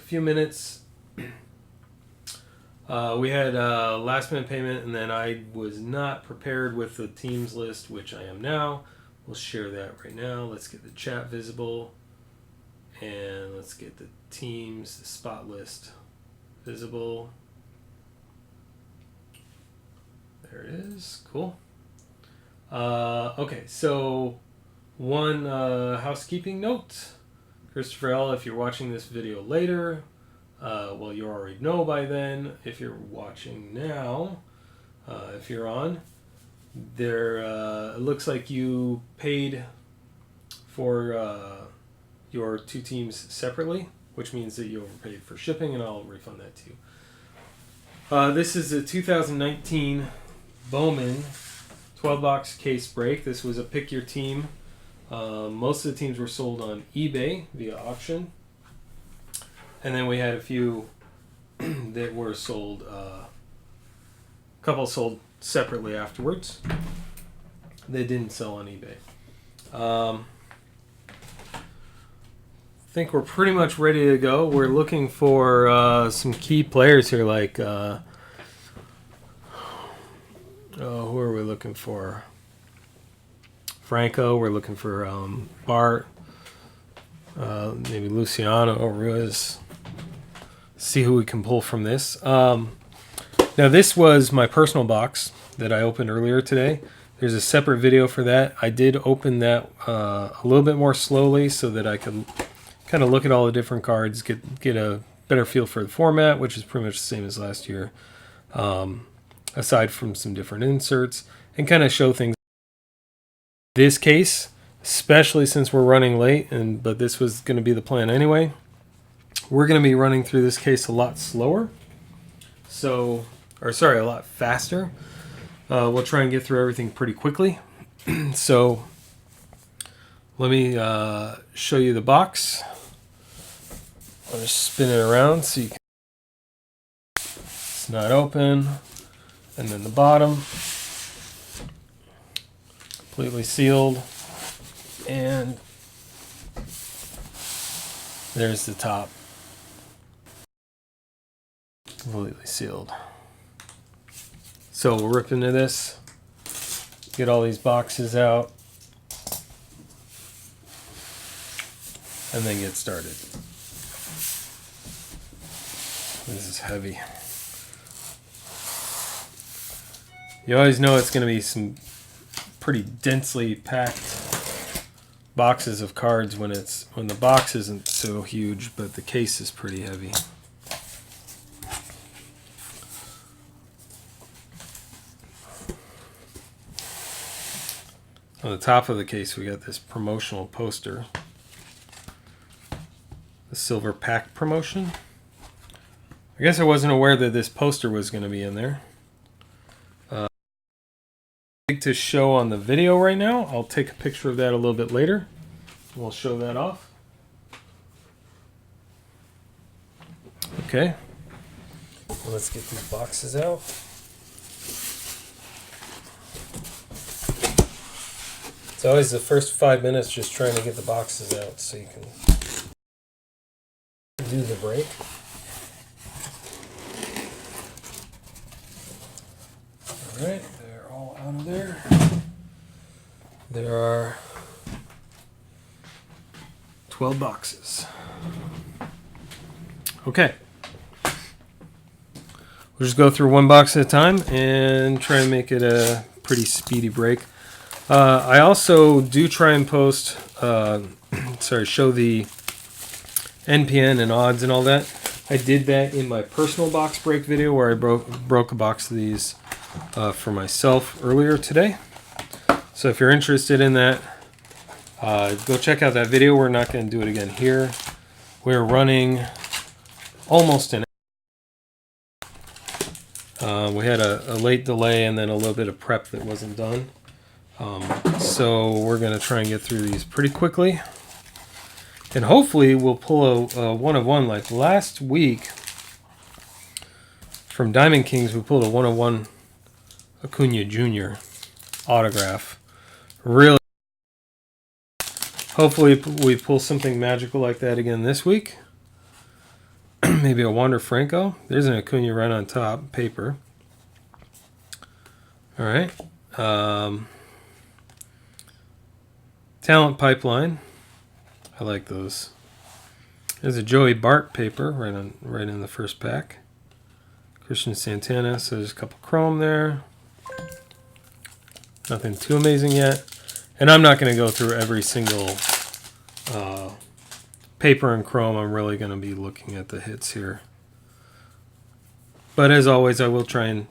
few minutes. We had last minute payment, and then I was not prepared with the teams list, which I am now. We'll share that right now. Let's get the chat visible, and let's get the teams spot list visible. There it is. Cool. Okay, so one housekeeping note. Christopher L., if you're watching this video later, well, you already know by then. If you're watching now, if you're on, there it looks like you paid for your two teams separately, which means that you overpaid for shipping, and I'll refund that to you. This is a 2019 Bowman 12-box case break. This was a pick your team. Most of the teams were sold on eBay via auction. And then we had a few that were sold, a couple sold separately afterwards. They didn't sell on eBay. I think we're pretty much ready to go. We're looking for some key players here, like, who are we looking for? Franco, we're looking for Bart, maybe Luciano, Ruiz. See who we can pull from this. Now, this was my personal box that I opened earlier today. There's a separate video for that. I did open that a little bit more slowly so that I could kind of look at all the different cards, get a better feel for the format, which is pretty much the same as last year, aside from some different inserts, and kind of show things. This case, especially since we're running late, but this was going to be the plan anyway, we're going to be running through this case a lot slower. A lot faster. We'll try and get through everything pretty quickly. So let me show you the box. I'll just spin it around so you can. It's not open. And then the bottom, completely sealed. And there's the top, completely sealed. So we'll rip into this, get all these boxes out, and then get started. This is heavy. You always know it's going to be some pretty densely packed boxes of cards when the box isn't so huge, but the case is pretty heavy. On the top of the case, we got this promotional poster, the Silver Pack promotion. I guess I wasn't aware that this poster was going to be in there. To show on the video right now. I'll take a picture of that a little bit later. We'll show that off. Okay. Well, let's get these boxes out. It's always the first 5 minutes just trying to get the boxes out so you can do the break. All right. All out of there. There are 12 boxes. Okay. We'll just go through one box at a time and try and make it a pretty speedy break. I also do try and post, show the NPN and odds and all that. I did that in my personal box break video where I broke a box of these for myself earlier today. So if you're interested in that, go check out that video. We're not going to do it again here. We're running almost an hour. We had a late delay and then a little bit of prep that wasn't done. So we're going to try and get through these pretty quickly. And hopefully we'll pull a one-of-one like last week. From Diamond Kings, we pulled a one-of-one Acuna Jr. autograph. Really. Hopefully we pull something magical like that again this week. Maybe a Wander Franco. There's an Acuna right on top, paper. All right. Talent Pipeline. I like those. There's a Joey Bart paper right in the first pack. Christian Santana. So there's a couple chrome there. Nothing too amazing yet. And I'm not going to go through every single paper and chrome. I'm really going to be looking at the hits here. But as always, I will try and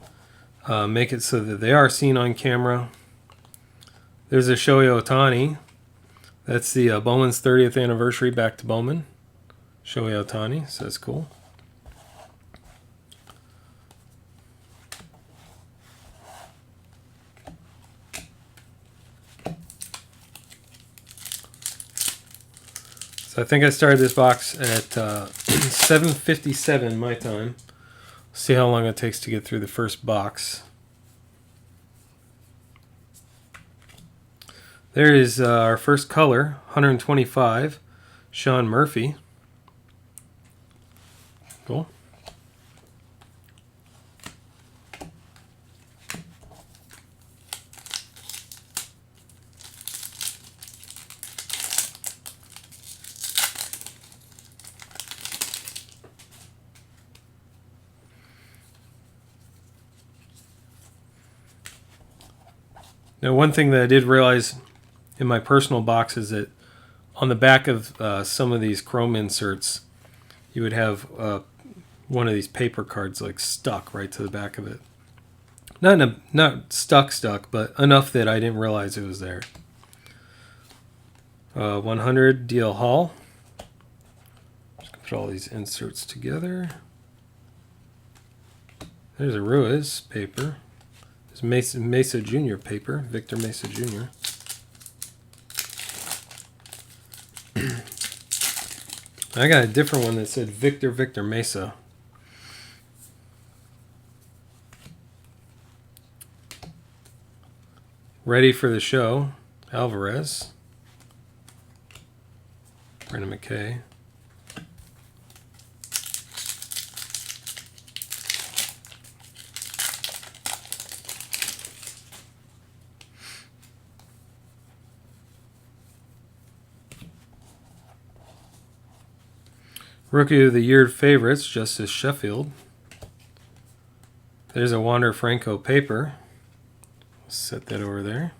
make it so that they are seen on camera. There's a Shohei Ohtani. That's the Bowman's 30th anniversary, back to Bowman. Shohei Ohtani, so that's cool. So I think I started this box at 7:57 my time. See how long it takes to get through the first box. There is our first color, 125, Sean Murphy. Cool. Now, one thing that I did realize in my personal box is that on the back of some of these chrome inserts, you would have one of these paper cards like stuck right to the back of it. Not stuck, but enough that I didn't realize it was there. 100 DL Hall. Just gonna put all these inserts together. There's a Ruiz paper. There's Mesa Jr. paper, Victor Mesa Jr. I got a different one that said Victor Mesa. Ready for the show, Alvarez. Brendan McKay. Rookie of the Year favorites, Justice Sheffield. There's a Wander Franco paper. Set that over there.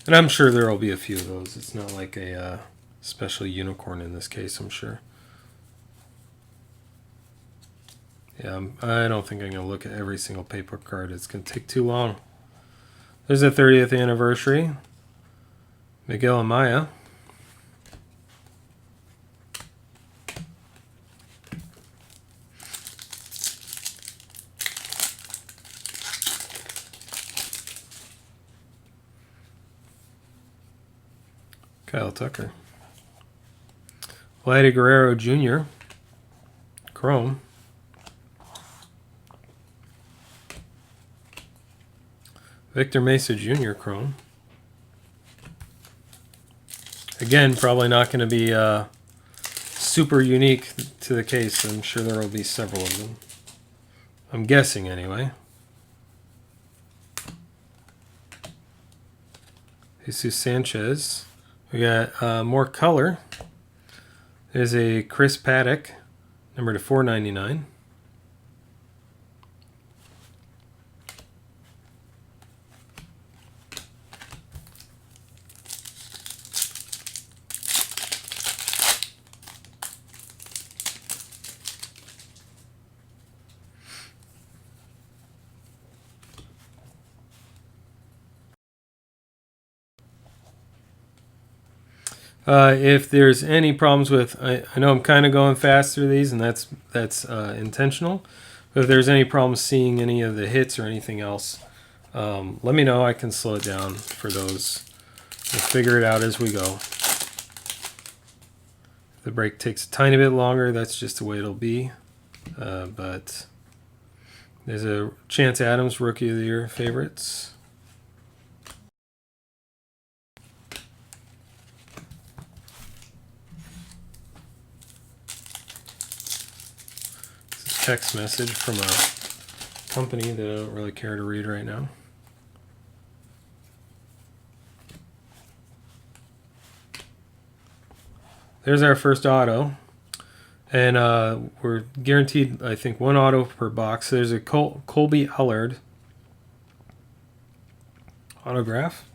And I'm sure there will be a few of those. It's not like a special unicorn in this case, I'm sure. Yeah, I don't think I'm going to look at every single paper card. It's going to take too long. There's a 30th anniversary. Miguel Amaya. Kyle Tucker. Vladdy Guerrero Jr. Chrome. Victor Mesa Jr. Chrome. Again, probably not going to be super unique to the case. I'm sure there will be several of them. I'm guessing anyway. Jesus Sanchez. We got more color. There's a Chris Paddock, number to 499. If there's any problems with, I know I'm kind of going fast through these, and that's intentional. But if there's any problems seeing any of the hits or anything else, let me know. I can slow it down for those. We'll figure it out as we go. If the break takes a tiny bit longer, that's just the way it'll be. But there's a Chance Adams Rookie of the Year favorites. text message from a company that I don't really care to read right now. There's our first auto. And we're guaranteed, I think, one auto per box. There's a Colby Allard autograph.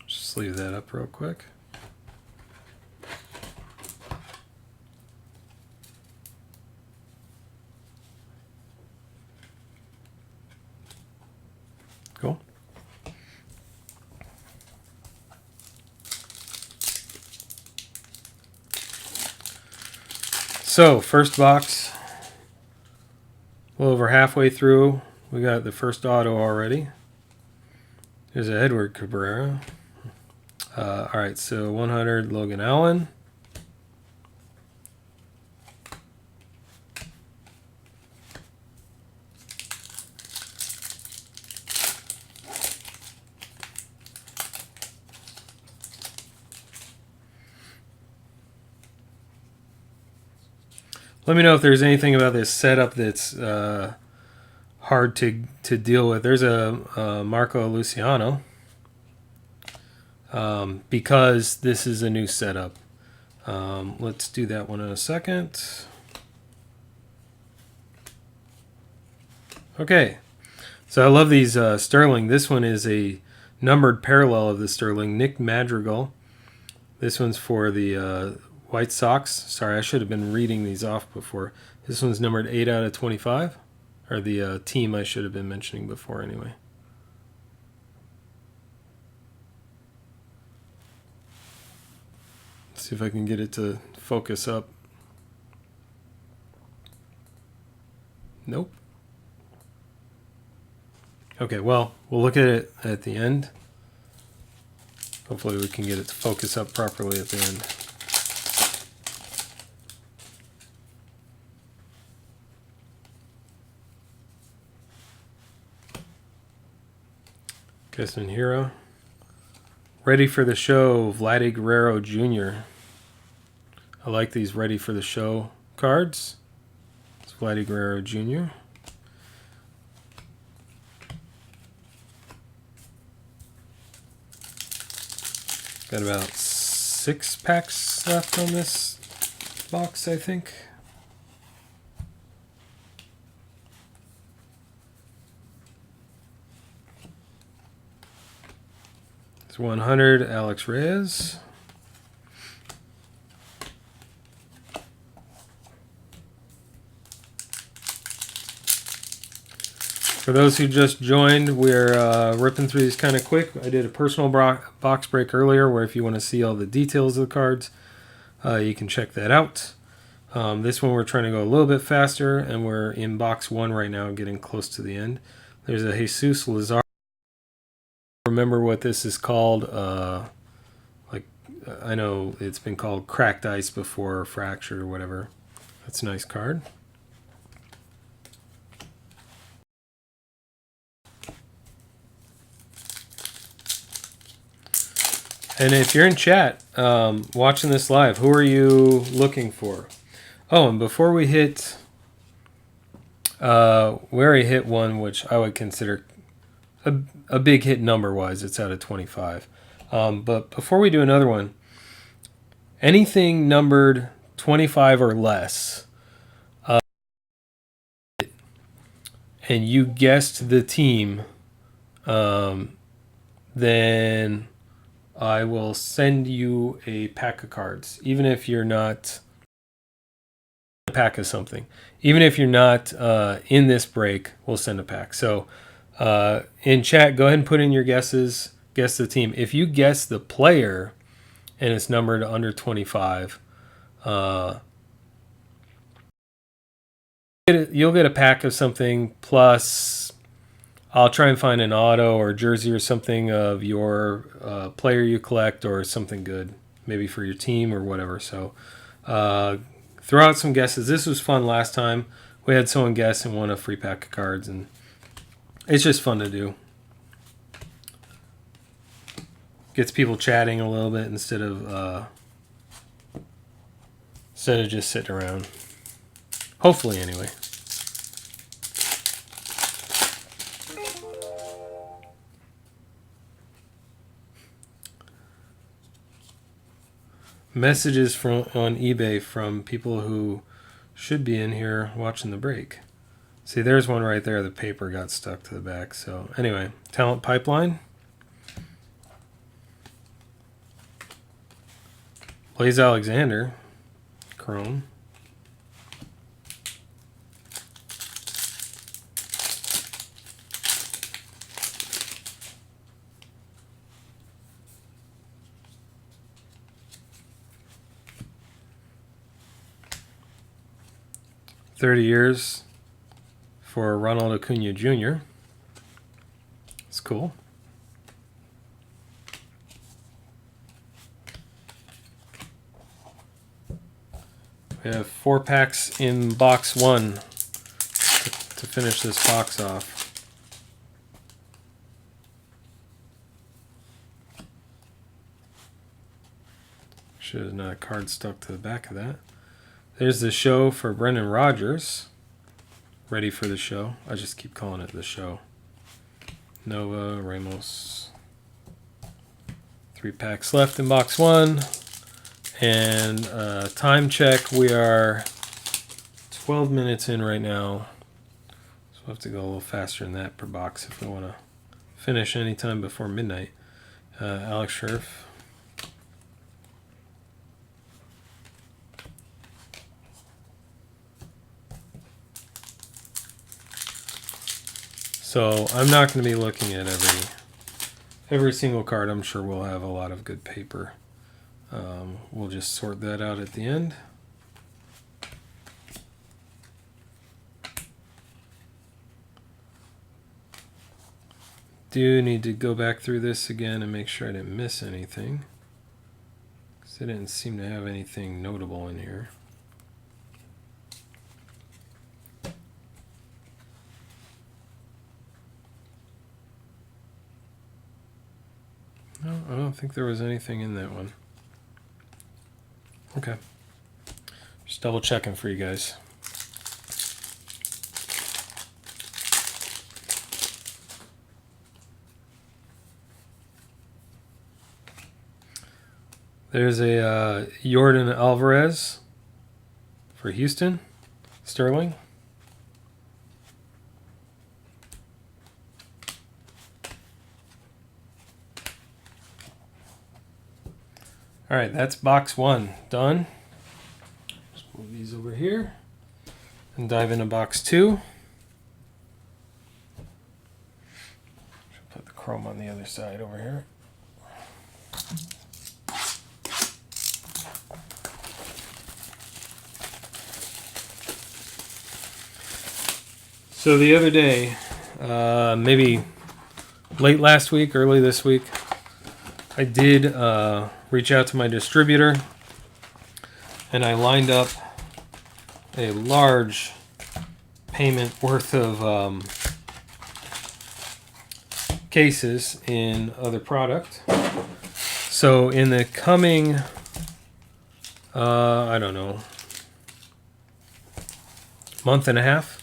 Just leave that up real quick. Cool. So, first box, a little over halfway through. We got the first auto already. There's a Edward Cabrera. All right, so 100 Logan Allen. Let me know if there's anything about this setup that's hard to deal with. There's a Marco Luciano. Because this is a new setup. Let's do that one in a second. Okay, so I love these Sterling. This one is a numbered parallel of the Sterling. Nick Madrigal. This one's for the White Sox. Sorry, I should have been reading these off before. This one's numbered 8 out of 25. Or the team I should have been mentioning before anyway. Let's see if I can get it to focus up. Nope. Okay, well, we'll look at it at the end. Hopefully we can get it to focus up properly at the end. Keston Hero. Ready for the show, Vladdy Guerrero Jr. I like these ready for the show cards. It's Vladdy Guerrero Jr. Got about 6 packs left on this box, I think. It's 100 Alex Reyes. For those who just joined, we're ripping through these kind of quick. I did a personal box break earlier where if you want to see all the details of the cards, you can check that out. This one we're trying to go a little bit faster, and we're in box 1 right now, getting close to the end. There's a Jesus Lazar. Remember what this is called? I know it's been called cracked ice before, or fractured or whatever. That's a nice card. And if you're in chat watching this live, who are you looking for? Oh, and before we hit, we already hit one which I would consider a big hit number-wise. It's out of 25. But before we do another one, anything numbered 25 or less, and you guessed the team, then I will send you a pack of cards, even if you're not a pack of something. Even if you're not in this break, we'll send a pack. So in chat, go ahead and put in your guesses. Guess the team. If you guess the player and it's numbered under 25, you'll get a pack of something, plus I'll try and find an auto or jersey or something of your player you collect, or something good, maybe for your team or whatever. So throw out some guesses. This was fun last time. We had someone guess and won a free pack of cards, and it's just fun to do. Gets people chatting a little bit instead of just sitting around. Hopefully, anyway. Messages from on eBay from people who should be in here watching the break. See, there's one right there. The paper got stuck to the back. So anyway, Talent Pipeline. Blaze Alexander. Chrome. "30 years for Ronald Acuna Jr." It's cool. We have 4 packs in box 1 to finish this box off. Should have not a card stuck to the back of that. There's the show for Brendan Rodgers. Ready for the show. I just keep calling it the show. Nova, Ramos. 3 packs left in box 1. And time check, we are 12 minutes in right now. So we'll have to go a little faster than that per box if we want to finish anytime before midnight. Alex Scherf. So I'm not going to be looking at every single card. I'm sure we'll have a lot of good paper. We'll just sort that out at the end. Do need to go back through this again and make sure I didn't miss anything, because I didn't seem to have anything notable in here. No, I don't think there was anything in that one. Okay. Just double checking for you guys. There's a Jordan Alvarez for Houston. Sterling. All right, that's box 1 done. Just move these over here and dive into box 2. Should put the chrome on the other side over here. So the other day, maybe late last week, early this week, I did reach out to my distributor, and I lined up a large payment worth of cases in other product. So in the coming, I don't know, month and a half,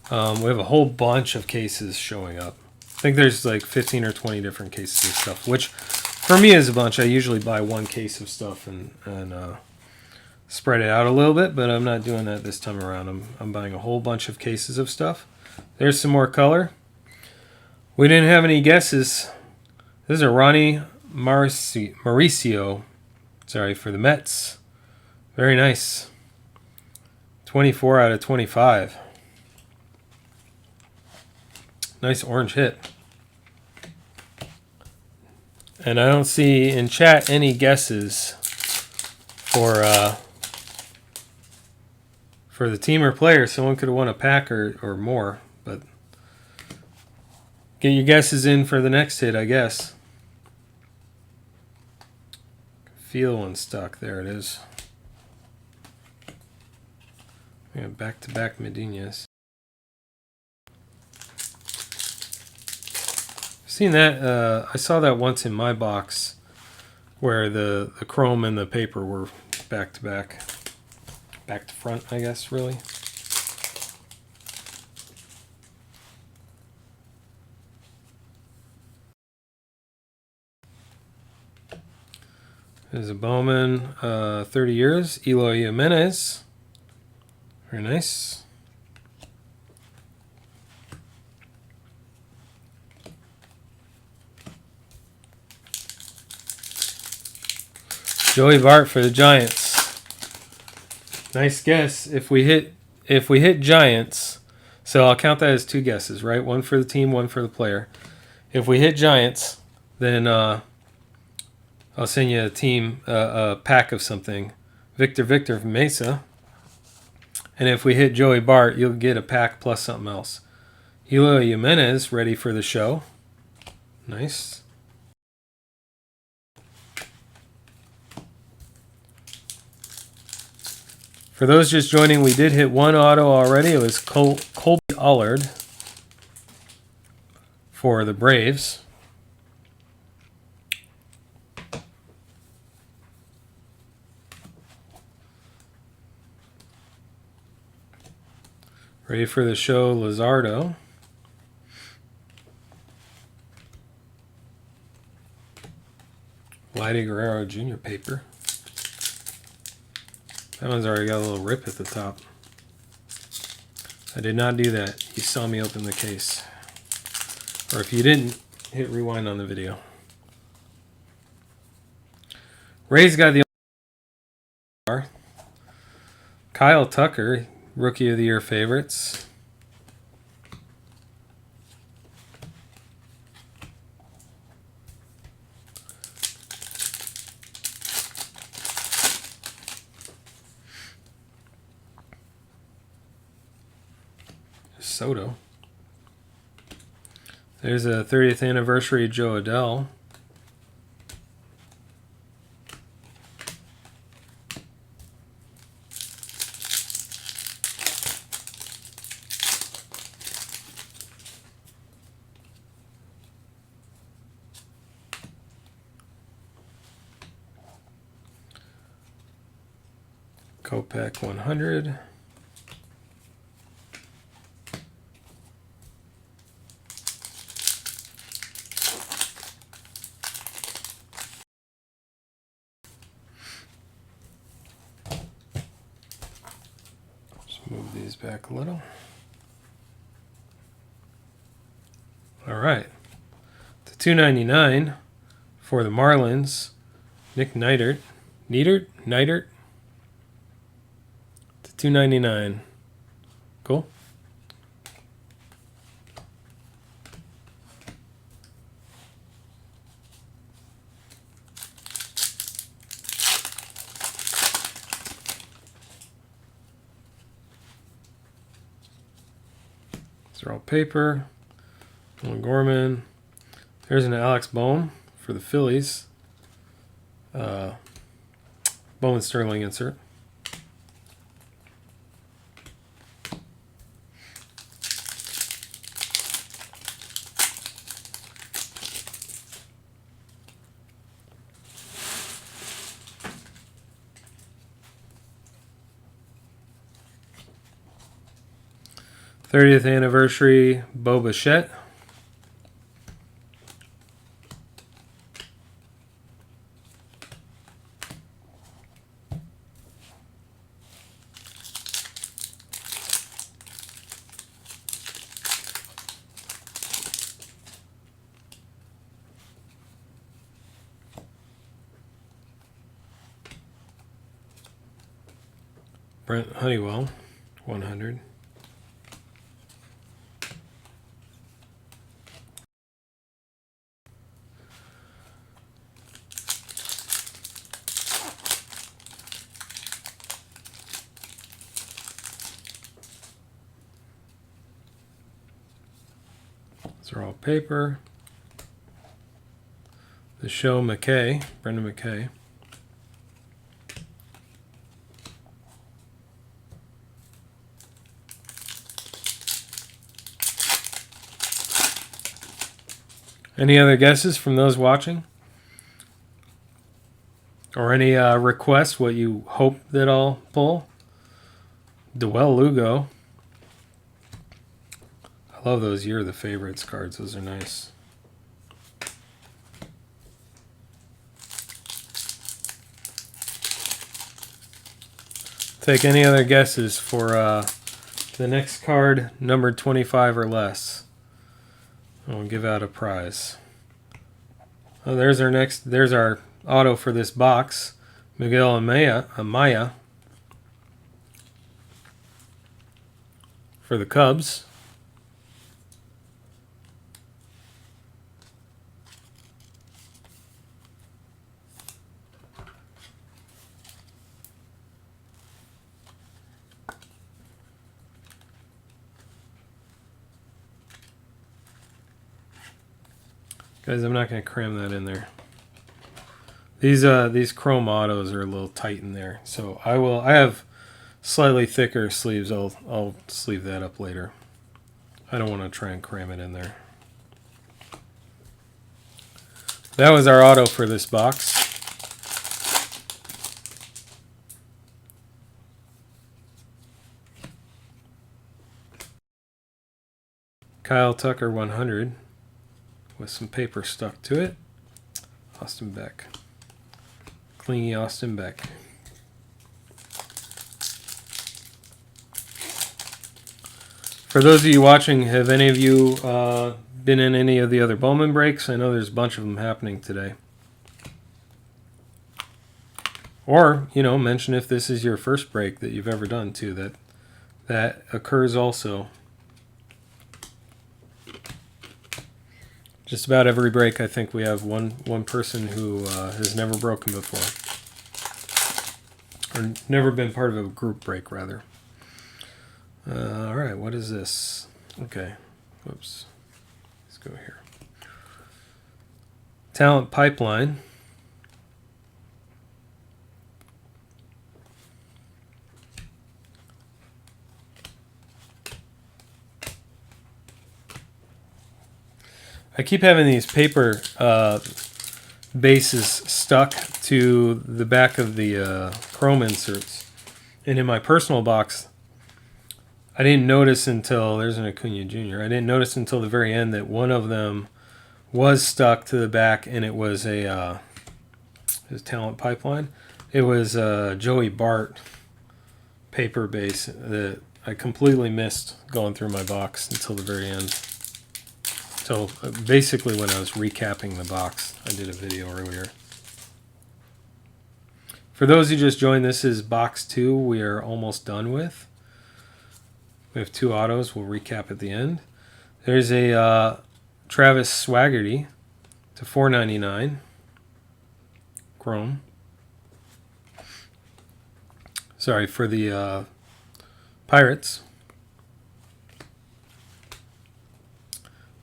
we have a whole bunch of cases showing up. I think there's like 15 or 20 different cases of stuff, which for me is a bunch. I usually buy one case of stuff and spread it out a little bit, but I'm not doing that this time around. I'm buying a whole bunch of cases of stuff. There's some more color. We didn't have any guesses. This is a Ronnie Mauricio, for the Mets. Very nice. 24 out of 25. Nice orange hit. And I don't see in chat any guesses for the team or player. Someone could have won a pack or more, but get your guesses in for the next hit, I guess. Feel one stuck. There it is. We have back-to-back Medeiros. Seen that? I saw that once in my box, where the chrome and the paper were back to back to front, I guess, really. There's a Bowman, 30 years, Eloy Jimenez. Very nice. Joey Bart for the Giants. Nice guess. If we hit Giants, so I'll count that as two guesses, right? One for the team, one for the player. If we hit Giants, then I'll send you a pack of something. Victor from Mesa. And if we hit Joey Bart, you'll get a pack plus something else. Eloy Jimenez ready for the show. Nice. For those just joining, we did hit one auto already. It was Colby Allard for the Braves. Ready for the show, Luzardo. Vladdy Guerrero Jr. paper. That one's already got a little rip at the top. I did not do that. You saw me open the case. Or if you didn't, hit rewind on the video. Ray's got the Kyle Tucker, Rookie of the Year favorites. Soto. There's a 30th anniversary of Joe Adell. Kopech 100. Move these back a little. All right. To $2.99 for the Marlins. Nick Neidert. Neidert. To $2.99. Cool. These are all paper. Gorman. There's an Alex Bowman for the Phillies. Bowman Sterling insert. '30th anniversary Bo Bichette. Brent Honeywell, 100. These are all paper. The show McKay, Brendan McKay. Any other guesses from those watching? Or any requests, what you hope that I'll pull? Dwell Lugo. I love those You're the Favorites cards. Those are nice. Take any other guesses for the next card, numbered 25 or less. We'll give out a prize. Oh, there's our auto for this box. Miguel Amaya for the Cubs. Guys, I'm not going to cram that in there. These chrome autos are a little tight in there, so I have slightly thicker sleeves. I'll sleeve that up later. I don't want to try and cram it in there. That was our auto for this box. Kyle Tucker 100 with some paper stuck to it. Austin Beck. Clingy Austin Beck. For those of you watching, have any of you been in any of the other Bowman breaks? I know there's a bunch of them happening today. Or, mention if this is your first break that you've ever done too. That occurs also. Just about every break, I think we have one person who has never broken before. Or never been part of a group break, rather. All right, what is this? Okay, whoops. Let's go here. Talent Pipeline. I keep having these paper bases stuck to the back of the chrome inserts. And in my personal box, I didn't notice until, there's an Acuna Jr., I didn't notice until the very end that one of them was stuck to the back, and it was his Talent Pipeline. It was a Joey Bart paper base that I completely missed going through my box until the very end. So basically when I was recapping the box, I did a video earlier. For those who just joined, this is box 2 we are almost done with. We have 2 autos. We'll recap at the end. There's a Travis Swaggerty to $4.99. Chrome. Sorry, for the Pirates.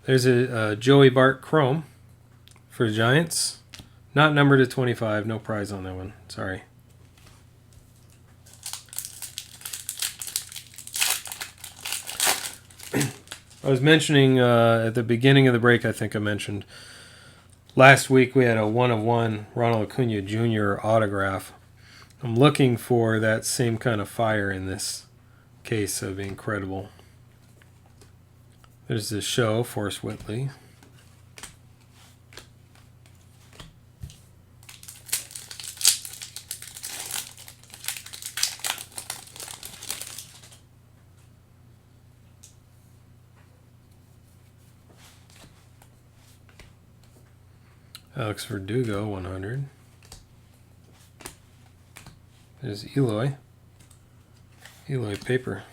There's a Joey Bart Chrome for the Giants. Not numbered to 25. No prize on that one. Sorry. I was mentioning at the beginning of the break, I think I mentioned, last week we had a 1-of-1 Ronald Acuna Jr. autograph. I'm looking for that same kind of fire in this case. That'd be incredible. There's the show, Forrest Whitley. Alex Verdugo, 100. There's Eloy. Eloy paper.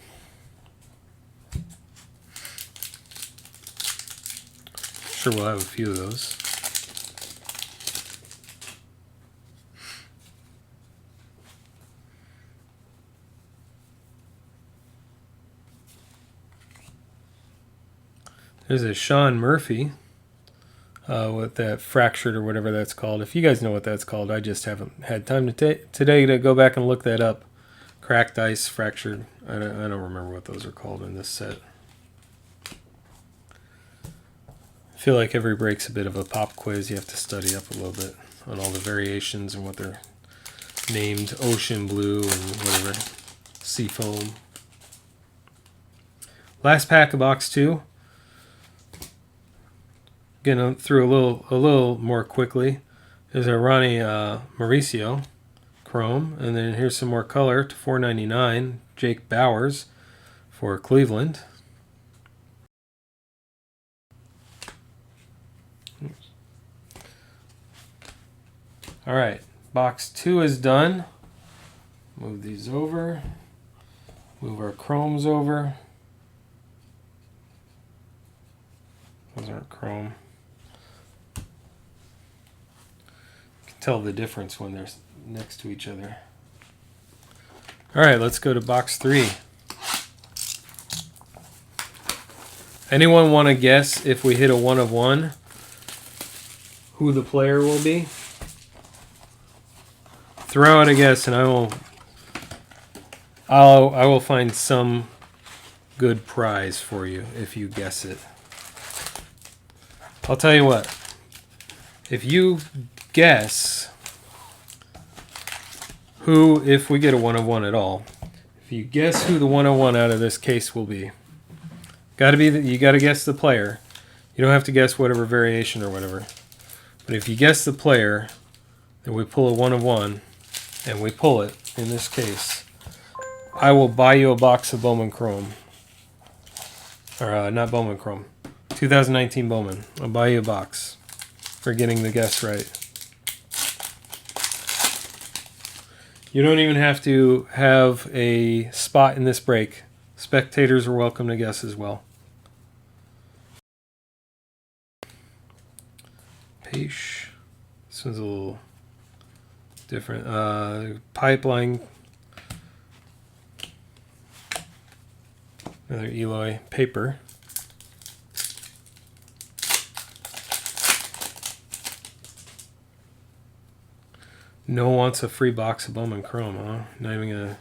Sure, we'll have a few of those. There's a Sean Murphy with that fractured or whatever that's called. If you guys know what that's called, I just haven't had time today to go back and look that up. Cracked ice, fractured. I don't remember what those are called in this set. feel like every break's a bit of a pop quiz. You have to study up a little bit on all the variations and what they're named, ocean blue and whatever, seafoam. Last pack of box 2. Getting through a little more quickly. There's a Ronnie Mauricio Chrome, and then here's some more color to $4.99. Jake Bowers for Cleveland. All right, box 2 is done. Move these over. Move our chromes over. Those aren't chrome. You can tell the difference when they're next to each other. All right, let's go to box 3. Anyone want to guess if we hit a 1 of 1, who the player will be? Throw out a guess, and I will find some good prize for you if you guess it. I'll tell you what. If you guess who, if we get a 1 of 1 at all, if you guess who the 1 of 1 out of this case will be, you got to guess the player. You don't have to guess whatever variation or whatever. But if you guess the player, then we pull a 1 of 1. And we pull it, in this case, I will buy you a box of Bowman Chrome. Or, not Bowman Chrome. 2019 Bowman. I'll buy you a box for getting the guess right. You don't even have to have a spot in this break. Spectators are welcome to guess as well. Peish. This one's a little different. Pipeline. Another Eloy paper. No one wants a free box of Bowman Chrome, huh? Not even gonna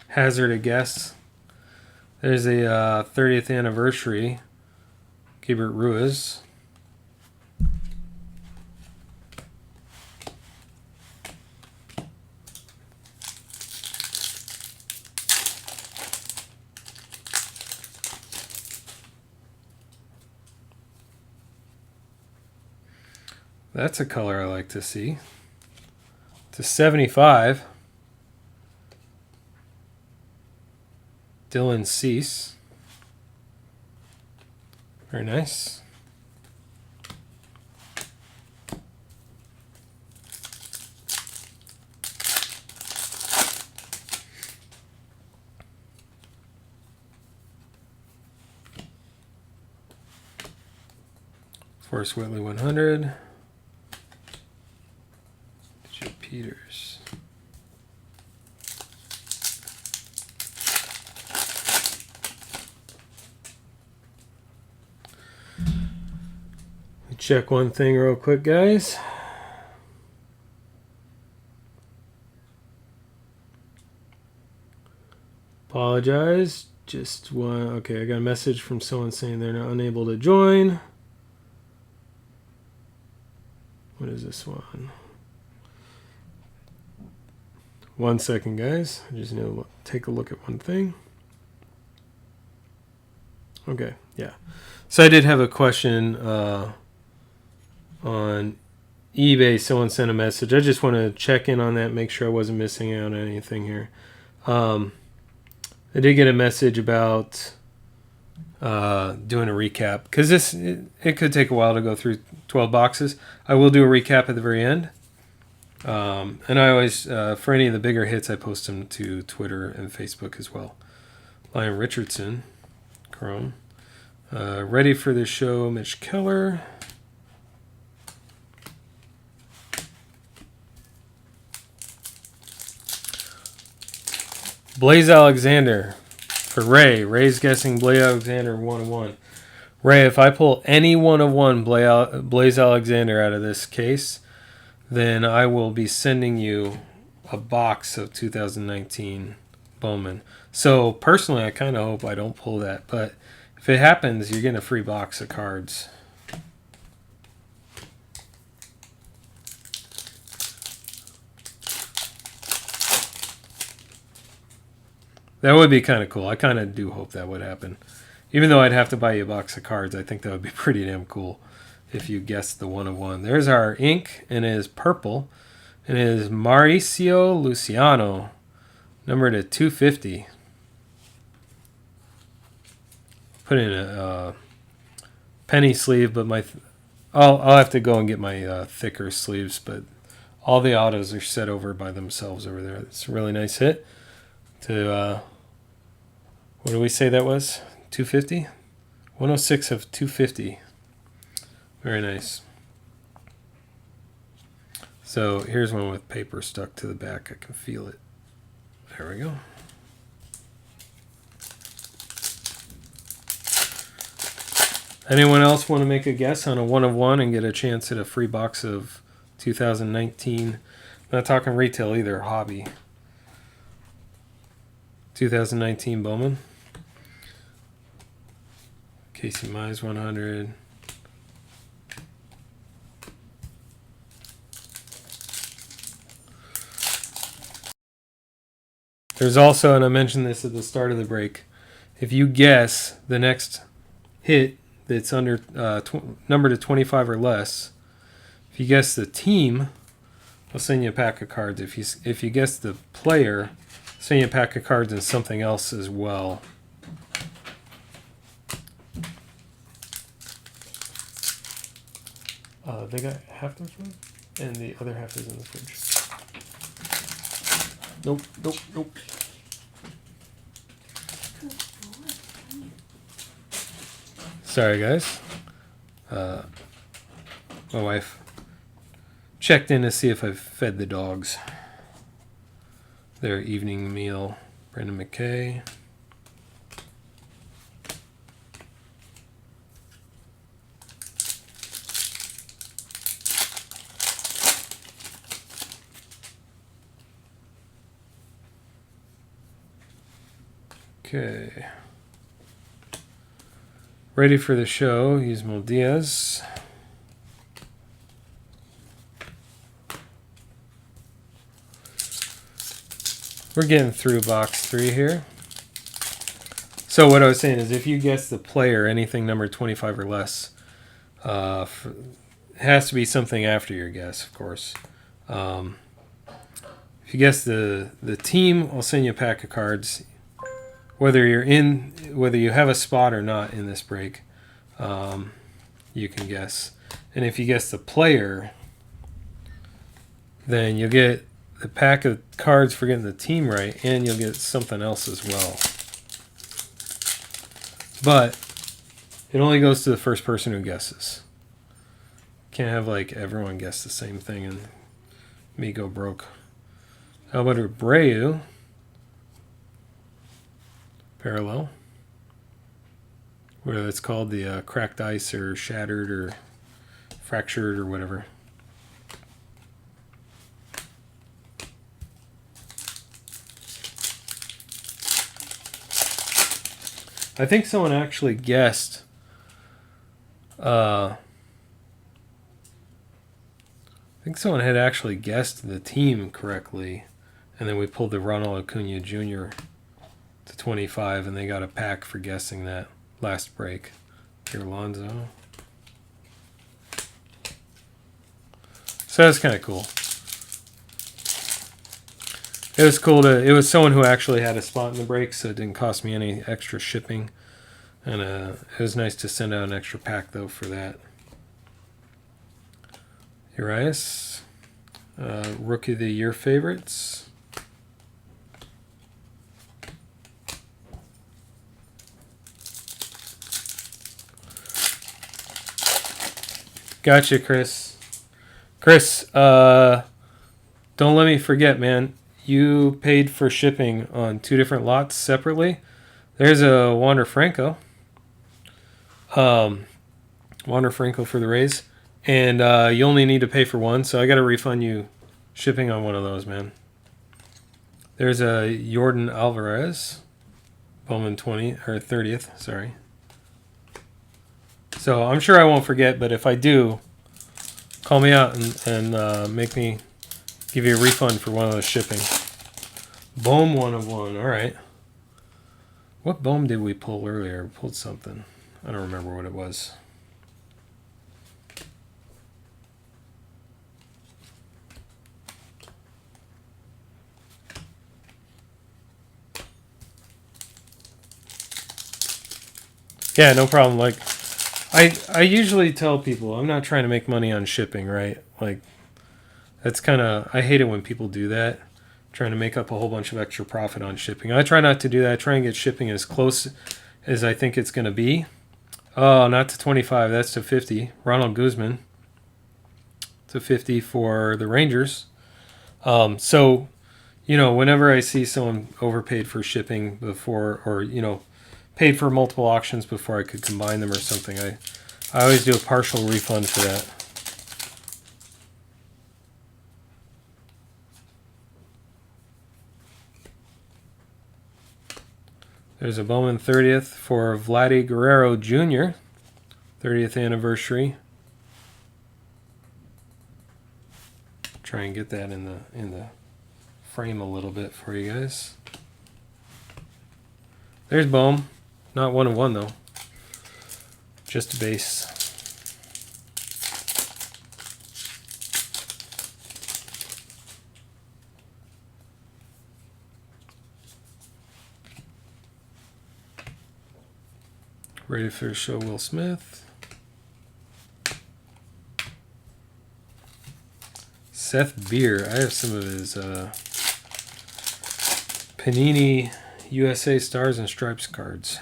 hazard a guess. There's a 30th anniversary Keibert Ruiz. That's a color I like to see. To 75. Dylan Cease. Very nice. Forrest Whitley 100. Peters. Check one thing real quick, guys. Apologize. Just one. Okay, I got a message from someone saying they're not unable to join. What is this one? 1 second, guys. I just need to take a look at one thing. Okay, yeah. So I did have a question on eBay. Someone sent a message. I just want to check in on that, make sure I wasn't missing out on anything here. I did get a message about doing a recap, because it could take a while to go through 12 boxes. I will do a recap at the very end. And I always, for any of the bigger hits, I post them to Twitter and Facebook as well. Lion Richardson, Chrome. Ready for the show, Mitch Keller. Blaze Alexander for Ray. Ray's guessing Blaze Alexander 1 of 1. Ray, if I pull any 1 of 1 Blaze Alexander out of this case, then I will be sending you a box of 2019 Bowman. So personally, I kind of hope I don't pull that, but if it happens, you're getting a free box of cards. That would be kind of cool. I kind of do hope that would happen. Even though I'd have to buy you a box of cards, I think that would be pretty damn cool if you guessed the 1 of 1. There's our ink, and it is purple. And it is Mauricio Luciano, numbered at 250. Put in a penny sleeve, but I'll have to go and get my thicker sleeves, but all the autos are set over by themselves over there. It's a really nice hit to, what do we say that was? 250? 106 of 250. Very nice. So here's one with paper stuck to the back. I can feel it. There we go. Anyone else want to make a guess on a 1 of 1 and get a chance at a free box of 2019? Not talking retail either, hobby. 2019 Bowman. Casey Mize 100. There's also, and I mentioned this at the start of the break, if you guess the next hit that's under numbered to 25 or less, if you guess the team, I'll send you a pack of cards. If you guess the player, I'll send you a pack of cards and something else as well. They got half the fridge, and the other half is in the fridge. Nope. Sorry, guys. My wife checked in to see if I've fed the dogs their evening meal. Brandon McKay. Okay. Ready for the show. Ismael Diaz. We're getting through box 3 here. So what I was saying is if you guess the player, anything numbered 25 or less, it has to be something after your guess, of course. If you guess the team, I'll send you a pack of cards. Whether you have a spot or not in this break, you can guess. And if you guess the player, then you'll get the pack of cards for getting the team right, and you'll get something else as well. But it only goes to the first person who guesses. Can't have like everyone guess the same thing and me go broke. How about Abreu? Parallel, whether it's called the cracked ice or shattered or fractured or whatever. I think someone actually guessed I think someone had actually guessed the team correctly, and then we pulled the Ronald Acuna Jr. to 25, and they got a pack for guessing that last break. Here, Alonzo. So that's kind of cool. It was cool it was someone who actually had a spot in the break, so it didn't cost me any extra shipping. And it was nice to send out an extra pack, though, for that. Urias, Rookie of the Year favorites. Gotcha, Chris. Chris, don't let me forget, man. You paid for shipping on 2 different lots separately. There's a Wander Franco. Wander Franco for the Rays. And you only need to pay for one, so I got to refund you shipping on one of those, man. There's a Jordan Alvarez. Bowman 30th, sorry. So I'm sure I won't forget, but if I do, call me out and make me give you a refund for one of those shipping. Boom, 1 of 1. All right. What Bowman did we pull earlier? We pulled something. I don't remember what it was. Yeah, no problem. Like, I usually tell people I'm not trying to make money on shipping, right? Like, that's kind of, I hate it when people do that, trying to make up a whole bunch of extra profit on shipping. I try not to do that. I try and get shipping as close as I think it's going to be. Oh, not to 25. That's to 50. Ronald Guzman to 50 for the Rangers. So, you know, whenever I see someone overpaid for shipping before, or, you know, paid for multiple auctions before I could combine them or something, I always do a partial refund for that. There's a Bowman 30th for Vladdy Guerrero Jr. 30th anniversary. Try and get that in the frame a little bit for you guys. There's Bowman. Not 1 of 1 though. Just a base. Ready for the show, Will Smith. Seth Beer. I have some of his Panini USA Stars and Stripes cards.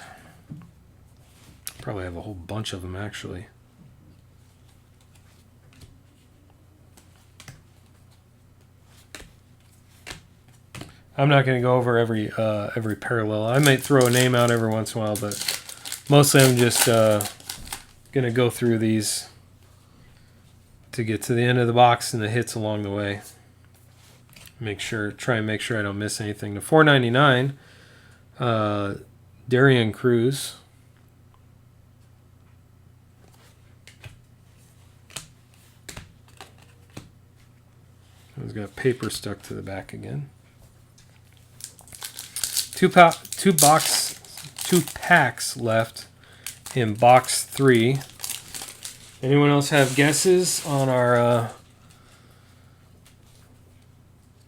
Probably have a whole bunch of them actually. I'm not going to go over every parallel. I might throw a name out every once in a while, but mostly I'm just going to go through these to get to the end of the box and the hits along the way. Try and make sure I don't miss anything. The $4.99, Darian Cruz. It's got paper stuck to the back again. Two packs left in box 3. Anyone else have guesses on our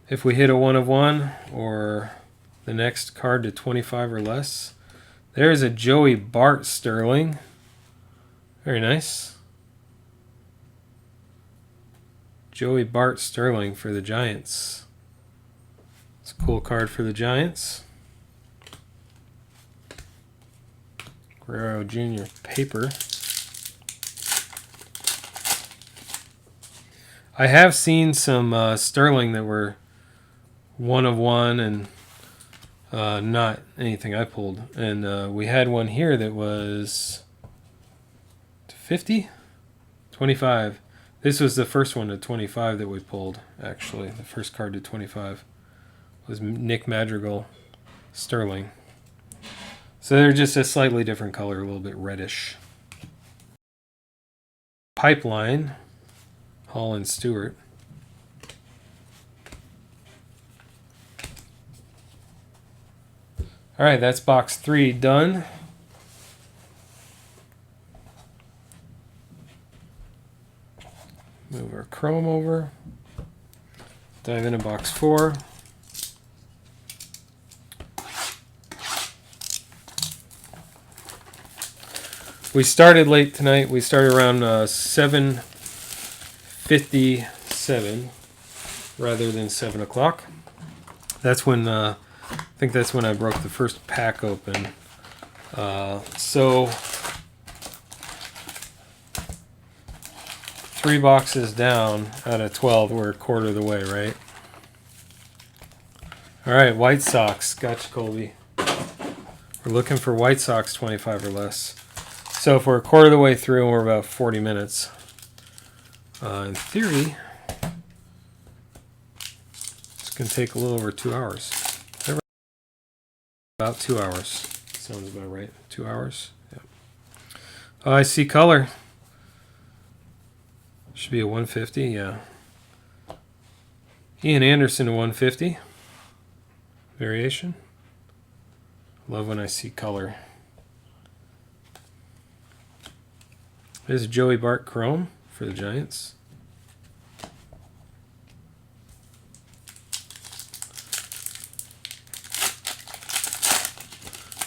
if we hit a 1 of 1 or the next card to 25 or less? There's a Joey Bart Sterling. Very nice. Joey Bart Sterling for the Giants. It's a cool card for the Giants. Guerrero Jr. paper. I have seen some Sterling that were 1 of 1 and not anything I pulled. And we had one here that was 50? 25. This was the first one to 25 that we pulled, actually. The first card to 25 was Nick Madrigal Sterling. So they're just a slightly different color, a little bit reddish. Pipeline, Hall and Stewart. All right, that's box 3 done. Move our chrome over. Dive into box 4. We started late tonight. We started around 7:57 rather than 7 o'clock. That's when I think that's when I broke the first pack open. So 3 boxes down out of 12. We're a quarter of the way, right? All right, White Sox. Gotcha, Colby. We're looking for White Sox 25 or less. So if we're a quarter of the way through and we're about 40 minutes, in theory, it's going to take a little over 2 hours. About 2 hours. Sounds about right. 2 hours. Yep. Oh, I see color. Should be a 150, yeah. Ian Anderson, a 150. Variation. Love when I see color. There's Joey Bart Chrome for the Giants.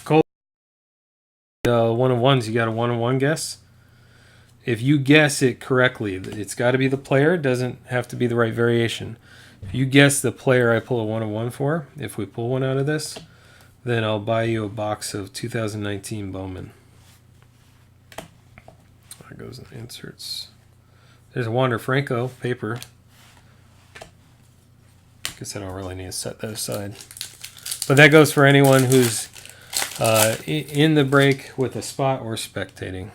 Cole, 1-of-1s, you got a 1-of-1 guess? If you guess it correctly, it's got to be the player. It doesn't have to be the right variation. If you guess the player I pull a 1-of-1 for, if we pull one out of this, then I'll buy you a box of 2019 Bowman. There goes the inserts. There's a Wander Franco paper. Guess I don't really need to set that aside. But that goes for anyone who's in the break with a spot or spectating.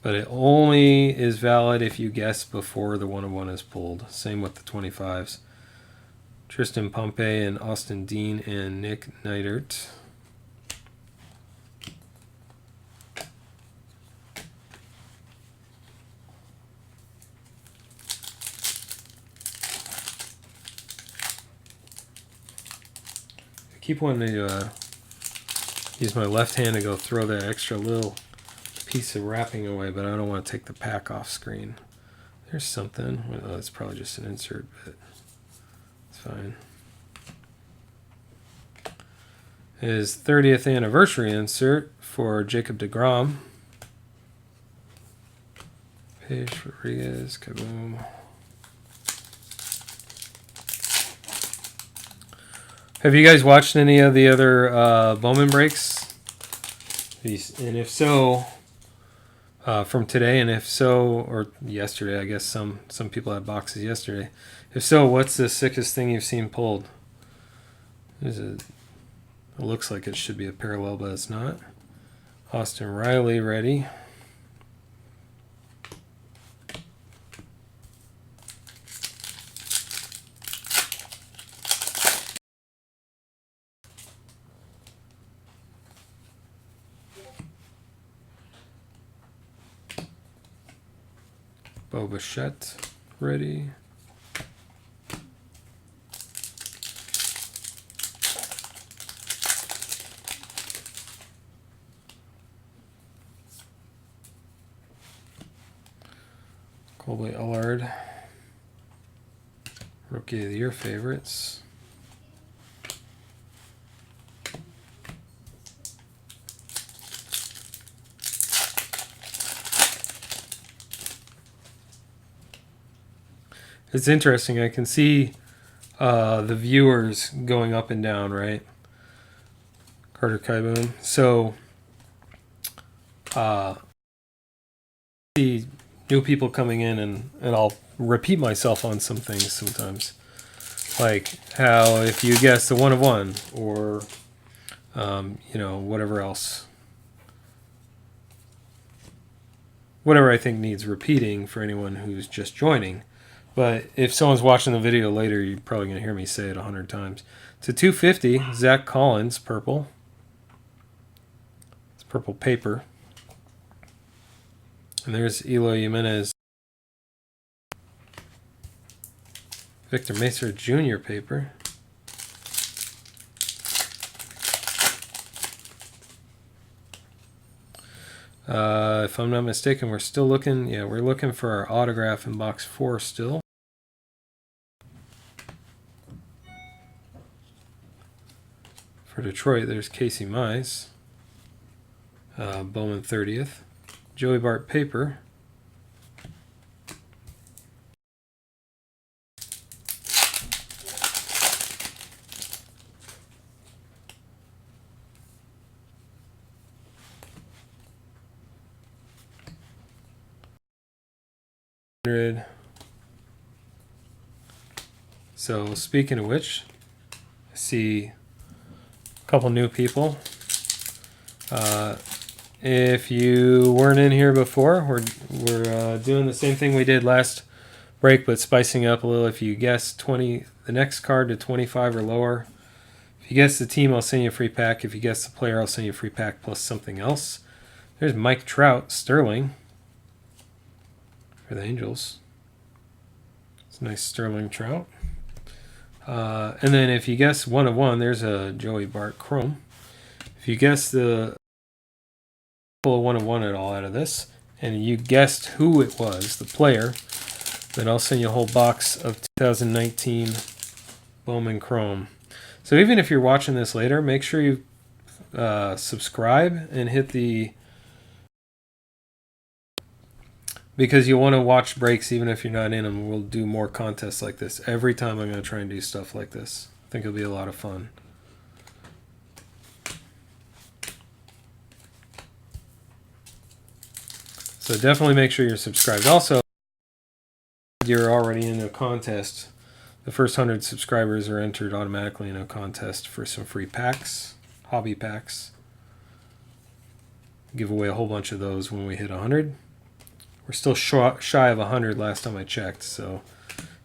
But it only is valid if you guess before the 1-of-1 is pulled. Same with the 25s. Tristan Pompey and Austin Dean and Nick Neidert. I keep wanting to use my left hand to go throw that extra little piece of wrapping away, but I don't want to take the pack off screen. There's something. Well, it's probably just an insert, but it's fine. His 30th anniversary insert for Jacob deGrom. Page Rodriguez, kaboom. Have you guys watched any of the other Bowman breaks? And if so, from today, and if so, or yesterday, I guess some people had boxes yesterday. If so, what's the sickest thing you've seen pulled? It looks like it should be a parallel, but it's not. Austin Riley ready. Bo Bichette ready. Colby Allard, Rookie of the Year favorites. It's interesting. I can see the viewers going up and down, right? Carter Kieboom. So, see new people coming in, and I'll repeat myself on some things sometimes. Like how if you guess the 1-of-1 or, whatever else. Whatever I think needs repeating for anyone who's just joining. But if someone's watching the video later, you're probably going to hear me say it 100 times. It's a 250, Zach Collins, purple. It's purple paper. And there's Eloy Jimenez. Victor Mesa Jr. paper. If I'm not mistaken, we're still looking. Yeah, we're looking for our autograph in box 4 still. For Detroit, there's Casey Mize. Bowman 30th. Joey Bart paper. So speaking of which, I see a couple new people. If you weren't in here before, we're doing the same thing we did last break, but spicing up a little. If you guess the next card to 25 or lower, if you guess the team, I'll send you a free pack. If you guess the player, I'll send you a free pack plus something else. There's Mike Trout, Sterling for the Angels. It's a nice Sterling Trout. And then if you guess 1-of-1, there's a Joey Bart Chrome. If you guess the pull a 1 of 1 at all out of this, and you guessed who it was, the player, then I'll send you a whole box of 2019 Bowman Chrome. So even if you're watching this later, make sure you subscribe and hit the, because you want to watch breaks even if you're not in them. We'll do more contests like this. Every time I'm going to try and do stuff like this. I think it'll be a lot of fun. So definitely make sure you're subscribed. Also, you're already in a contest. The first 100 subscribers are entered automatically in a contest for some free packs, hobby packs. Give away a whole bunch of those when we hit 100. We're still shy of 100 last time I checked. So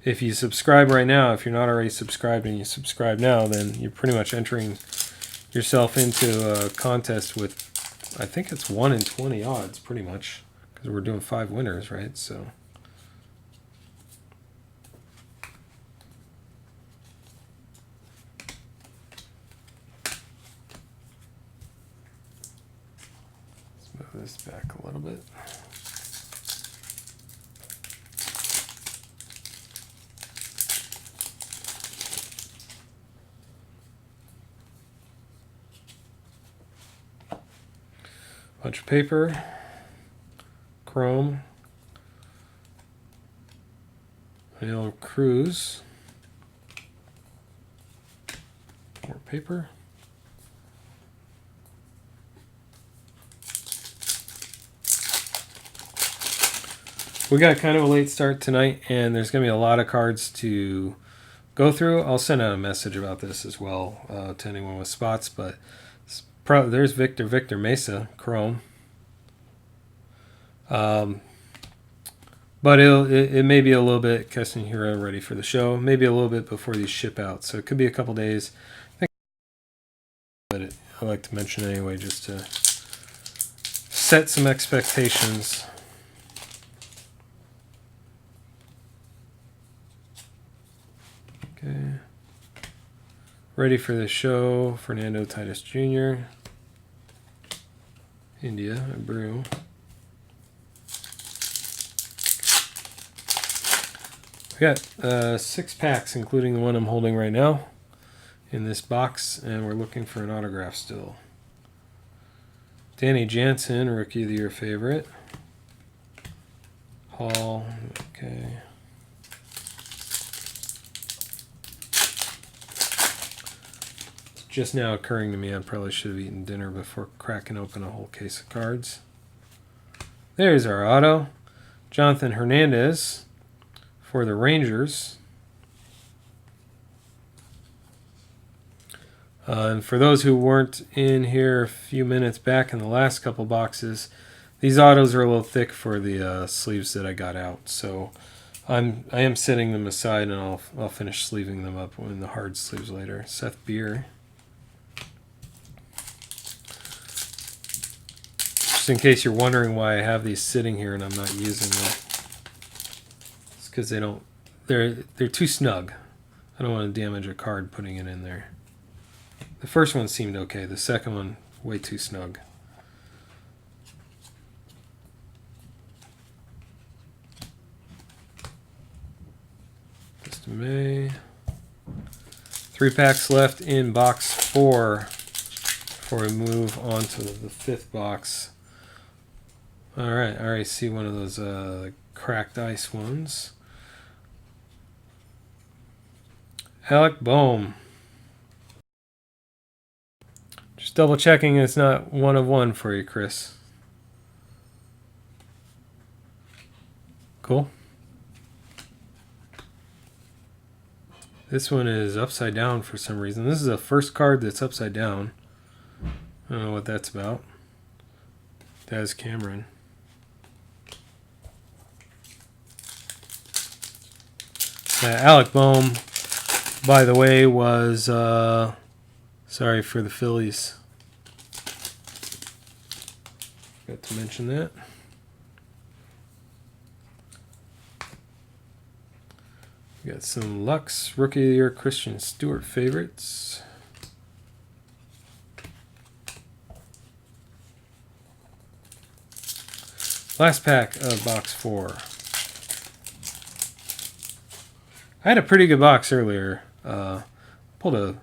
if you subscribe right now, if you're not already subscribed and you subscribe now, then you're pretty much entering yourself into a contest with, I think it's 1 in 20 odds pretty much, because we're doing 5 winners, right? So let's move this back a little bit. Bunch of paper, chrome, Mail Cruise, more paper. We got kind of a late start tonight, and there's going to be a lot of cards to go through. I'll send out a message about this as well to anyone with spots, but there's Victor Mesa, Chrome. But it may be a little bit, Keston Hero ready for the show, maybe a little bit before these ship out. So it could be a couple days. I think, but I like to mention anyway, just to set some expectations. Okay. Ready for the show, Fernando Titus Jr., India, Brew. We got 6 packs, including the one I'm holding right now, in this box, and we're looking for an autograph still. Danny Jansen, Rookie of the Year favorite. Hall, okay. It's just now occurring to me I probably should have eaten dinner before cracking open a whole case of cards. There's our auto. Jonathan Hernandez for the Rangers. And for those who weren't in here a few minutes back in the last couple boxes, these autos are a little thick for the sleeves that I got out. So I am setting them aside, and I'll finish sleeving them up in the hard sleeves later. Seth Beer. Just in case you're wondering why I have these sitting here and I'm not using them. It's because they're too snug. I don't want to damage a card putting it in there. The first one seemed okay. The second one, way too snug. Just May. 3 packs left in box 4 before we move on to the 5th box. All right, I already see one of those cracked ice ones. Alec Bohm. Just double checking it's not 1 of 1 for you, Chris. Cool. This one is upside down for some reason. This is the first card that's upside down. I don't know what that's about. Daz Cameron. Alec Bohm, by the way, was sorry for the Phillies. Got to mention that. We got some Lux Rookie of the Year Christian Stewart favorites. Last pack of box 4. I had a pretty good box earlier. Pulled a...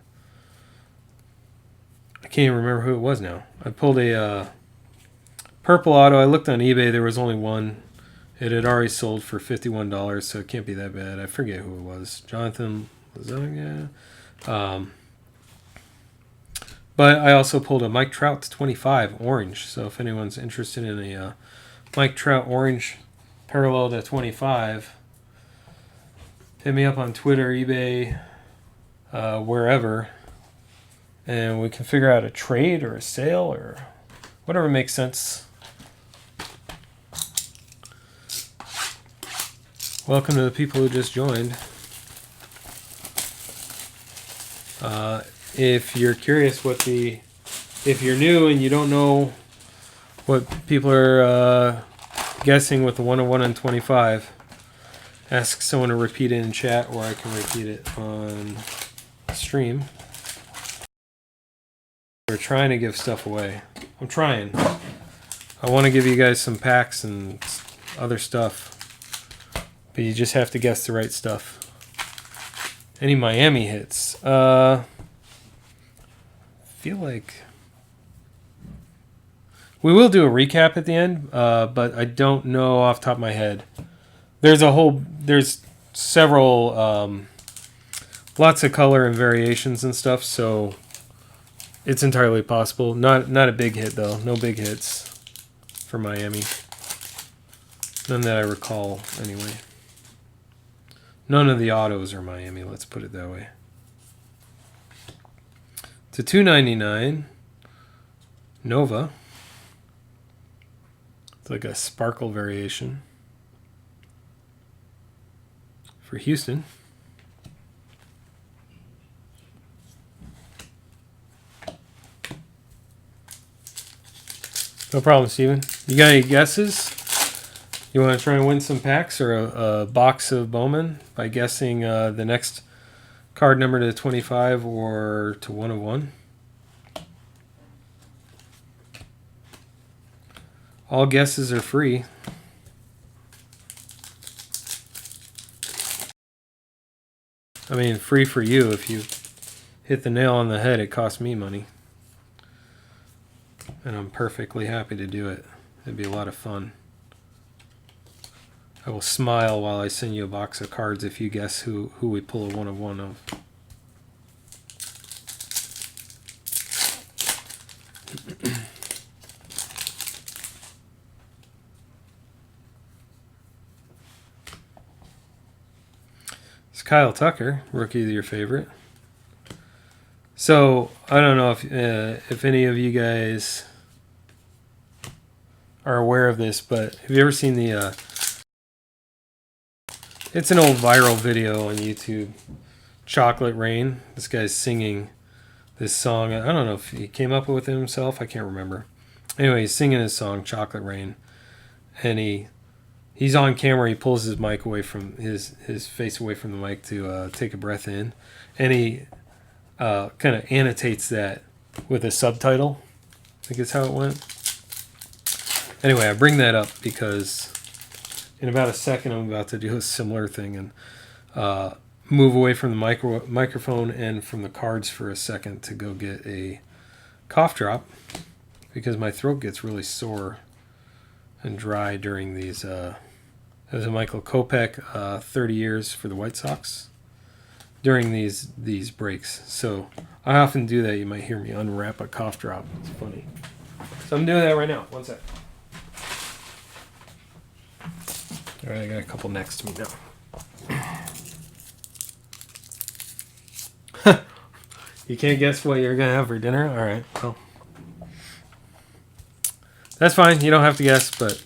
I can't even remember who it was now. I pulled a purple auto. I looked on eBay. There was only one. It had already sold for $51, so it can't be that bad. I forget who it was. Jonathan Lasagna. But I also pulled a Mike Trout 25 orange. So if anyone's interested in a Mike Trout orange parallel to 25, hit me up on Twitter, eBay, wherever, and we can figure out a trade or a sale or whatever makes sense. Welcome to the people who just joined. If you're curious if you're new and you don't know what people are guessing with the 101 and 25, ask someone to repeat it in chat, or I can repeat it on stream. We're trying to give stuff away. I'm trying. I want to give you guys some packs and other stuff, but you just have to guess the right stuff. Any Miami hits? Feel like we will do a recap at the end, but I don't know off the top of my head. There's several, lots of color and variations and stuff, so it's entirely possible. Not a big hit though. No big hits for Miami. None that I recall anyway. None of the autos are Miami, let's put it that way. To $2.99, Nova. It's like a sparkle variation for Houston. No problem, Steven. You got any guesses? You want to try and win some packs or a box of Bowman by guessing the next card number to 25 or to 101? All guesses are free. I mean, free for you. If you hit the nail on the head, it costs me money. And I'm perfectly happy to do it. It'd be a lot of fun. I will smile while I send you a box of cards if you guess who we pull a 101 of. It's Kyle Tucker, rookie of your favorite. So I don't know if any of you guys are aware of this, but have you ever seen the? It's an old viral video on YouTube. Chocolate Rain. This guy's singing this song. I don't know if he came up with it himself. I can't remember. Anyway, he's singing his song Chocolate Rain, and he's on camera. He pulls his mic away from his face away from the mic to take a breath in, and he kind of annotates that with a subtitle. I think is how it went. Anyway, I bring that up because in about a second I'm about to do a similar thing and move away from the microphone and from the cards for a second to go get a cough drop because my throat gets really sore and dry during these. There's a Michael Kopech 30 years for the White Sox during these breaks. So I often do that. You might hear me unwrap a cough drop. It's funny. So I'm doing that right now. One sec. All right, I got a couple next to me now. You can't guess what you're going to have for dinner? All right, well. That's fine. You don't have to guess, but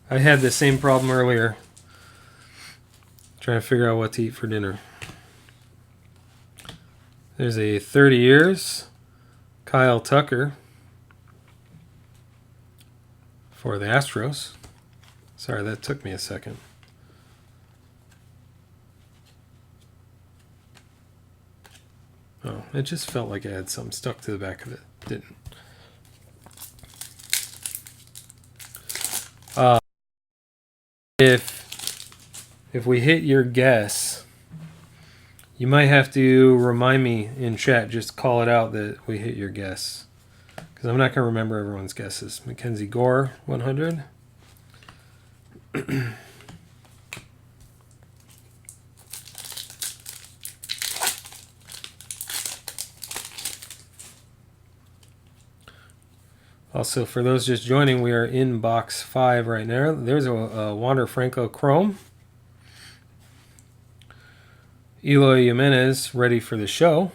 I had the same problem earlier trying to figure out what to eat for dinner. There's a 30 years Kyle Tucker for the Astros. Sorry, that took me a second. Oh, it just felt like I had something stuck to the back of it. Didn't. If we hit your guess, you might have to remind me in chat. Just call it out that we hit your guess, because I'm not going to remember everyone's guesses. Mackenzie Gore, 100. Also, for those just joining, we are in box 5 right now. There's a Wander Franco Chrome. Eloy Jimenez ready for the show.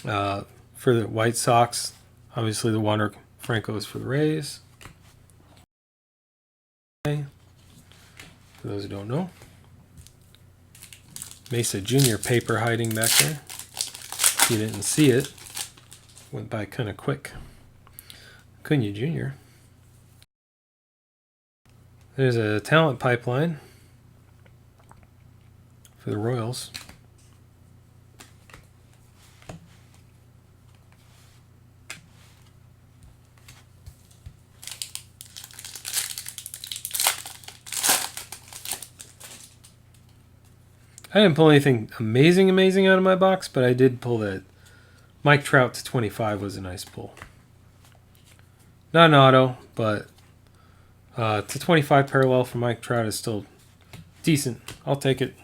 For the White Sox, obviously the Wander Franco is for the Rays. Okay. For those who don't know. Mesa Jr. paper hiding back there. If you didn't see it, went by kind of quick. Cunha Jr. There's a talent pipeline for the Royals. I didn't pull anything amazing out of my box, but I did pull that Mike Trout to 25 was a nice pull. Not an auto, but to 25 parallel for Mike Trout is still decent. I'll take it.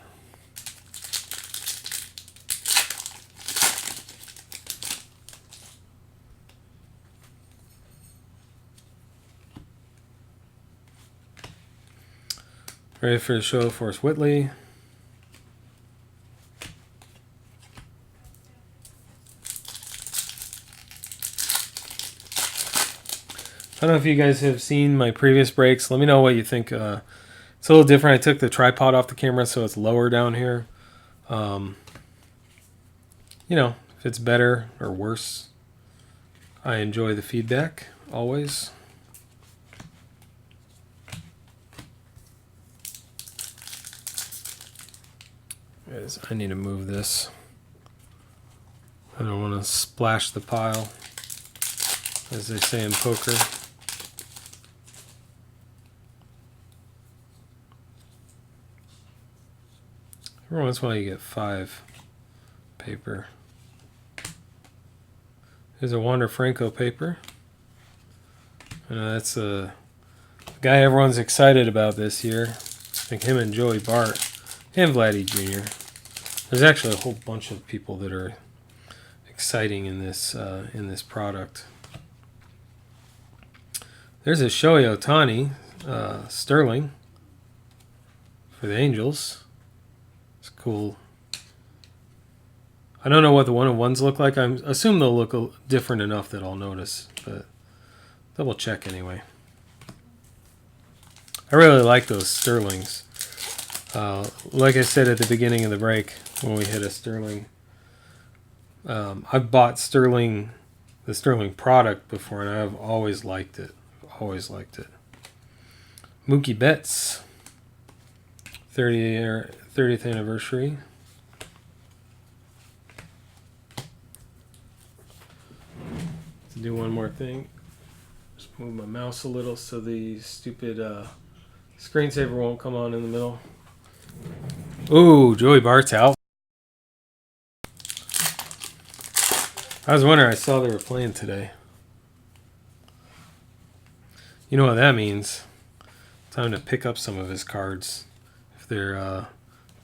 Ready for the show, Forrest Whitley. I don't know if you guys have seen my previous breaks. Let me know what you think. It's a little different. I took the tripod off the camera, so it's lower down here. You know, if it's better or worse, I enjoy the feedback always. Guys, I need to move this. I don't want to splash the pile, as they say in poker. Every once in a while you get 5 paper. Here's a Wander Franco paper. That's a guy everyone's excited about this year. I think him and Joey Bart and Vladdy Jr. There's actually a whole bunch of people that are exciting in this product. There's a Shohei Ohtani Sterling for the Angels. It's cool. I don't know what the 1-of-1s look like. I assume they'll look different enough that I'll notice, but double check anyway. I really like those Sterlings. Like I said at the beginning of the break when we hit a Sterling, I've bought the Sterling product before, and I've always liked it. Mookie Betts, 30th anniversary. To do one more thing, just move my mouse a little so the stupid screensaver won't come on in the middle. Ooh, Joey Bart's out. I was wondering, I saw they were playing today. You know what that means? Time to pick up some of his cards. If they're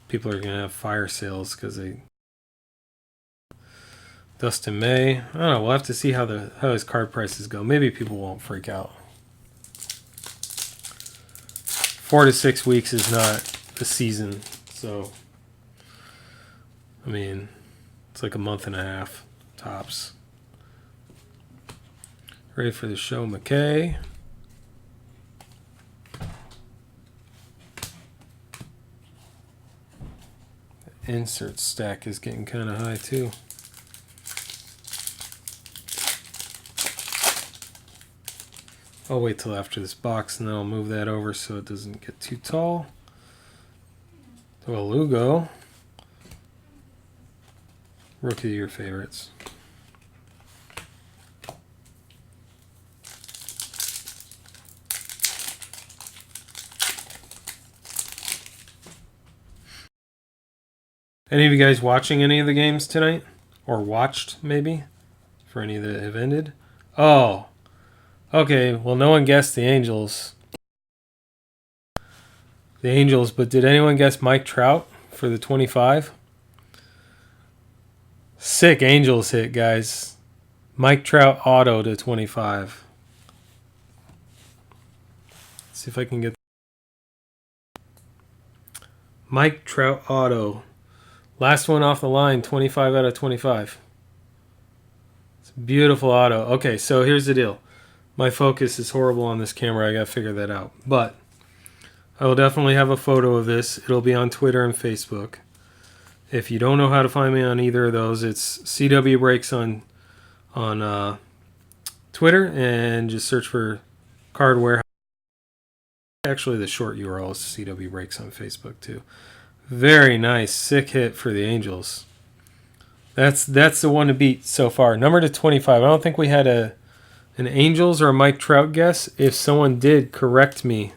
people are gonna have fire sales because they. Dustin May. I don't know. We'll have to see how his card prices go. Maybe people won't freak out. 4 to 6 weeks is not the season, so I mean, it's like a month and a half tops. Ready for the show, McKay. Insert stack is getting kind of high too. I'll wait till after this box and then I'll move that over so it doesn't get too tall. So a Lugo. Rookie of your favorites. Any of you guys watching any of the games tonight? Or watched, maybe? For any that have ended? Oh. Okay, well, no one guessed the Angels. The Angels, but did anyone guess Mike Trout for the 25? Sick Angels hit, guys. Mike Trout auto to 25. Let's see if I can get Mike Trout auto. Last one off the line, 25 out of 25. It's a beautiful auto. Okay, so here's the deal. My focus is horrible on this camera. I got to figure that out. But I will definitely have a photo of this. It'll be on Twitter and Facebook. If you don't know how to find me on either of those, it's CW Breaks on Twitter, and just search for Card Warehouse. Actually, the short URL is CW Breaks on Facebook too. Very nice, sick hit for the Angels. That's the one to beat so far. Number to 25. I don't think we had an Angels or a Mike Trout guess. If someone did, correct me,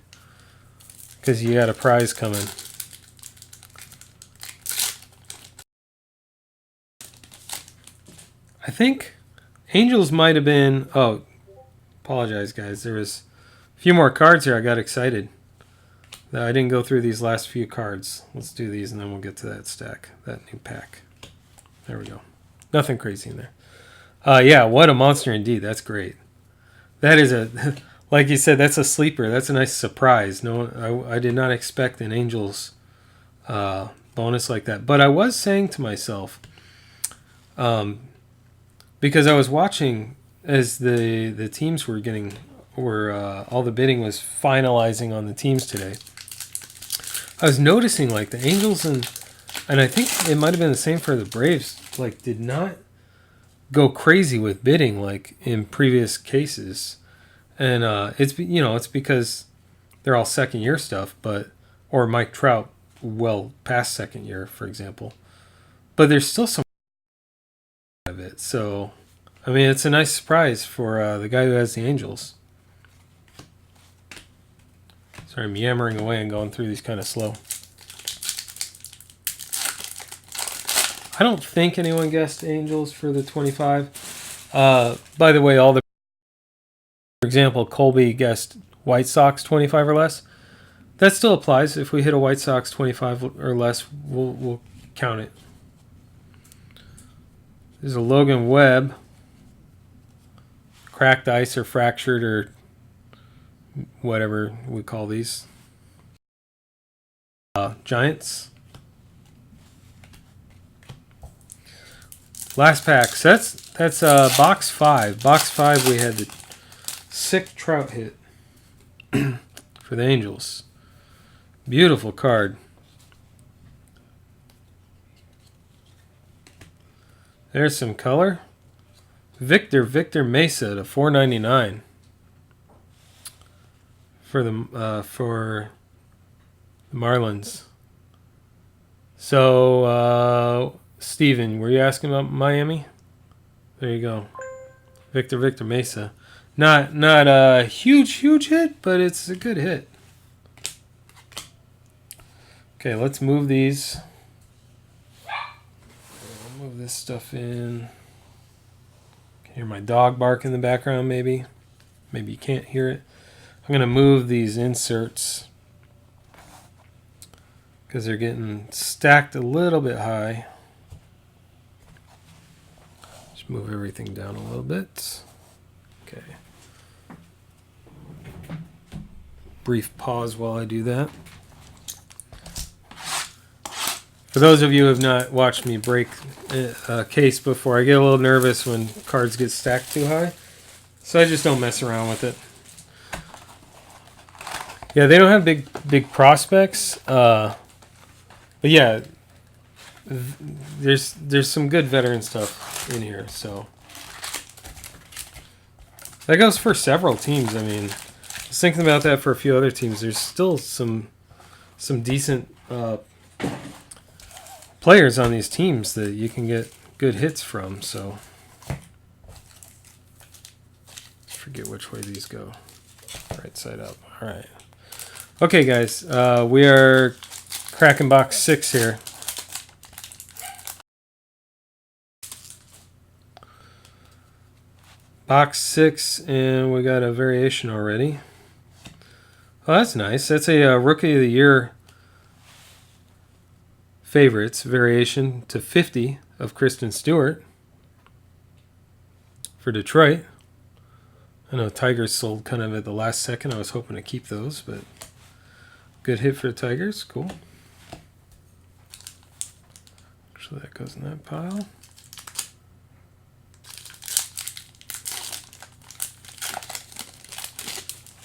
because you got a prize coming. I think Angels might have been... Oh, apologize, guys. There was a few more cards here. I got excited. I didn't go through these last few cards. Let's do these, and then we'll get to that stack, that new pack. There we go. Nothing crazy in there. Yeah, what a monster indeed. That's great. That is a... Like you said, that's a sleeper. That's a nice surprise. No, I did not expect an Angels bonus like that. But I was saying to myself... because I was watching as the teams were all the bidding was finalizing on the teams today. I was noticing like the Angels and I think it might have been the same for the Braves, like did not go crazy with bidding like in previous cases. And it's because they're all second year stuff, or Mike Trout well past second year, for example. But there's still some of it. So, I mean, it's a nice surprise for the guy who has the Angels. Sorry, I'm yammering away and going through these kind of slow. I don't think anyone guessed Angels for the 25. By the way, for example, Colby guessed White Sox 25 or less. That still applies. If we hit a White Sox 25 or less, we'll count it. There's a Logan Webb. Cracked ice or fractured or whatever we call these. Giants. Last pack. So that's box 5. Box 5 we had the sick Trout hit for the Angels. Beautiful card. There's some color. Victor Mesa to 499 for the Marlins. So Steven, were you asking about Miami? There you go. Victor Mesa. Not a huge hit, but it's a good hit. Okay, let's move these. I'll move this stuff in. Can hear my dog bark in the background, maybe. Maybe you can't hear it. I'm going to move these inserts because they're getting stacked a little bit high. Just move everything down a little bit. Okay. Brief pause while I do that. For those of you who have not watched me break a case before, I get a little nervous when cards get stacked too high. So I just don't mess around with it. Yeah, they don't have big prospects. But yeah, there's some good veteran stuff in here. So that goes for several teams. I mean, I was thinking about that for a few other teams. There's still some decent players on these teams that you can get good hits from. So forget which way these go. Right side up. All right. Okay, guys. We are cracking box 6 here. Box 6, and we got a variation already. Oh, that's nice. That's a Rookie of the Year favorites variation to 50 of Kristen Stewart for Detroit. I know Tigers sold kind of at the last second. I was hoping to keep those, but good hit for the Tigers. Cool. Actually, that goes in that pile.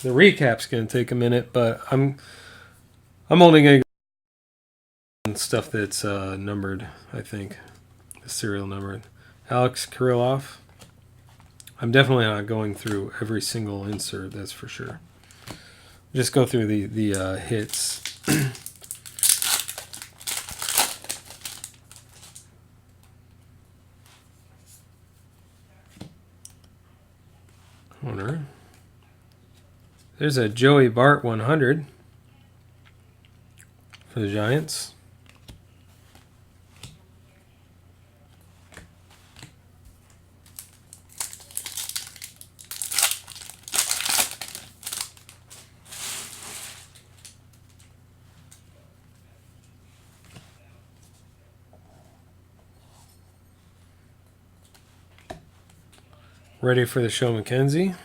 The recap's going to take a minute, but I'm only going to go on stuff that's numbered, I think. The serial numbered. Alex Kirilloff. I'm definitely not going through every single insert, that's for sure. Just go through the hits. Corner. There's a Joey Bart 100 for the Giants. Ready for the show, McKenzie.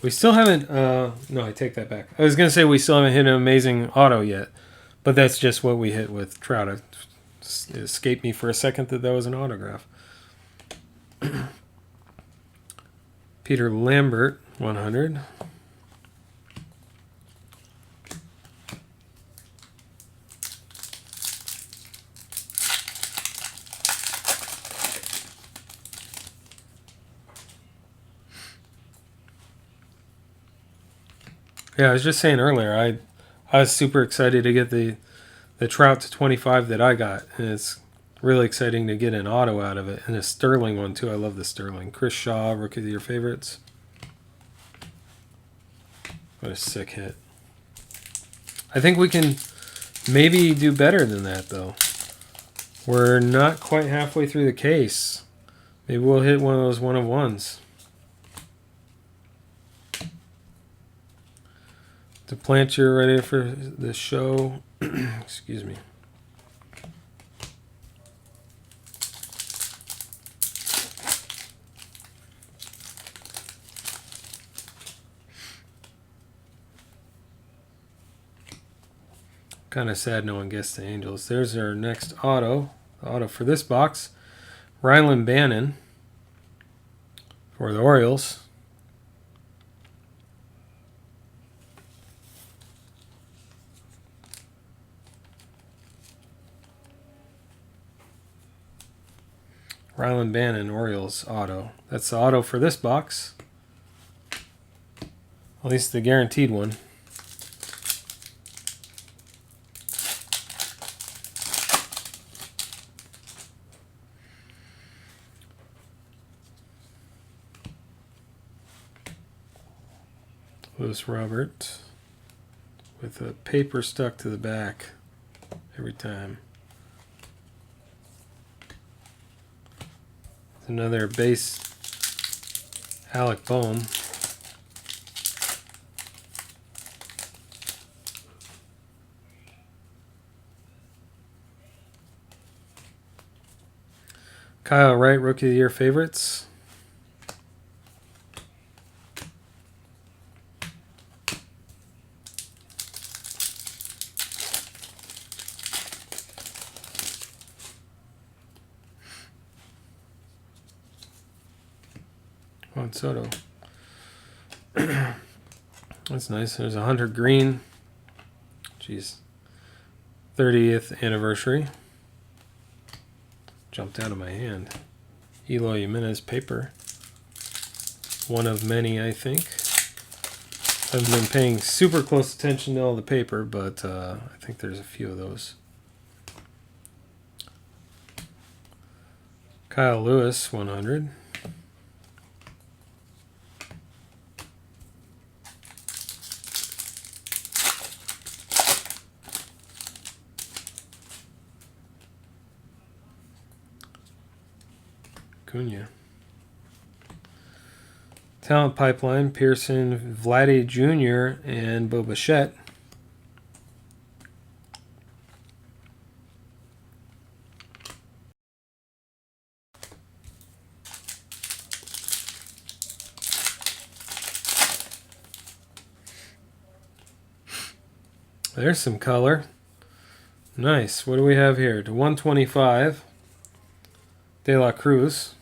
We still haven't, no, I take that back. I was going to say we still haven't hit an amazing auto yet, but that's just what we hit with Trout. It escaped me for a second that was an autograph. Peter Lambert, 100. Yeah, I was just saying earlier, I was super excited to get the Trout to 25 that I got, and it's really exciting to get an auto out of it, and a Sterling one too. I love the Sterling. Chris Shaw, Rookie of the Year favorites. What a sick hit. I think we can maybe do better than that, though. We're not quite halfway through the case. Maybe we'll hit one of those one-of-ones. DePlantier ready for the show. Excuse me. Kind of sad no one gets the Angels. There's our next auto. The auto for this box. Rylan Bannon for the Orioles. Rylan Bannon, Orioles auto. That's the auto for this box. At least the guaranteed one. Lewis Robert with a paper stuck to the back every time. Another base Alec Bohm. Kyle Wright, Rookie of the Year favorites. Juan Soto. That's nice. There's a Hunter Green. Jeez. 30th anniversary. Jumped out of my hand. Eloy Jimenez paper. One of many, I think. I've been paying super close attention to all the paper, but I think there's a few of those. Kyle Lewis, 100. Acuna. Talent pipeline, Pearson, Vladdy Jr., and Bo Bichette. There's some color. Nice. What do we have here? To 125. De La Cruz.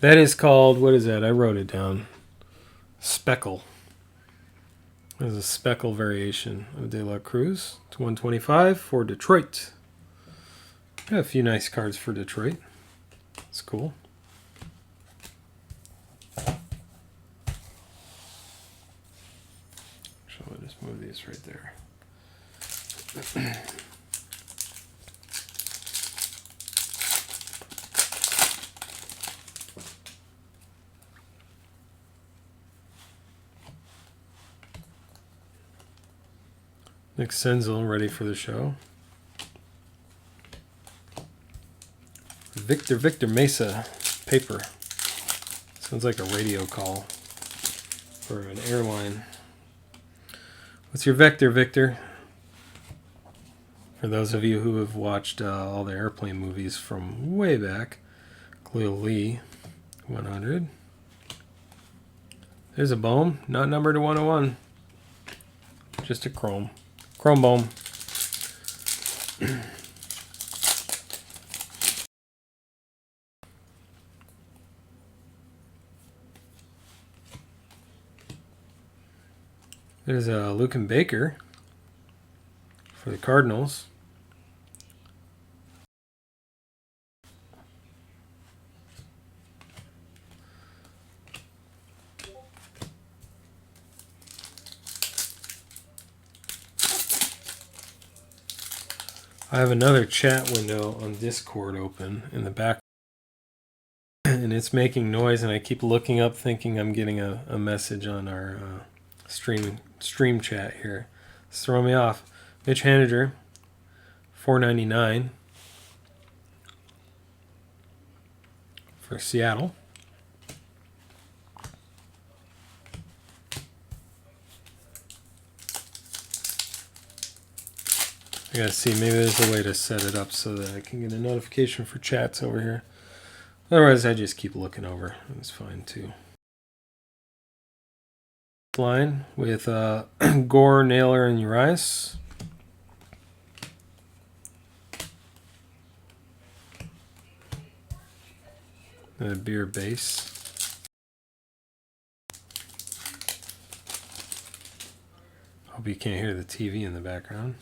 That is called, what is that? I wrote it down. Speckle. There's a speckle variation of De La Cruz. To 125 for Detroit. Got a few nice cards for Detroit. That's cool. So I'll just move these right there. Nick Senzel ready for the show. Victor Mesa paper. Sounds like a radio call for an airline. What's your vector, Victor? For those of you who have watched all the airplane movies from way back, Cleo Lee, 100. There's a Bowman, not numbered to 101. Just a chrome. Chrome Bowman. There's a Lucan Baker for the Cardinals. I have another chat window on Discord open in the back, and it's making noise, and I keep looking up thinking I'm getting a message on our stream chat here. It's throwing me off. Mitch Haniger, $4.99 for Seattle. I gotta see, maybe there's a way to set it up so that I can get a notification for chats over here. Otherwise, I just keep looking over. That's fine too. Line with Gore, Naylor, and Urias. And a beer base. Hope you can't hear the TV in the background.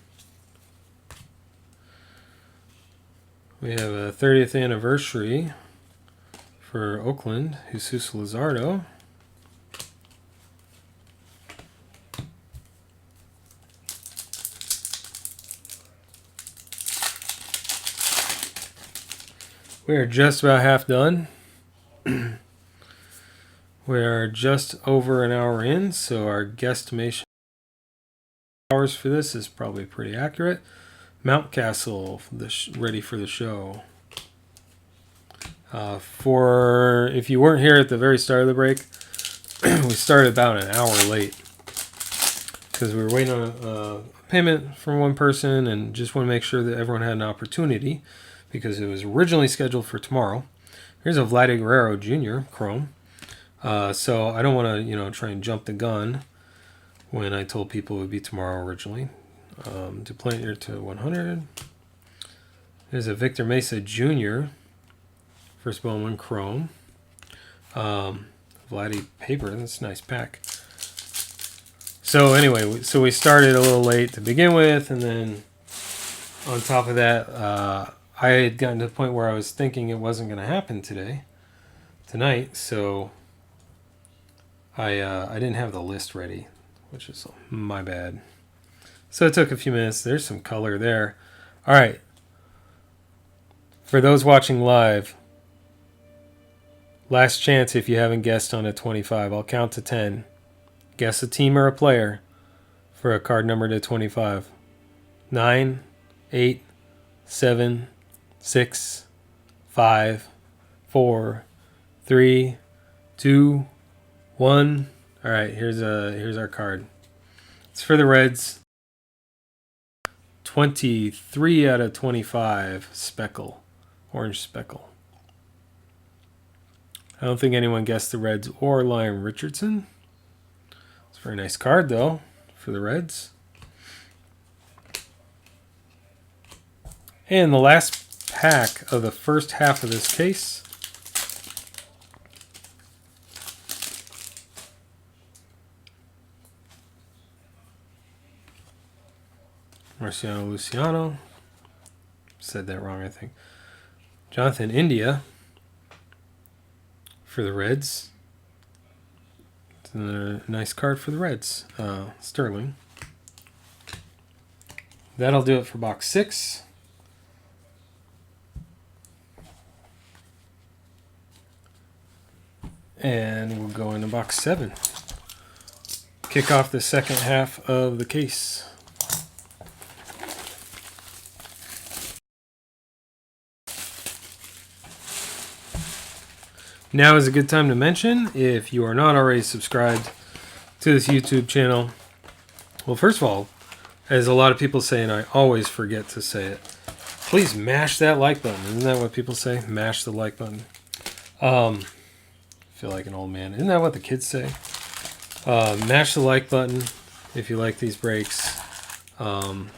We have a 30th anniversary for Oakland, Jesus Luzardo. We are just about half done. We are just over an hour in, so our guesstimation hours for this is probably pretty accurate. Mountcastle, ready for the show. For if you weren't here at the very start of the break, we started about an hour late because we were waiting on a payment from one person and just want to make sure that everyone had an opportunity because it was originally scheduled for tomorrow. Here's a Vladdy Guerrero Jr. Chrome. So I don't want to try and jump the gun when I told people it would be tomorrow originally. Duplantier to 100. There's a Victor Mesa Jr. First Bowman Chrome. Vladdy paper. That's a nice pack. So anyway, so we started a little late to begin with, and then on top of that, I had gotten to the point where I was thinking it wasn't going to happen tonight. So I didn't have the list ready, which is my bad. So it took a few minutes. There's some color there. All right. For those watching live, last chance if you haven't guessed on a 25. I'll count to 10. Guess a team or a player for a card number to 25. 9, 8, 7, 6, 5, 4, 3, 2, 1. All right, here's our card. It's for the Reds. 23 out of 25 speckle, orange speckle. I don't think anyone guessed the Reds or Lyon Richardson. It's a very nice card though for the Reds. And the last pack of the first half of this case. Marciano Luciano. Said that wrong, I think. Jonathan India for the Reds. It's a nice card for the Reds. Sterling. That'll do it for box 6. And we'll go into box 7. Kick off the second half of the case. Now is a good time to mention, if you are not already subscribed to this YouTube channel, well, first of all, as a lot of people say, and I always forget to say it, please mash that like button. Isn't that what people say? Mash the like button. I feel like an old man. Isn't that what the kids say? Mash the like button if you like these breaks. And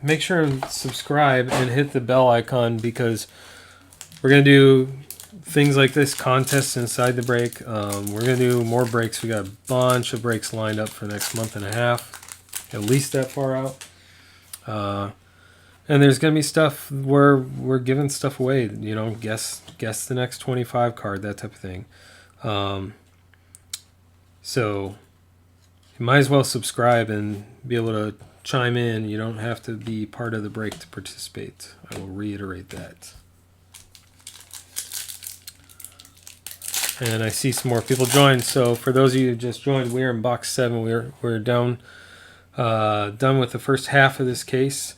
make sure to subscribe and hit the bell icon, because we're going to do things like this, contests inside the break. We're going to do more breaks. We got a bunch of breaks lined up for the next month and a half, at least that far out. And there's going to be stuff where we're giving stuff away, you know, guess the next 25 card, that type of thing. So you might as well subscribe and be able to chime in. You don't have to be part of the break to participate. I will reiterate that. And I see some more people join. So for those of you who just joined, we're in box 7. We're done with the first half of this case.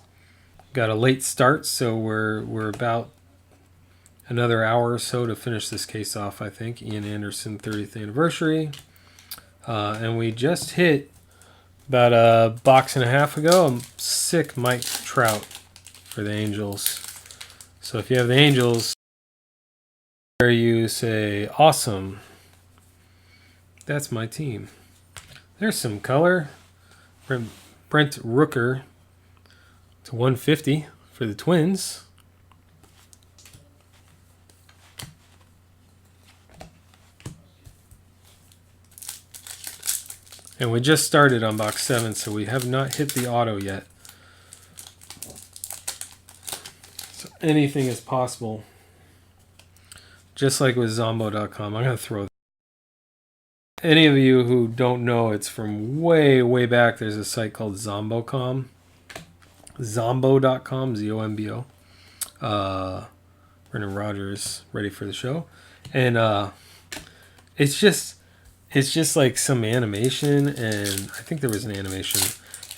Got a late start, so we're about another hour or so to finish this case off, I think. Ian Anderson 30th anniversary. And we just hit, about a box and a half ago, a sick Mike Trout for the Angels. So if you have the Angels, there you say, awesome. That's my team. There's some color. Brent Rooker to 150 for the Twins. And we just started on box 7, so we have not hit the auto yet. So anything is possible. Just like with Zombo.com. I'm going to throw that. Any of you who don't know, it's from way, way back. There's a site called Zombo.com. Zombo.com, Z-O-M-B-O. Brendan Rogers, ready for the show. And it's just like some animation, and I think there was an animation.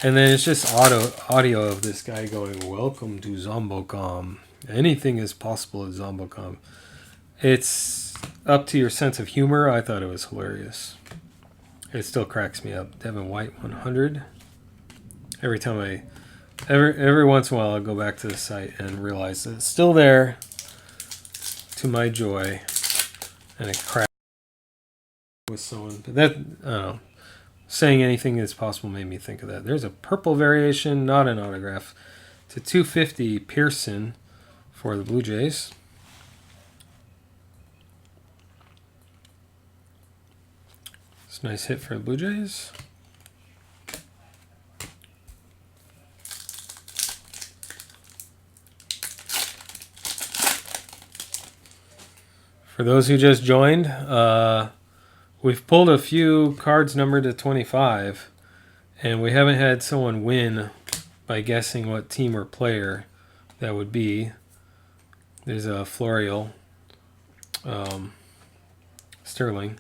And then it's just audio of this guy going, welcome to Zombo.com. Anything is possible at Zombo.com. It's up to your sense of humor. I thought it was hilarious. It still cracks me up. Devin White 100. Every time every once in a while, I'll go back to the site and realize that it's still there, to my joy, and it cracks with someone. But that, I don't know, saying anything is possible made me think of that. There's a purple variation, not an autograph, to 250 Pearson for the Blue Jays. It's a nice hit for the Blue Jays. For those who just joined, we've pulled a few cards numbered to 25, and we haven't had someone win by guessing what team or player that would be. There's a Florial, Sterling.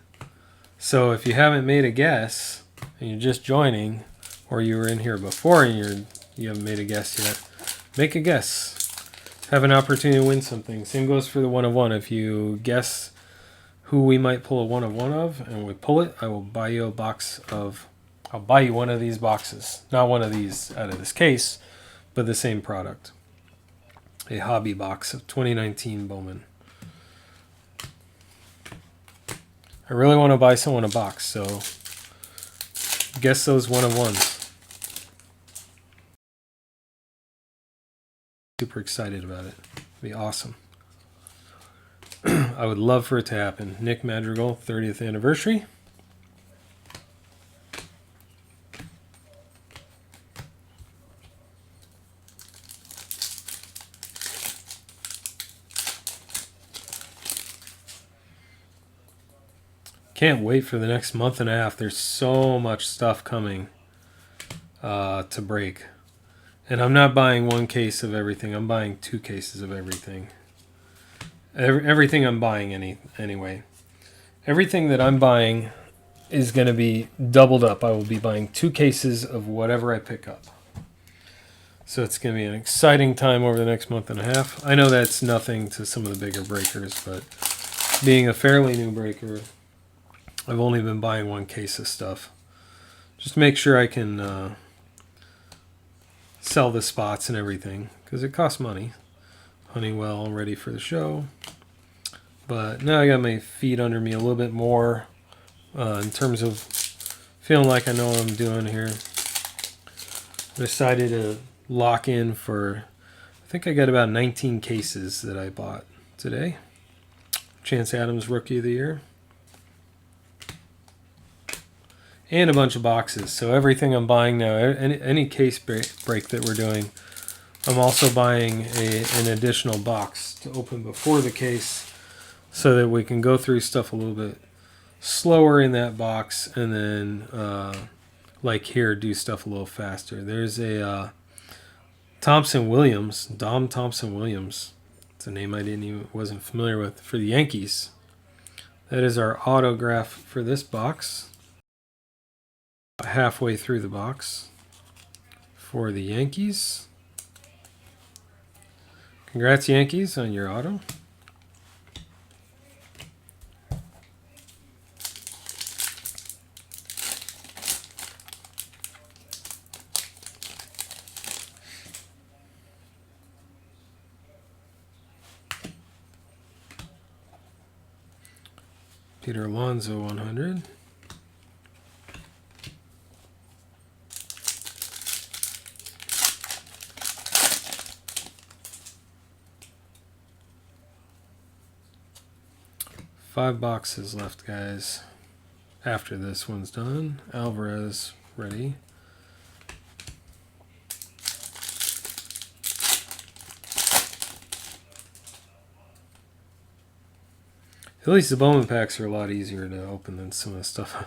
So if you haven't made a guess and you're just joining, or you were in here before and you haven't made a guess yet, make a guess. have an opportunity to win something. Same goes for the 1 of 1. If you guess who we might pull a 1 of 1 of, and we pull it, I will buy you a box of. I'll buy you one of these boxes. Not one of these out of this case, but the same product. A hobby box of 2019 Bowman. I really want to buy someone a box, so guess those 1 of 1s. Super excited about it. It'd be awesome. I would love for it to happen. Nick Madrigal, 30th anniversary. Can't wait for the next month and a half. There's so much stuff coming to break. And I'm not buying 1 case of everything. I'm buying 2 cases of everything. Everything I'm buying anyway. Everything that I'm buying is going to be doubled up. I will be buying 2 cases of whatever I pick up. So it's going to be an exciting time over the next month and a half. I know that's nothing to some of the bigger breakers, but being a fairly new breaker, I've only been buying 1 case of stuff. Just to make sure I can sell the spots and everything, because it costs money. Honeywell ready for the show. But now I got my feet under me a little bit more in terms of feeling like I know what I'm doing here. I decided to lock in for, I think I got about 19 cases that I bought today. Chance Adams Rookie of the Year. And a bunch of boxes. So everything I'm buying now, any case break that we're doing, I'm also buying an additional box to open before the case so that we can go through stuff a little bit slower in that box and then, like here, do stuff a little faster. There's a Thompson-Williams, Dom Thompson-Williams. It's a name I wasn't familiar with, for the Yankees. That is our autograph for this box. Halfway through the box for the Yankees. Congrats, Yankees, on your auto. Peter Alonso 100. Five boxes left, guys. After this one's done. Alvarez ready. At least the Bowman packs are a lot easier to open than some of the stuff.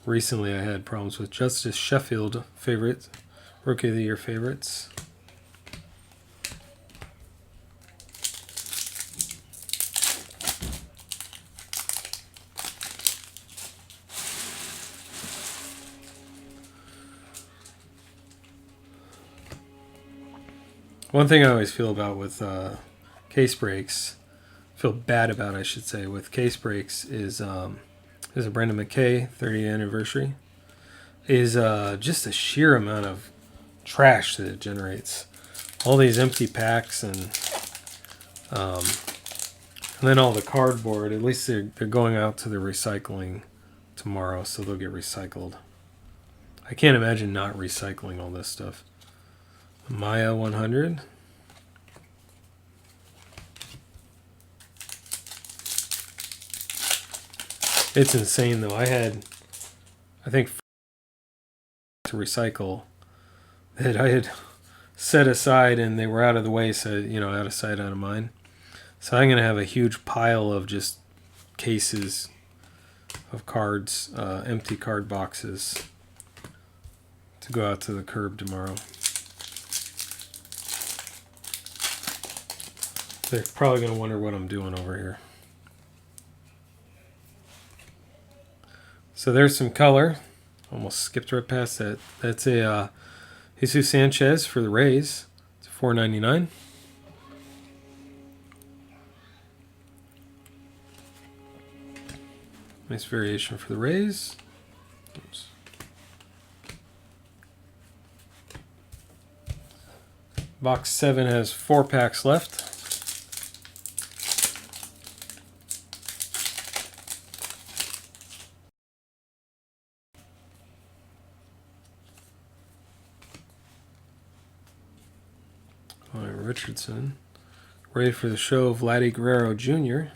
Recently I had problems with Justice Sheffield favorites, Rookie of the Year favorites. One thing I always feel about with case breaks, feel bad about, I should say, with case breaks is a Brendan McKay 30th anniversary, is just the sheer amount of trash that it generates. All these empty packs and then all the cardboard. At least they're going out to the recycling tomorrow, so they'll get recycled. I can't imagine not recycling all this stuff. Maya 100. It's insane though. I think to recycle that I had set aside and they were out of the way, so out of sight, out of mind. So I'm gonna have a huge pile of just cases of cards, empty card boxes, to go out to the curb tomorrow. They're probably going to wonder what I'm doing over here. So there's some color. Almost skipped right past that. That's a Jesus Sanchez for the Rays. It's $4.99. Nice variation for the Rays. Oops. Box 7 has 4 packs left. Richardson. Ready for the show, Vladdy Guerrero Jr.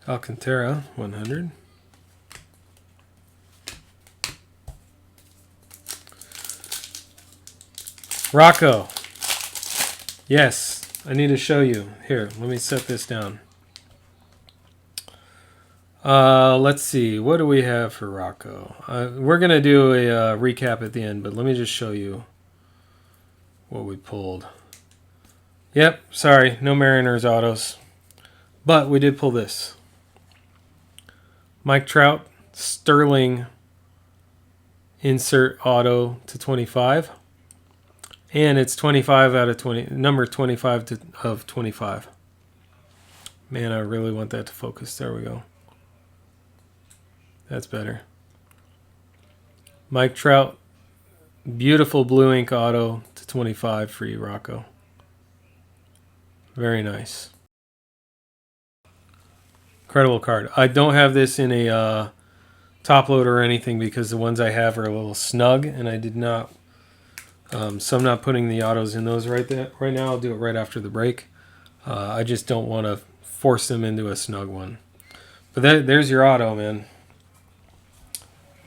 Alcantara, 100. Rocco. Yes, I need to show you. Here, let me set this down. Let's see. What do we have for Rocco? We're going to do a recap at the end, but let me just show you what we pulled. Yep, sorry, no Mariners autos. But we did pull this. Mike Trout, Sterling insert auto to 25. And it's 25 out of 20, number 25 of 25. Man, I really want that to focus. There we go. That's better. Mike Trout, beautiful blue ink auto to 25 for you, Rocco. Very nice. Incredible card. I don't have this in a top loader or anything because the ones I have are a little snug, and I did not. So I'm not putting the autos in those right now. I'll do it right after the break. I just don't want to force them into a snug one. But there's your auto, man.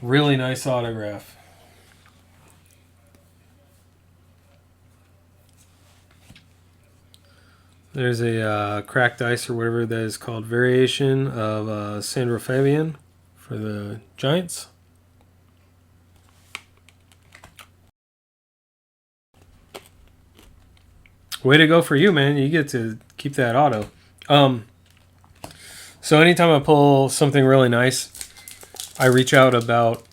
Really nice autograph. There's a cracked ice or whatever that is called variation of Sandro Fabian for the Giants. Way to go for you, man. You get to keep that auto. So anytime I pull something really nice, I reach out about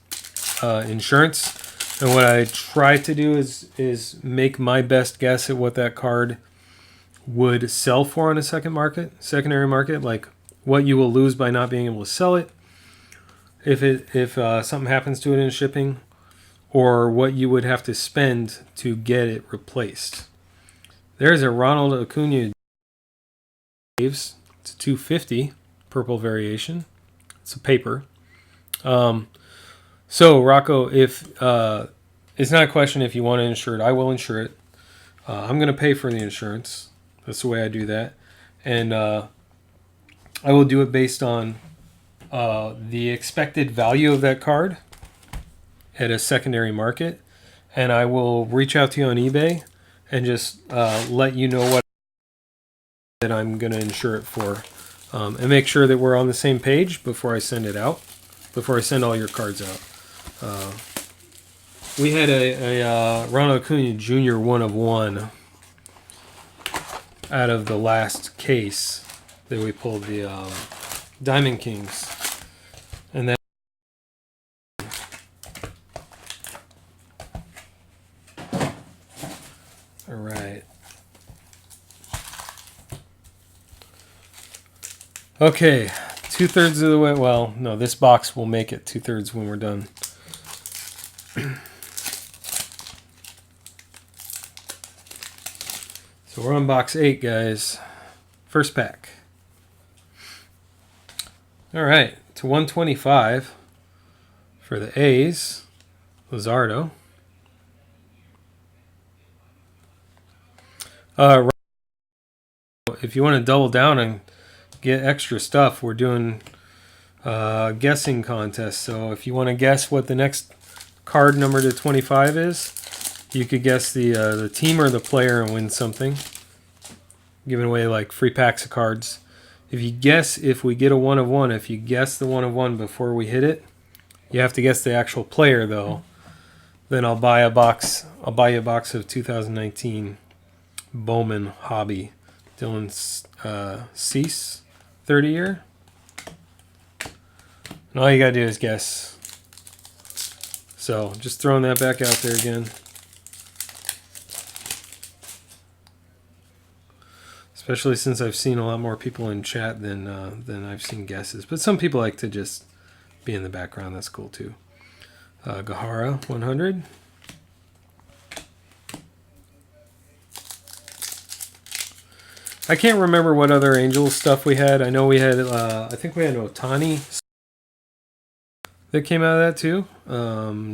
insurance. And what I try to do is make my best guess at what that card would sell for on a secondary market, like what you will lose by not being able to sell it, if something happens to it in shipping, or what you would have to spend to get it replaced. There's a Ronald Acuna Waves. It's a 250 purple variation. It's a paper. So Rocco, if it's not a question if you want to insure it, I will insure it. I'm going to pay for the insurance. That's the way I do that, and I will do it based on the expected value of that card at a secondary market, and I will reach out to you on eBay and just let you know what that I'm going to insure it for, and make sure that we're on the same page before I send it out, before I send all your cards out. We had a Ronald Acuna Jr. 1 of 1 out of the last case that we pulled, the Diamond Kings, and then all right. Okay, 2/3 of the way. Well, no, this box will make it 2/3 when we're done. So we're on box 8, guys. First pack. All right, to 125 for the A's, Luzardo. If you want to double down and get extra stuff, we're doing guessing contest. So if you want to guess what the next card number to 25 is, you could guess the team or the player and win something. Giving away like free packs of cards. If you guess, if we get a 1 of 1, if you guess the 1 of 1 before we hit it, you have to guess the actual player though. Then I'll buy a box. I'll buy you a box of 2019 Bowman Hobby Dylan Cease 30 year. And all you gotta do is guess. So just throwing that back out there again. Especially since I've seen a lot more people in chat than I've seen guesses. But some people like to just be in the background. That's cool too. Gahara 100. I can't remember what other Angel stuff we had. I know we had, I think we had Otani that came out of that too.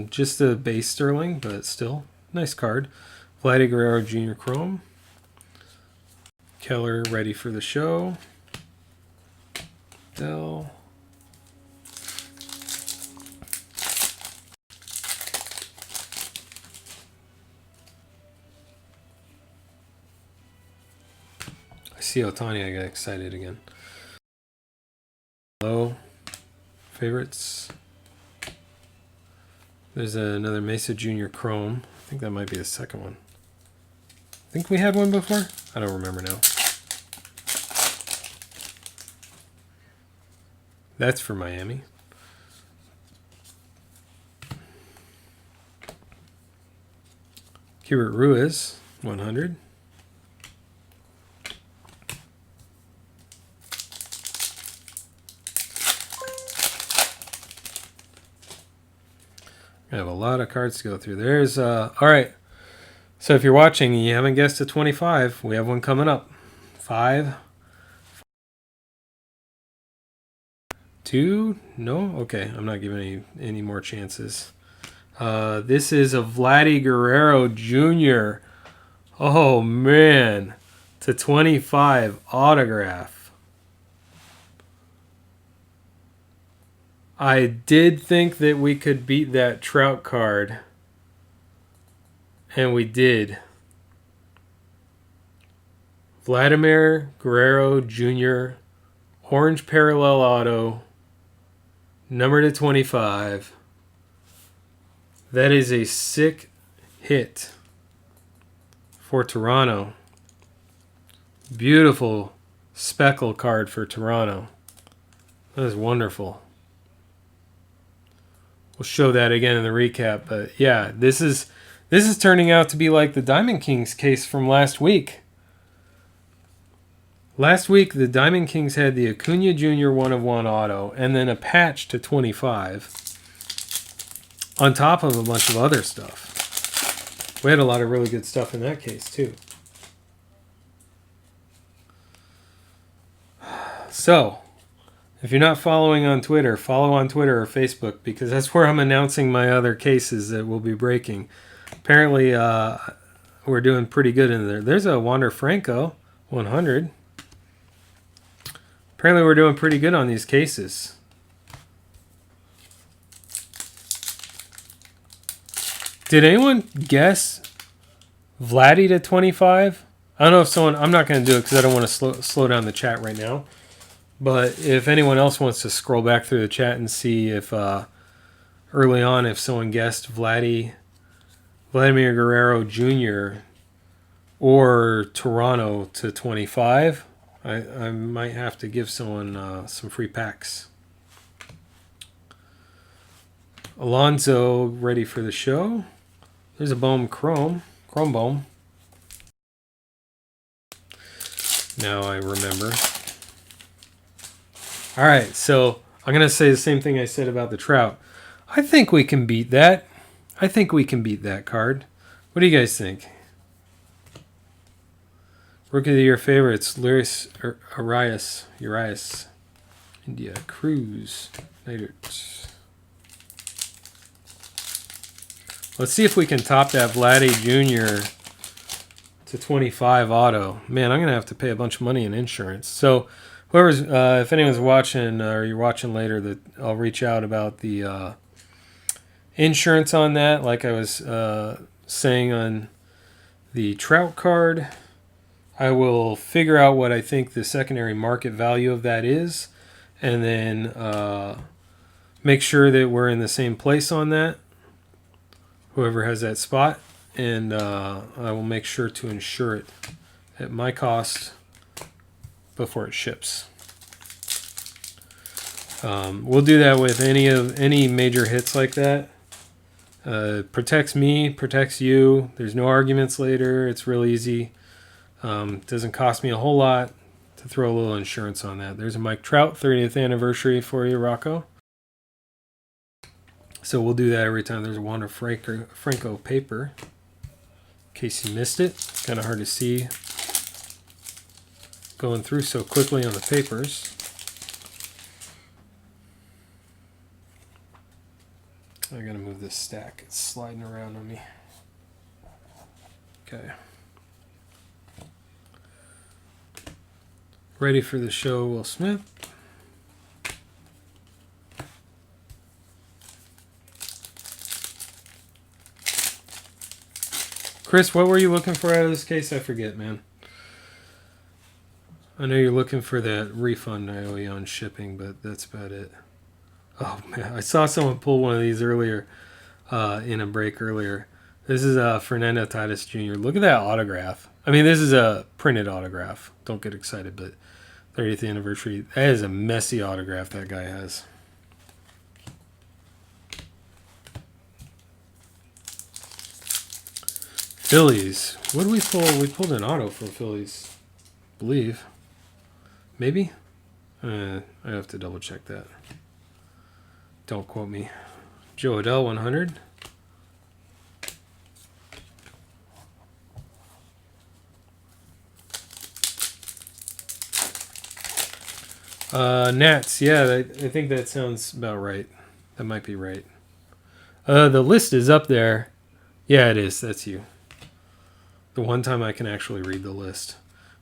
Just a base Sterling, but still. Nice card. Vladdy Guerrero Jr. Chrome. Keller ready for the show. Dell. I see Otani, I get excited again. Hello. Favorites. There's another Mesa Jr. Chrome. I think that might be the second one. I think we had one before. I don't remember now. That's for Miami. Hubert Ruiz, 100. I have a lot of cards to go through. There's, all right. So if you're watching and you haven't guessed a 25, we have one coming up. 5. 2? No? Okay, I'm not giving any more chances. This is a Vladdy Guerrero Jr. Oh, man. To 25 autograph. I did think that we could beat that Trout card. And we did. Vladimir Guerrero Jr. Orange Parallel Auto. Number to 25. That is a sick hit for Toronto. Beautiful speckle card for Toronto. That is wonderful. We'll show that again in the recap. But yeah, this is turning out to be like the Diamond Kings case from last week. Last week, the Diamond Kings had the Acuna Jr. 1/1 auto and then a patch to 25 on top of a bunch of other stuff. We had a lot of really good stuff in that case, too. So, if you're not following on Twitter, follow on Twitter or Facebook because that's where I'm announcing my other cases that will be breaking. Apparently, we're doing pretty good in there. There's a Wander Franco 100. Apparently we're doing pretty good on these cases. Did anyone guess Vladdy to 25? I don't know if someone... I'm not going to do it because I don't want to slow down the chat right now. But if anyone else wants to scroll back through the chat and see if early on if someone guessed Vladimir Guerrero Jr. or Toronto to 25... I might have to give someone some free packs. Alonzo ready for the show. There's a Bowman Chrome Bowman. Now I remember. All right, so I'm going to say the same thing I said about the Trout. I think we can beat that. I think we can beat that card. What do you guys think? Rookie of the Year favorites, Urias, India, Cruz, Neidert. Let's see if we can top that Vladdy Jr. to 25 auto. Man, I'm going to have to pay a bunch of money in insurance. So whoever's, if anyone's watching or you're watching later, I'll reach out about the insurance on that. Like I was saying on the Trout card. I will figure out what I think the secondary market value of that is and then make sure that we're in the same place on that, whoever has that spot, and I will make sure to insure it at my cost before it ships. We'll do that with any major hits like that. Protects me, protects you. There's no arguments later. It's real easy. Doesn't cost me a whole lot to throw a little insurance on that. There's a Mike Trout 30th anniversary for you, Rocco. So we'll do that every time there's a Wander Franco paper. In case you missed it, it's kind of hard to see going through so quickly on the papers. I gotta move this stack. It's sliding around on me. Okay. Ready for the show, Will Smith. Chris, what were you looking for out of this case? I forget, man. I know you're looking for that refund I owe you on shipping, but that's about it. Oh, man. I saw someone pull one of these earlier, in a break earlier. This is Fernando Tatis Jr. Look at that autograph. I mean, this is a printed autograph. Don't get excited, but 30th anniversary. That is a messy autograph that guy has. Phillies. What did we pull? We pulled an auto for Phillies. I believe. Maybe? I have to double check that. Don't quote me. Joe Adell 100. Nats. Yeah, I think that sounds about right. That might be right. The list is up there. Yeah, it is. That's you. The one time I can actually read the list.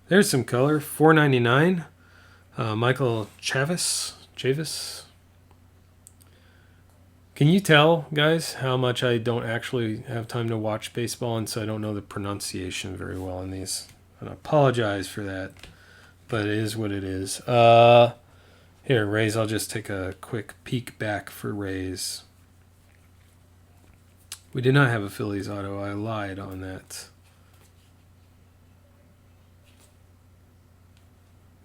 There's some color. $4.99. Michael Chavis. Can you tell, guys, how much I don't actually have time to watch baseball, and so I don't know the pronunciation very well on these? And I apologize for that, but it is what it is. Here, Rays, I'll just take a quick peek back for Rays. We did not have a Phillies auto. I lied on that.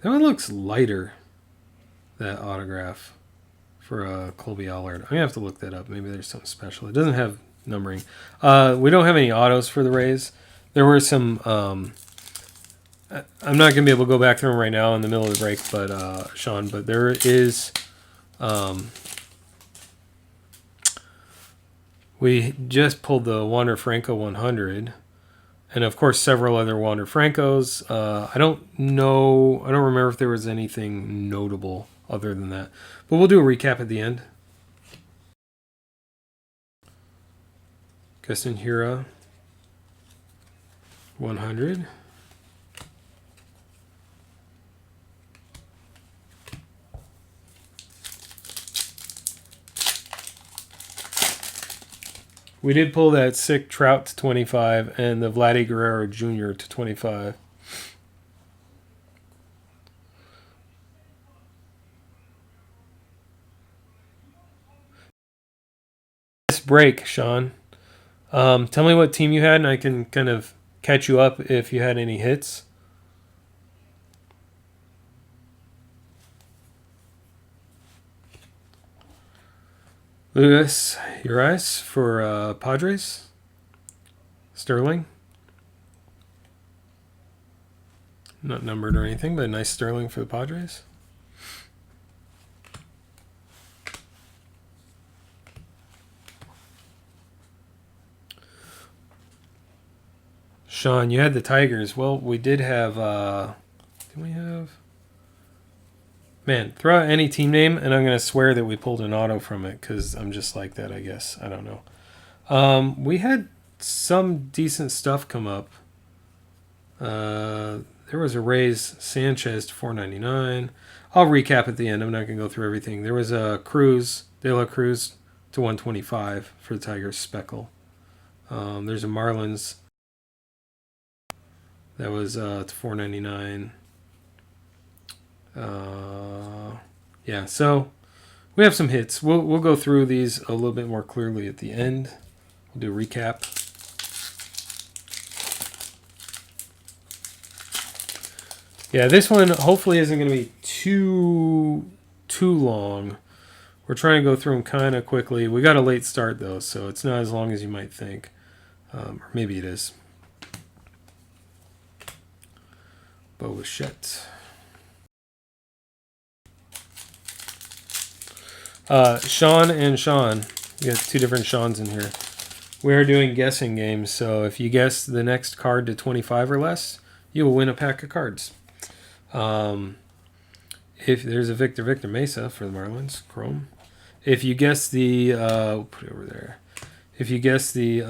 That one looks lighter, that autograph, for Colby Allard. I'm going to have to look that up. Maybe there's something special. It doesn't have numbering. We don't have any autos for the Rays. There were some... I'm not going to be able to go back through them right now in the middle of the break, but Sean, but there is... we just pulled the Wander Franco 100. And, of course, several other Wander Francos. I don't remember if there was anything notable other than that. But we'll do a recap at the end. Gustin Hura, 100. We did pull that sick Trout to 25 and the Vladdy Guerrero Jr. to 25. This break, Sean. Tell me what team you had, and I can kind of catch you up if you had any hits. Luis Urias for Padres. Sterling. Not numbered or anything, but a nice Sterling for the Padres. Sean, you had the Tigers. Well, we did have... did we have... Man, throw out any team name, and I'm going to swear that we pulled an auto from it, because I'm just like that, I guess. I don't know. We had some decent stuff come up. There was a Rays Sanchez to $4.99. I'll recap at the end. I'm not going to go through everything. There was a De La Cruz to $125 for the Tigers Speckle. There's a Marlins that was to $4.99. Yeah, so we have some hits. We'll go through these a little bit more clearly at the end. We'll do a recap. Yeah, this one hopefully isn't going to be too long. We're trying to go through them kind of quickly. We got a late start though, so it's not as long as you might think. Or maybe it is. Bochette. Sean and Sean. You got two different Seans in here. We are doing guessing games, so if you guess the next card to 25 or less, you will win a pack of cards. If there's a Victor Mesa for the Marlins, Chrome. If you guess the, we'll put it over there. If you guess the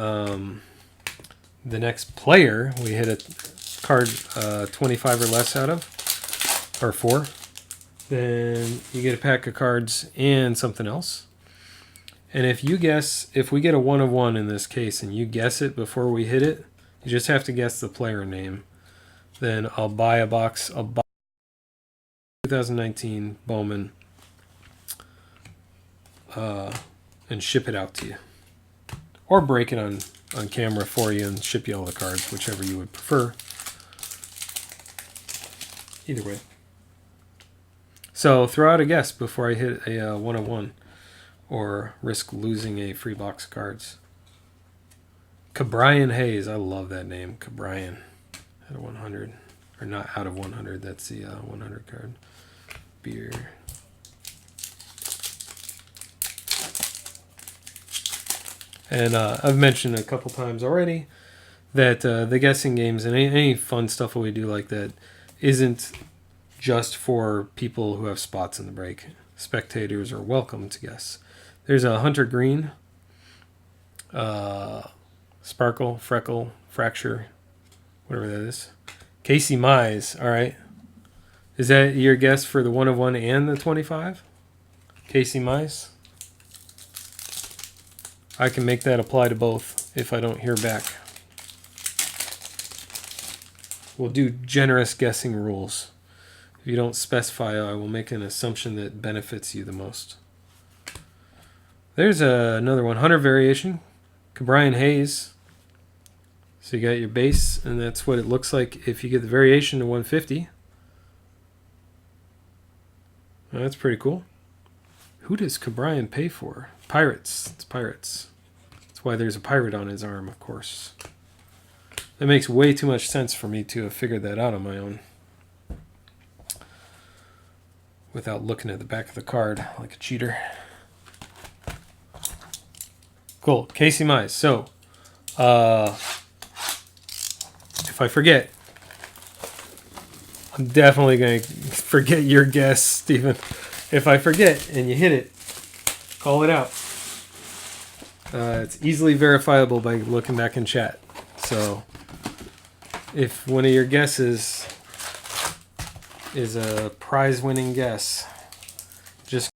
next player, we hit a card 25 or less out of, or 4, then you get a pack of cards and something else. And if you guess, if we get a 1 of 1 in this case and you guess it before we hit it, you just have to guess the player name. Then I'll buy a box. I'll buy 2019 Bowman and ship it out to you. Or break it on camera for you and ship you all the cards, whichever you would prefer. Either way. So throw out a guess before I hit a 1 of 1. Or risk losing a free box of cards. Cabrian Hayes. I love that name. Cabrian. Out of 100. Or not out of 100. That's the 100 card. Beer. And I've mentioned a couple times already that the guessing games and any fun stuff that we do like that isn't just for people who have spots in the break. Spectators are welcome to guess. There's a Hunter Green, Sparkle, Freckle, Fracture, whatever that is. Casey Mize, all right. Is that your guess for the 1 of 1 and the 25? Casey Mize? I can make that apply to both if I don't hear back. We'll do generous guessing rules. If you don't specify, I will make an assumption that benefits you the most. There's another one, Hunter Variation, Cabrian Hayes. So you got your base, and that's what it looks like if you get the variation to 150. Well, that's pretty cool. Who does Cabrian pay for? Pirates. It's Pirates. That's why there's a pirate on his arm, of course. That makes way too much sense for me to have figured that out on my own. Without looking at the back of the card like a cheater. Cool. Casey Mize. So, if I forget, I'm definitely going to forget your guess, Stephen. If I forget and you hit it, call it out. It's easily verifiable by looking back in chat. So, if one of your guesses is a prize-winning guess, just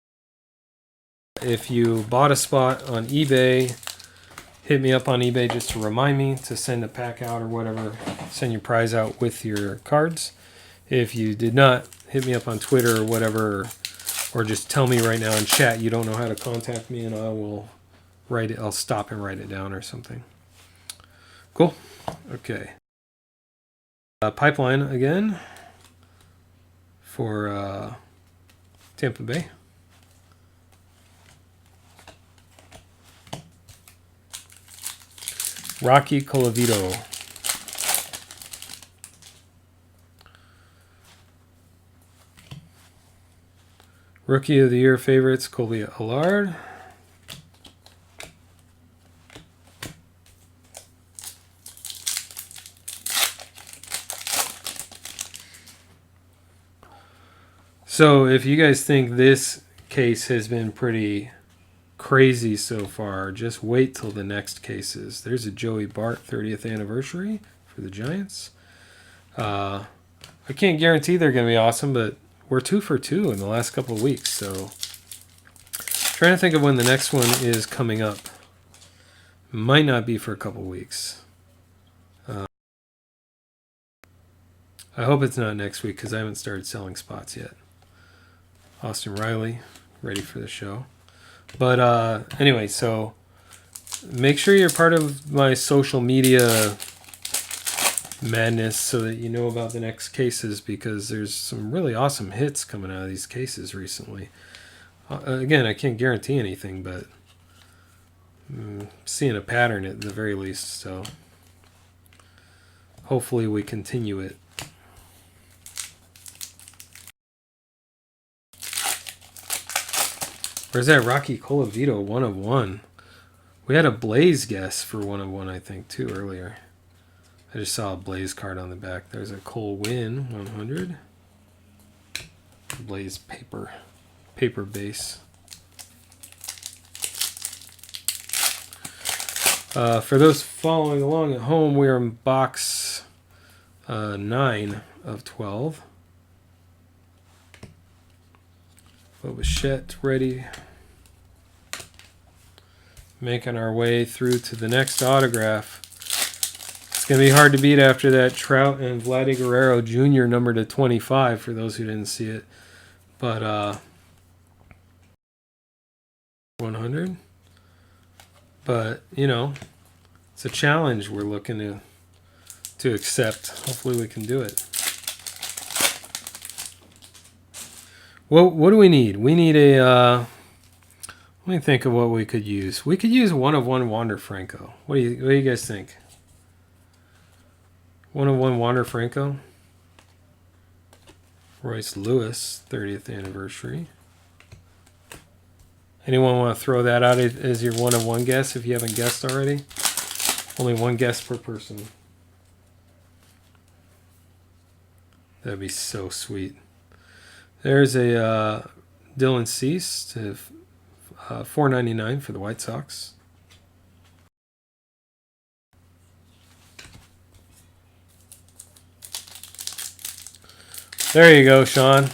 if you bought a spot on eBay, hit me up on eBay just to remind me to send a pack out or whatever. Send your prize out with your cards. If you did not, hit me up on Twitter or whatever, or just tell me right now in chat you don't know how to contact me and I will write it. I'll stop and write it down or something. Cool. Okay. Pipeline again for Tampa Bay. Rocky Colavito. Rookie of the Year favorites, Colby Allard. So if you guys think this case has been pretty crazy so far, just wait till the next cases. There's a Joey Bart 30th anniversary for the Giants. I can't guarantee they're going to be awesome, but we're 2 for 2 in the last couple of weeks. So trying to think of when the next one is coming up. Might not be for a couple of weeks. I hope it's not next week because I haven't started selling spots yet. Austin Riley, ready for the show. But anyway, so make sure you're part of my social media madness so that you know about the next cases, because there's some really awesome hits coming out of these cases recently. Again, I can't guarantee anything, but seeing a pattern at the very least. So hopefully we continue it. Where's that Rocky Colavito 1 of 1? We had a Blaze guess for 1 of 1, I think, too, earlier. I just saw a Blaze card on the back. There's a Cole Win 100. Blaze paper base. For those following along at home, we are in box 9 of 12. Bichette ready. Making our way through to the next autograph. It's going to be hard to beat after that Trout and Vladdy Guerrero Jr. number to 25 for those who didn't see it. But 100. But, you know, it's a challenge we're looking to accept. Hopefully we can do it. Well, what do we need? We need a... let me think of what we could use. We could use 1 of 1 Wander Franco. What do you guys think? 1 of 1 Wander Franco. Royce Lewis, 30th anniversary. Anyone want to throw that out as your 1 of 1 guess if you haven't guessed already? Only 1 guess per person. That'd be so sweet. There's a Dylan Cease to $4.99 for the White Sox. There you go, Sean.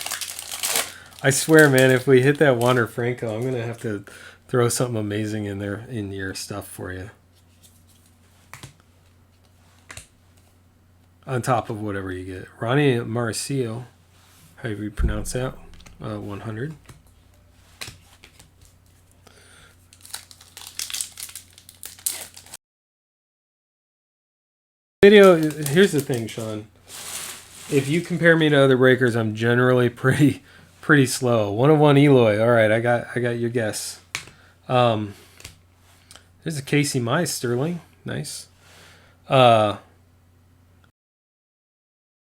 I swear, man, if we hit that Wander Franco, I'm going to have to throw something amazing in there in your stuff for you. On top of whatever you get. Ronnie Marcio, how do you pronounce that? 100. Video, here's the thing, Sean. If you compare me to other breakers, I'm generally pretty slow. 1 of 1 Eloy. All right, I got your guess. There's a Casey Mize Sterling. Nice.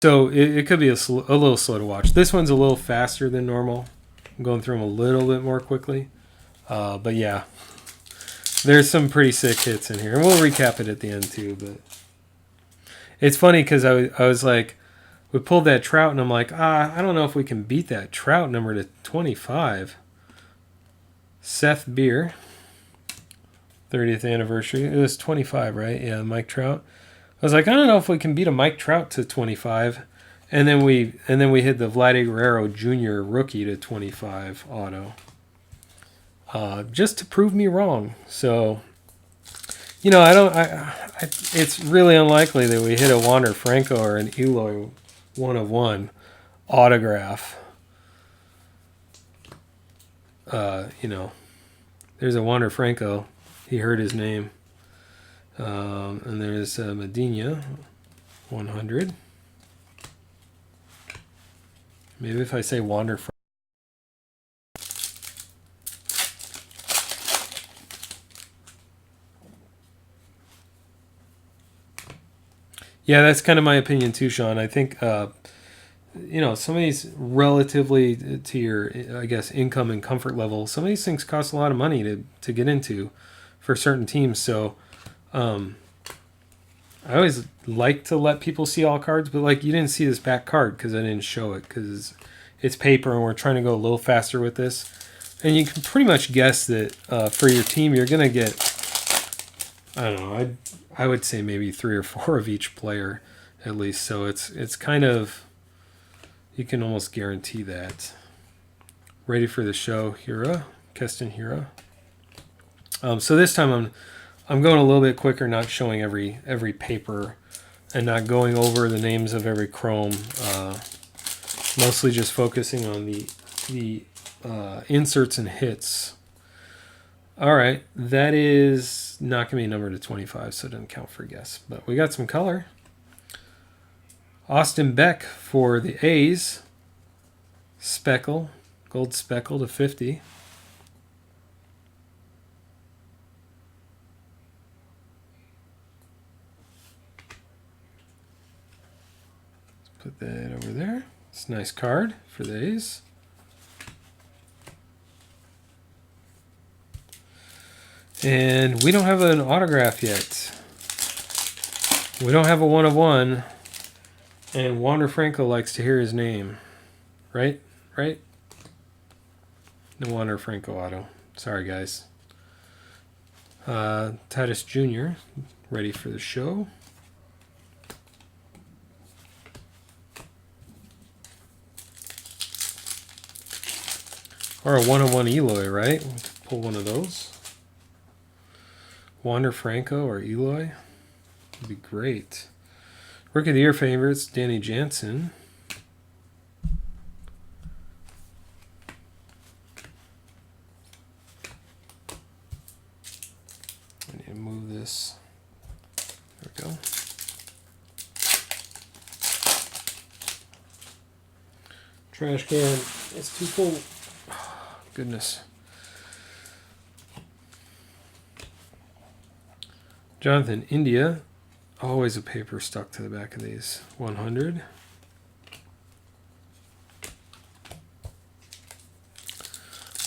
So it could be a little slow to watch. This one's a little faster than normal. I'm going through them a little bit more quickly. But yeah, there's some pretty sick hits in here. And we'll recap it at the end too. But it's funny because I was like, we pulled that Trout and I'm like, I don't know if we can beat that Trout number to 25. Seth Beer, 30th anniversary. It was 25, right? Yeah, Mike Trout. I was like, I don't know if we can beat a Mike Trout to 25. And then we hit the Vladdy Guerrero Jr. rookie to 25 auto. Just to prove me wrong. So, you know, it's really unlikely that we hit a Wander Franco or an Eloy 1 of 1 autograph. You know, there's a Wander Franco. He heard his name. And there's Medina 100. Maybe if I say Wander Franco. Yeah, that's kind of my opinion too, Sean. I think, you know, some of these relatively to your, I guess, income and comfort level, some of these things cost a lot of money to get into for certain teams. So I always like to let people see all cards, but like you didn't see this back card because I didn't show it because it's paper and we're trying to go a little faster with this. And you can pretty much guess that for your team, you're going to get, I don't know, I would say maybe 3 or 4 of each player at least. So it's kind of, you can almost guarantee that. Ready for the show, Hira, Keston Hira. So this time I'm going a little bit quicker, not showing every paper and not going over the names of every chrome. Mostly just focusing on the inserts and hits. All right, that is not going to be a number to 25, so it doesn't count for guess. But we got some color. Austin Beck for the A's. Speckle, gold speckle to 50. Put that over there. It's a nice card for the A's. And we don't have an autograph yet. We don't have a 1 of 1. And Wander Franco likes to hear his name. Right? Right? No Wander Franco auto. Sorry, guys. Titus Jr. ready for the show. Or a 1 of 1 Eloy, right? We'll pull one of those. Wander Franco or Eloy would be great. Rookie of the Year favorites, Danny Jansen. I need to move this. There we go. Trash can. It's too full. Oh, goodness. Jonathan India. Always a paper stuck to the back of these. 100.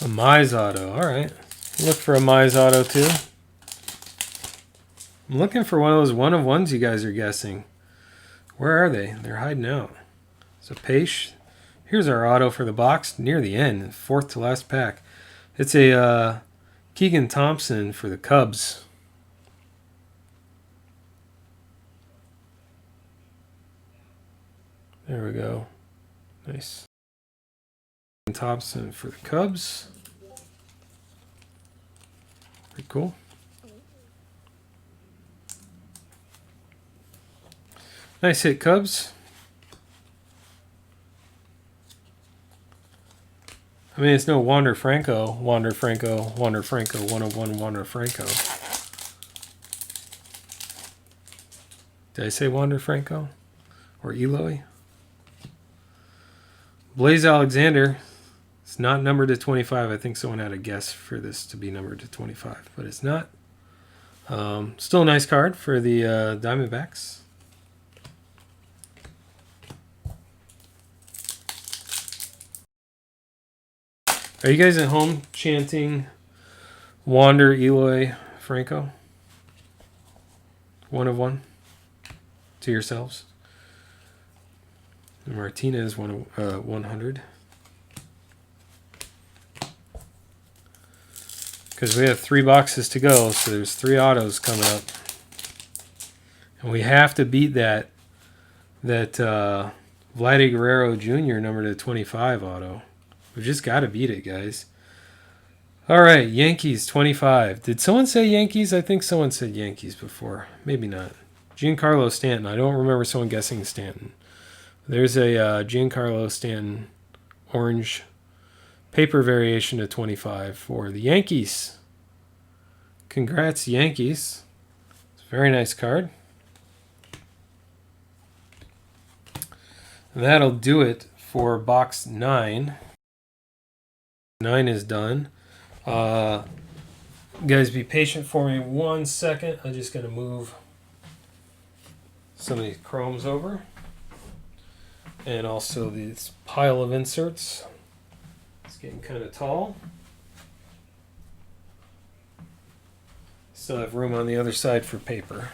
A Mize auto. All right. Look for a Mize auto too. I'm looking for one of those 1 of 1s you guys are guessing. Where are they? They're hiding out. So Paish. Here's our auto for the box near the end. 4th to last pack. It's a Keegan Thompson for the Cubs. There we go. Nice. Thompson for the Cubs. Pretty cool. Nice hit, Cubs. I mean, it's no Wander Franco. Wander Franco, 1 of 1 Wander Franco. Did I say Wander Franco? Or Eloy? Blaze Alexander. It's not numbered to 25. I think someone had a guess for this to be numbered to 25, but it's not. Still a nice card for the Diamondbacks. Are you guys at home chanting Wander, Eloy, Franco? 1 of 1 to yourselves. Martinez 100. Because we have 3 boxes to go, so there's 3 autos coming up, and we have to beat that Vladdy Guerrero Jr. number to 25 auto. We've just got to beat it, guys. All right, Yankees 25. Did someone say Yankees? I think someone said Yankees before. Maybe not. Giancarlo Stanton. I don't remember someone guessing Stanton. There's a Giancarlo Stanton orange paper variation to 25 for the Yankees. Congrats, Yankees. It's a very nice card. And that'll do it for box 9. 9 is done. Guys, be patient for me 1 second. I'm just going to move some of these chromes over. And also this pile of inserts. It's getting kind of tall. Still have room on the other side for paper.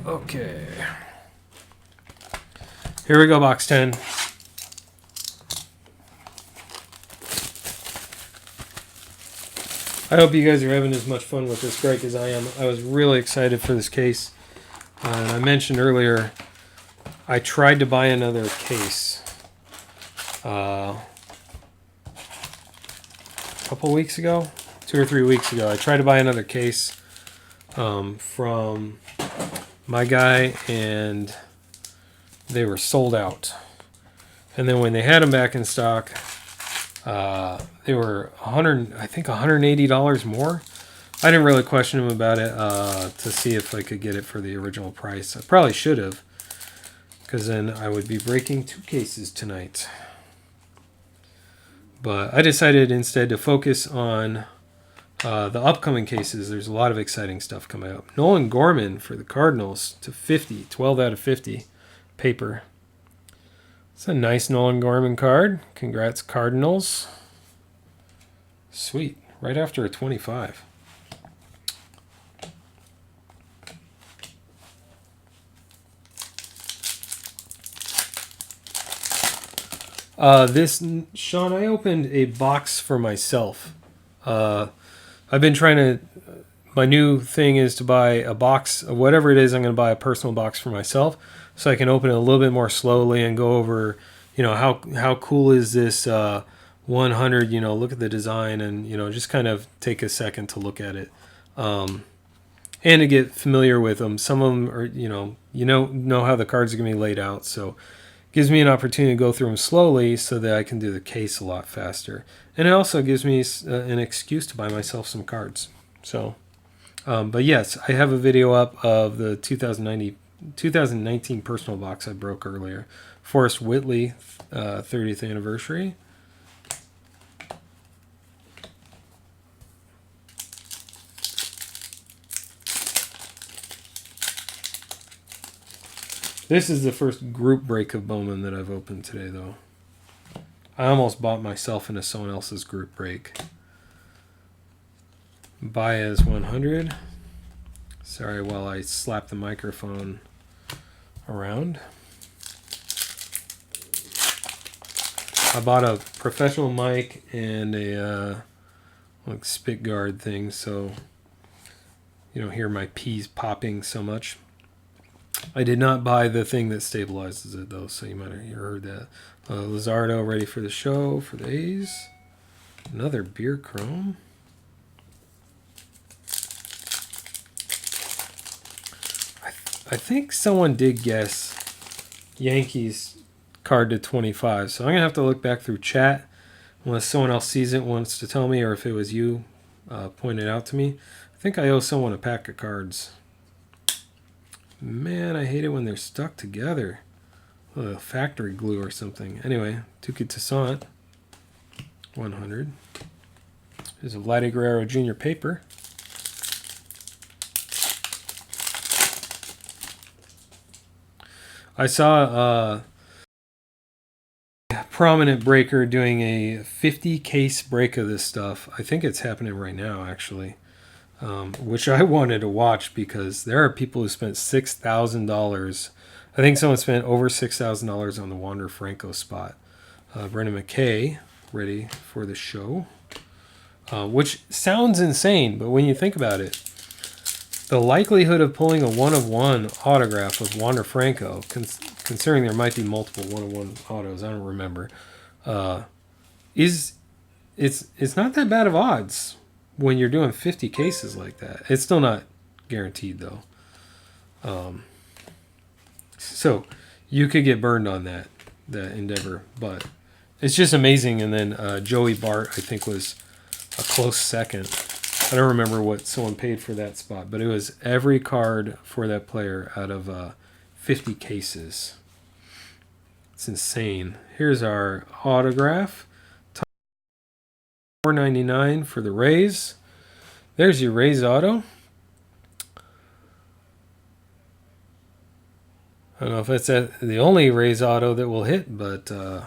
Okay. Here we go, box 10. I hope you guys are having as much fun with this break as I am. I was really excited for this case. And I mentioned earlier, I tried to buy another case a couple weeks ago, 2 or 3 weeks ago. I tried to buy another case from my guy, and they were sold out. And then when they had them back in stock, they were $180 more. I didn't really question him about it to see if I could get it for the original price. I probably should have, because then I would be breaking 2 cases tonight. But I decided instead to focus on the upcoming cases. There's a lot of exciting stuff coming up. Nolan Gorman for the Cardinals to 50, 12 out of 50. paper. It's a nice Nolan Gorman card. Congrats, Cardinals. Sweet. Right after a 25. Sean, I opened a box for myself. I've been trying to. My new thing is to buy a box of whatever it is. I'm going to buy a personal box for myself, so I can open it a little bit more slowly and go over, how cool is this 100? Look at the design and just kind of take a second to look at it, and to get familiar with them. Some of them are know how the cards are going to be laid out, so it gives me an opportunity to go through them slowly so that I can do the case a lot faster, and it also gives me an excuse to buy myself some cards. So. But yes, I have a video up of the 2019 personal box I broke earlier. Forrest Whitley, 30th anniversary. This is the first group break of Bowman that I've opened today, though. I almost bought myself into someone else's group break. Baez 100. Sorry while I slap the microphone around. I bought a professional mic and a like spit guard thing, so you don't hear my P's popping so much. I did not buy the thing that stabilizes it, though, so you might have heard that. Luzardo ready for the show for the A's. Another beer chrome. I think someone did guess Yankees card to 25, so I'm going to have to look back through chat unless someone else sees it, wants to tell me, or if it was you pointed out to me. I think I owe someone a pack of cards. Man, I hate it when they're stuck together. Factory glue or something. Anyway, Tuki Toussaint, 100. There's a Vladdy Guerrero Jr. paper. I saw a prominent breaker doing a 50 case break of this stuff. I think it's happening right now, actually, which I wanted to watch because there are people who spent $6,000. I think someone spent over $6,000 on the Wander Franco spot. Brendan McKay ready for the show, which sounds insane, but when you think about it, the likelihood of pulling a 1/1 autograph of Wander Franco, considering there might be multiple 1/1 autos, I don't remember, it's not that bad of odds when you're doing 50 cases like that. It's still not guaranteed, though. So you could get burned on that endeavor, but it's just amazing. And then Joey Bart, I think, was a close second. I don't remember what someone paid for that spot, but it was every card for that player out of 50 cases. It's insane. Here's our autograph. $4.99 for the Rays. There's your Rays auto. I don't know if that's the only Rays auto that will hit, but it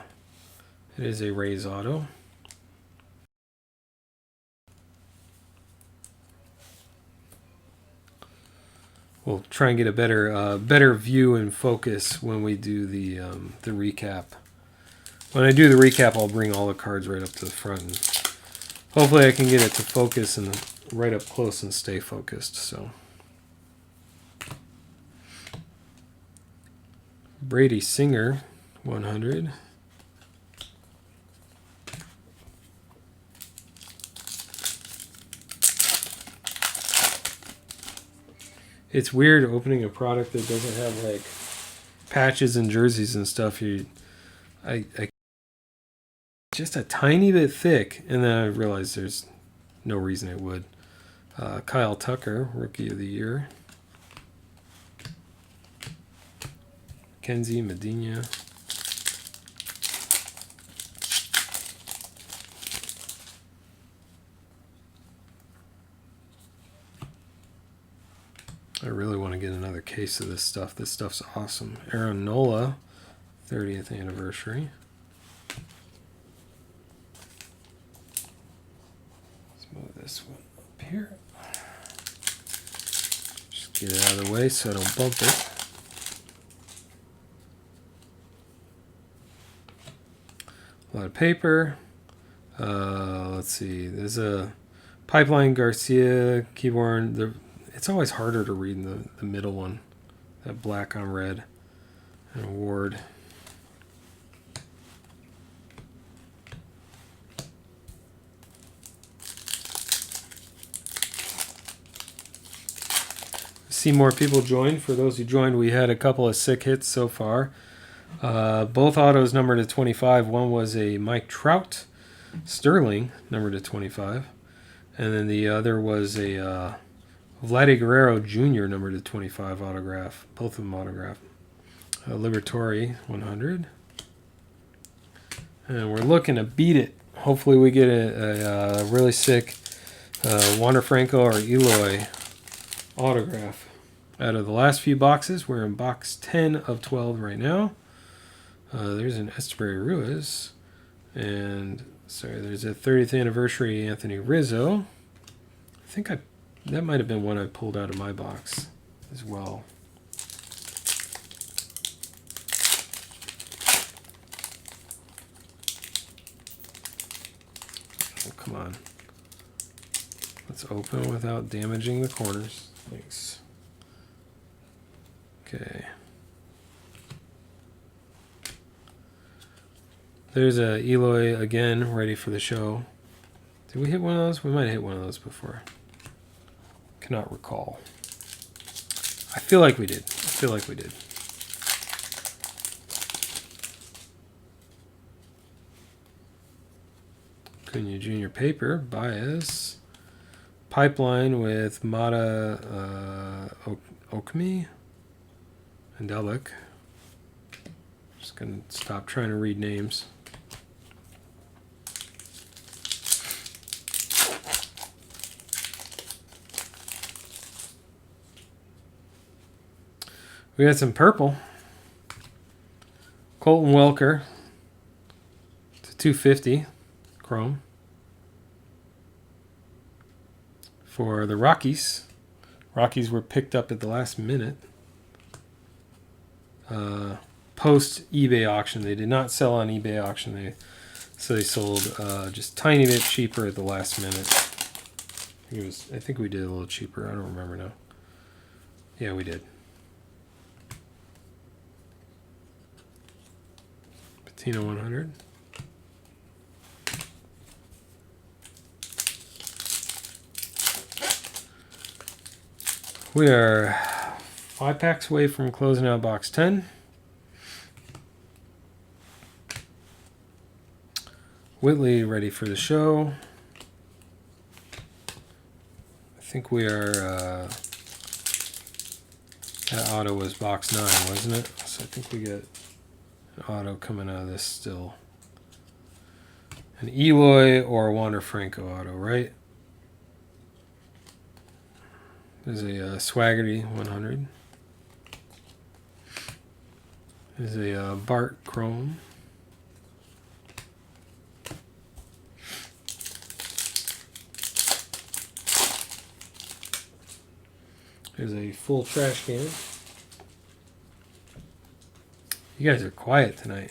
is a Rays auto. We'll try and get a better view and focus when we do the recap. When I do the recap, I'll bring all the cards right up to the front. And hopefully I can get it to focus and right up close and stay focused. So Brady Singer, 100. It's weird opening a product that doesn't have like patches and jerseys and stuff. I just a tiny bit thick, and then I realized there's no reason it would. Kyle Tucker, Rookie of the Year. Kenzie Medina. I really want to get another case of this stuff. This stuff's awesome. Aaron Nola, 30th anniversary. Let's move this one up here. Just get it out of the way so I don't bump it. A lot of paper. Let's see. There's a Pipeline Garcia keyboard. It's always harder to read in the middle one. That black on red. An award. See more people join. For those who joined, we had a couple of sick hits so far. Both autos numbered to 25. One was a Mike Trout Sterling, numbered to 25. And then the other was a Vladdy Guerrero Jr., numbered to 25 autograph. Both of them autographed. Liberatore 100. And we're looking to beat it. Hopefully we get a really sick Wander Franco or Eloy autograph. Out of the last few boxes, we're in box 10 of 12 right now. There's an Esteban Ruiz. And, sorry, there's a 30th anniversary Anthony Rizzo. I think that might have been one I pulled out of my box as well. Oh, come on. Let's open without damaging the corners. Thanks. Okay. There's a Eloy again, ready for the show. Did we hit one of those? We might have hit one of those before. Cannot recall. I feel like we did. Cunha Jr. paper, Baez. Pipeline with Mata Okami and Delbeck. Just going to stop trying to read names. We got some purple. Colton Welker to 250 chrome for the Rockies. Rockies were picked up at the last minute. Post eBay auction. They did not sell on eBay auction. So they sold just tiny bit cheaper at the last minute. I think we did a little cheaper. I don't remember now. Yeah, we did. Patina 100. We are 5 packs away from closing out box 10. Whitley ready for the show. I think we are, that auto was box 9, wasn't it? So I think we get an auto coming out of this still. An Eloy or Wander Franco auto, right? There's a Swaggerty 100. There's a Bart Chrome. There's a full trash can. You guys are quiet tonight.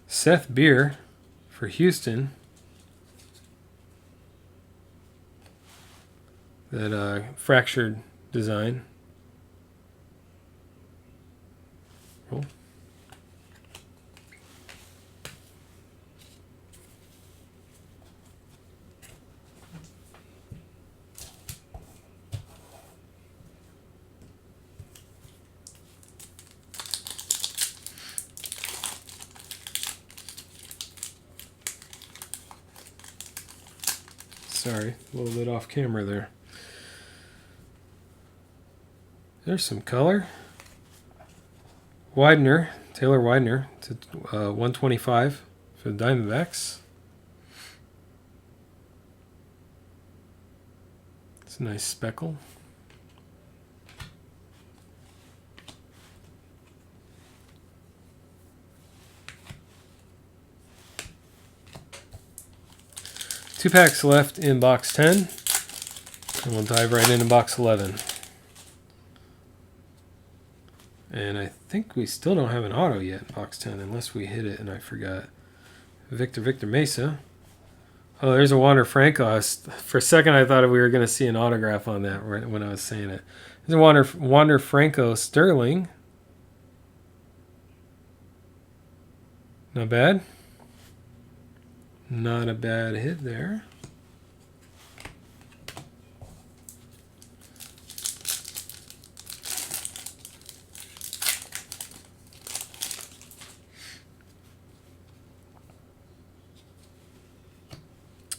Seth Beer for Houston. That fractured design. Roll. Sorry, a little bit off camera there. There's some color. Widener, Taylor Widener to 125 for the Diamondbacks. It's a nice speckle. 2 packs left in box 10. And we'll dive right into box 11. And I think we still don't have an auto yet in box 10, unless we hit it and I forgot. Victor Mesa. Oh, there's a Wander Franco. For a second, I thought we were going to see an autograph on that right when I was saying it. There's a Wander Franco Sterling. Not bad. Not a bad hit there.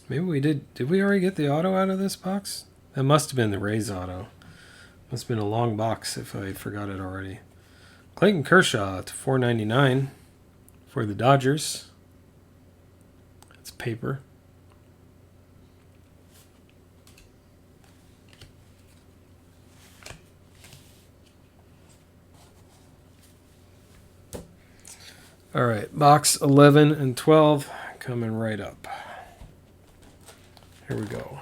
Maybe we did. Did we already get the auto out of this box? That must have been the Rays auto. Must have been a long box if I forgot it already. Clayton Kershaw to $4.99 for the Dodgers. It's paper. All right, box 11 and 12 coming right up. Here we go.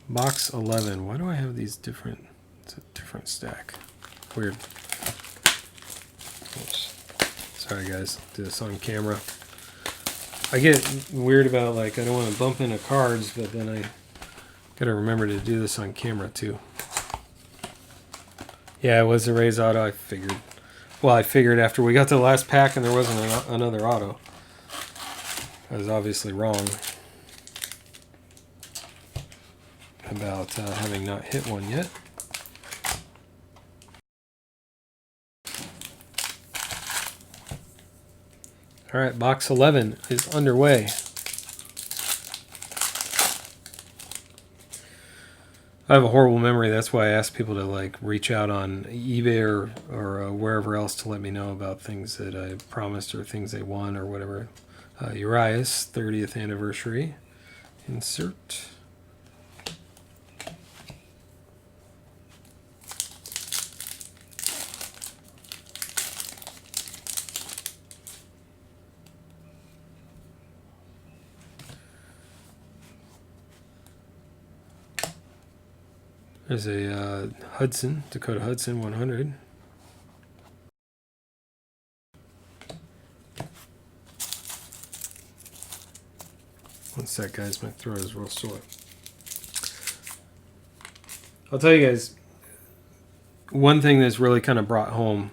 Box 11. Why do I have these different? It's a different stack. Weird. Oops. Sorry guys, do this on camera. I get weird about, like, I don't want to bump into cards, but then I gotta remember to do this on camera too. Yeah, it was the Rays auto. I figured. Well, I figured after we got to the last pack and there wasn't another auto. I was obviously wrong about having not hit one yet. All right, box 11 is underway. I have a horrible memory. That's why I ask people to, like, reach out on eBay or wherever else to let me know about things that I promised or things they won or whatever. Urias, 30th anniversary. Insert. There's a Dakota Hudson 100. One sec, guys. My throat is real sore. I'll tell you guys, one thing that's really kind of brought home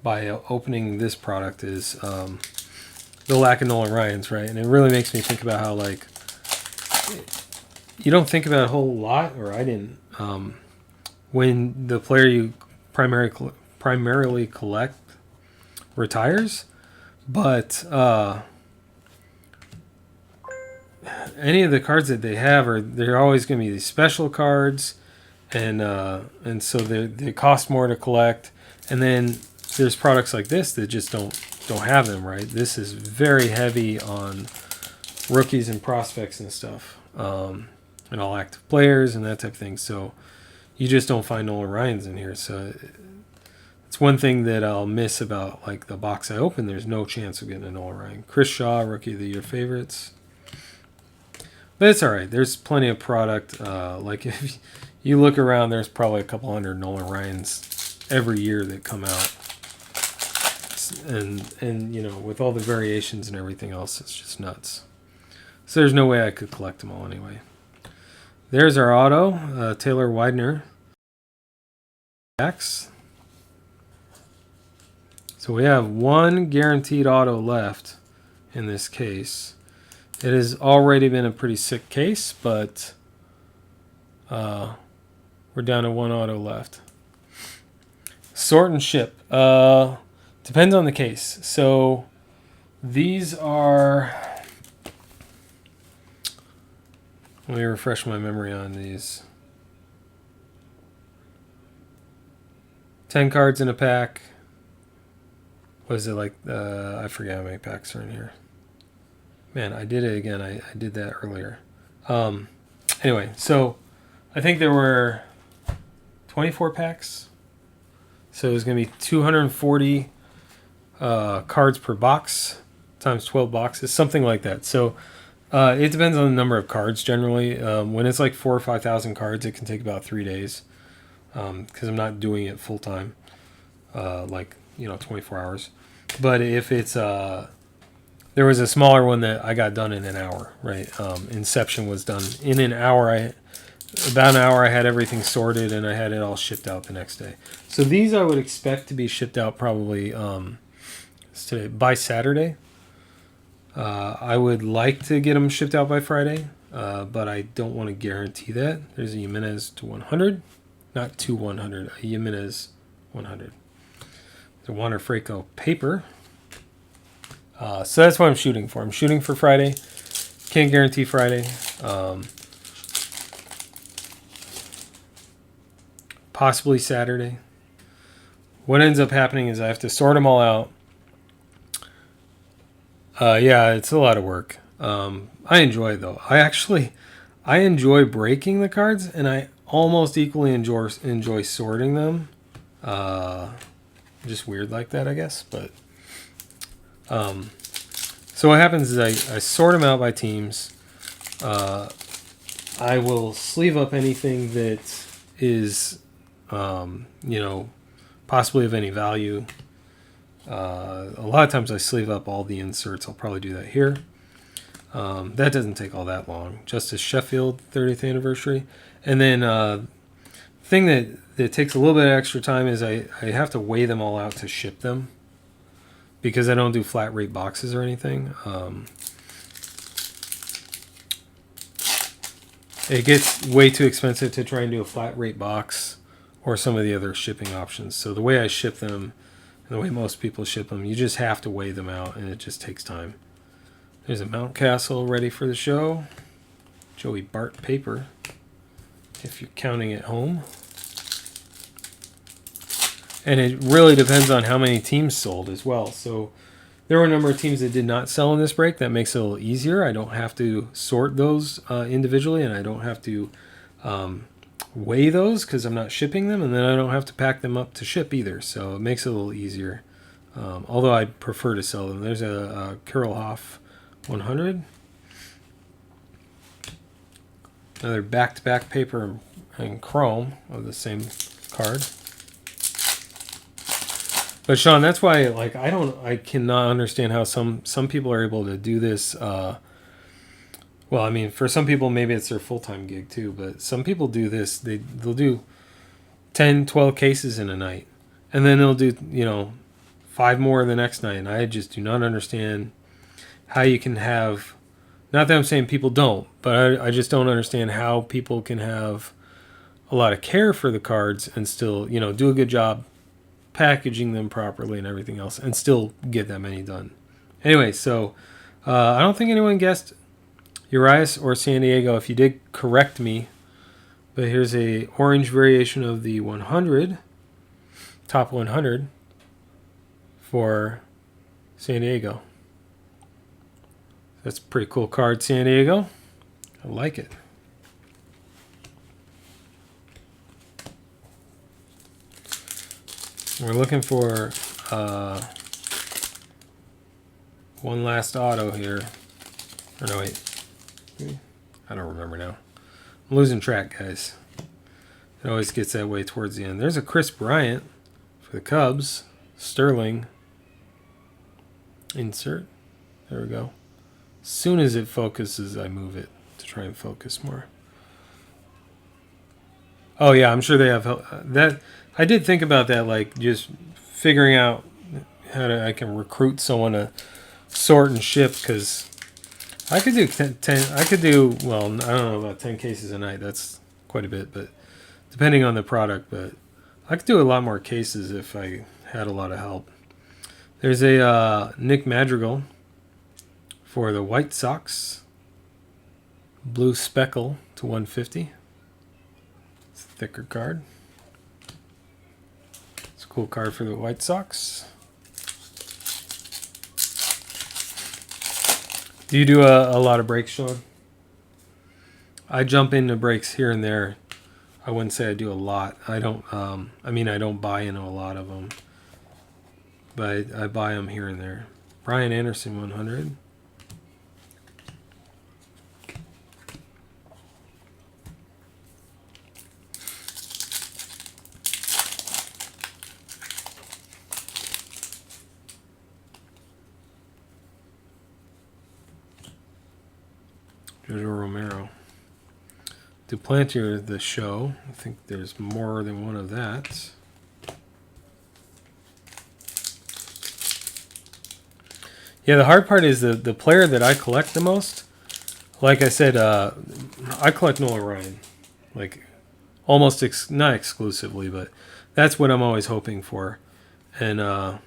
by opening this product is the lack of Nolan Ryans, right? And it really makes me think about how, like, you don't think about a whole lot, or I didn't, when the player you primarily collect retires, but any of the cards that they have they're always going to be these special cards, and so they cost more to collect. And then there's products like this that just don't have them, right? This is very heavy on rookies and prospects and stuff, and all active players and that type of thing. So you just don't find Nolan Ryans in here. So it's one thing that I'll miss about, like, the box I opened. There's no chance of getting a Nolan Ryan. Chris Shaw, Rookie of the Year favorites. But it's all right. There's plenty of product. Like, if you look around, there's probably a couple hundred Nolan Ryans every year that come out. And you know, with all the variations and everything else, it's just nuts. So there's no way I could collect them all anyway. There's our auto, Taylor Widener. So we have one guaranteed auto left in this case. It has already been a pretty sick case, but we're down to one auto left. Sort and ship. Depends on the case. So these are... Let me refresh my memory on these. 10 cards in a pack. What is it, like? I forget how many packs are in here. Man, I did it again. I did that earlier. Anyway, so I think there were 24 packs. So it was going to be 240 cards per box times 12 boxes, something like that. So It depends on the number of cards generally. When it's like 4,000 or 5,000 cards, it can take about 3 days because I'm not doing it full time, 24 hours. But if it's there was a smaller one that I got done in an hour, right? Inception was done in an hour. About an hour, I had everything sorted and I had it all shipped out the next day. So these I would expect to be shipped out probably today by Saturday. I would like to get them shipped out by Friday, but I don't want to guarantee that. There's a Jimenez to 100, not to 100, a Jimenez 100. The Wander Franco paper. So that's what I'm shooting for. I'm shooting for Friday. Can't guarantee Friday. Possibly Saturday. What ends up happening is I have to sort them all out. Yeah, it's a lot of work. I enjoy it though. I enjoy breaking the cards, and I almost equally enjoy sorting them. Just weird like that, I guess. But so what happens is I sort them out by teams. I will sleeve up anything that is possibly of any value. A lot of times I sleeve up all the inserts. I'll probably do that here. That doesn't take all that long. Justice Sheffield 30th anniversary. And then thing that takes a little bit of extra time is I have to weigh them all out to ship them because I don't do flat rate boxes or anything. It gets way too expensive to try and do a flat rate box or some of the other shipping options. So the way I ship them, and the way most people ship them, you just have to weigh them out, and it just takes time. There's a Mountcastle ready for the show. Joey Bart paper, if you're counting at home. And it really depends on how many teams sold as well. So there were a number of teams that did not sell in this break. That makes it a little easier. I don't have to sort those individually, and I don't have to weigh those because I'm not shipping them, and then I don't have to pack them up to ship either. So it makes it a little easier. Although I prefer to sell them. There's a Carol Hoff 100. Another back-to-back paper and chrome of the same card. But Sean, that's why I cannot understand how some people are able to do this. Well, I mean, for some people maybe it's their full-time gig too, but some people do this. They'll do 10, 12 cases in a night, and then they'll do 5 more the next night. And I just do not understand how you can have. Not that I'm saying people don't, but I just don't understand how people can have a lot of care for the cards and still do a good job packaging them properly and everything else and still get that many done. Anyway, so I don't think anyone guessed Urias or San Diego. If you did, correct me. But here's a orange variation of the 100, top 100 for San Diego. That's a pretty cool card, San Diego. I like it. We're looking for one last auto here. Or no, wait. I don't remember now. I'm losing track, guys. It always gets that way towards the end. There's a Chris Bryant for the Cubs. Sterling. Insert. There we go. As soon as it focuses, I move it to try and focus more. Oh, yeah, I'm sure they have that. I did think about that, like just figuring out how I can recruit someone to sort and ship, because I could do 10. I could do, well, I don't know about 10 cases a night. That's quite a bit, but depending on the product. But I could do a lot more cases if I had a lot of help. There's a Nick Madrigal for the White Sox. Blue Speckle to 150. It's a thicker card. It's a cool card for the White Sox. Do you do a lot of breaks, Sean? I jump into breaks here and there. I wouldn't say I do a lot. I don't. I don't buy into a lot of them, but I buy them here and there. Brian Anderson 100. Jojo Romero. Duplantier, the show. I think there's more than one of that. Yeah, the hard part is the player that I collect the most. Like I said, I collect Nolan Ryan. Like, almost, not exclusively, but that's what I'm always hoping for. And so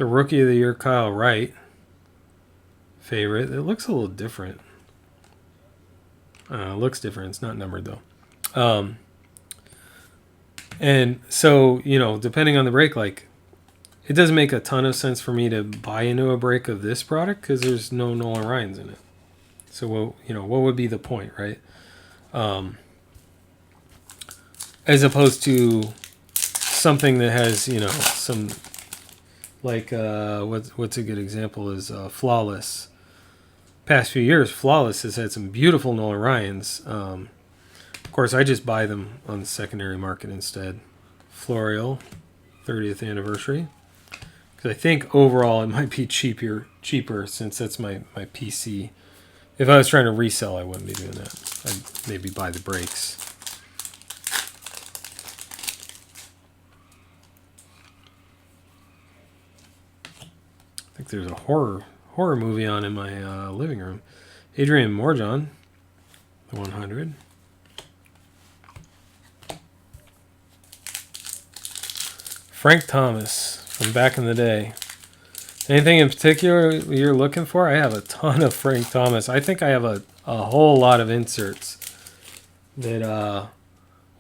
Rookie of the Year, Kyle Wright. Favorite. It looks a little different. It looks different. It's not numbered, though. And so, depending on the break, like, it doesn't make a ton of sense for me to buy into a break of this product because there's no Nolan Ryans in it. So, what would be the point, right? As opposed to something that has, some, like, what's a good example is Flawless. Past few years, Flawless has had some beautiful Nolan Ryans. Of course, I just buy them on the secondary market instead. Floreal, 30th anniversary. Because I think overall it might be cheaper since that's my PC. If I was trying to resell, I wouldn't be doing that. I'd maybe buy the breaks. I think there's a horror movie on in my living room. Adrian Morjon, the 100. Frank Thomas from back in the day. Anything in particular you're looking for? I have a ton of Frank Thomas. I think I have a whole lot of inserts that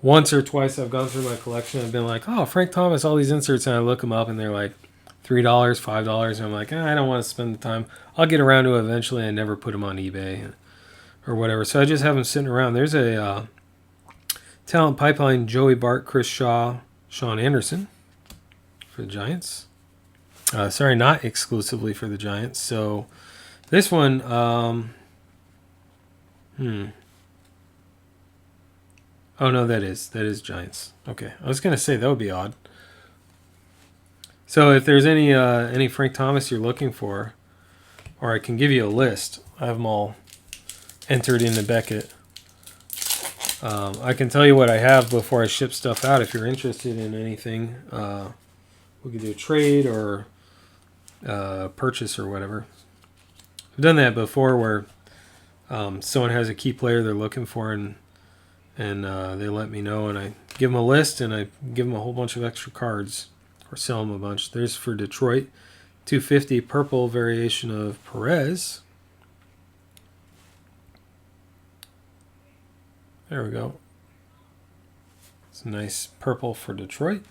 once or twice I've gone through my collection. I've been like, oh, Frank Thomas, all these inserts, and I look them up and they're like $3, $5, and I'm like, I don't want to spend the time. I'll get around to it eventually. I never put them on eBay or whatever. So I just have them sitting around. There's a talent pipeline: Joey Bart, Chris Shaw, Sean Anderson for the Giants. Sorry, not exclusively for the Giants. So this one, oh no, that is Giants. Okay, I was gonna say that would be odd. So if there's any Frank Thomas you're looking for, or I can give you a list. I have them all entered into Beckett. I can tell you what I have before I ship stuff out. If you're interested in anything, we could do a trade or purchase or whatever. I've done that before where someone has a key player they're looking for and they let me know and I give them a list and I give them a whole bunch of extra cards or sell them a bunch. There's for Detroit, 250 purple variation of Perez. There we go. It's a nice purple for Detroit.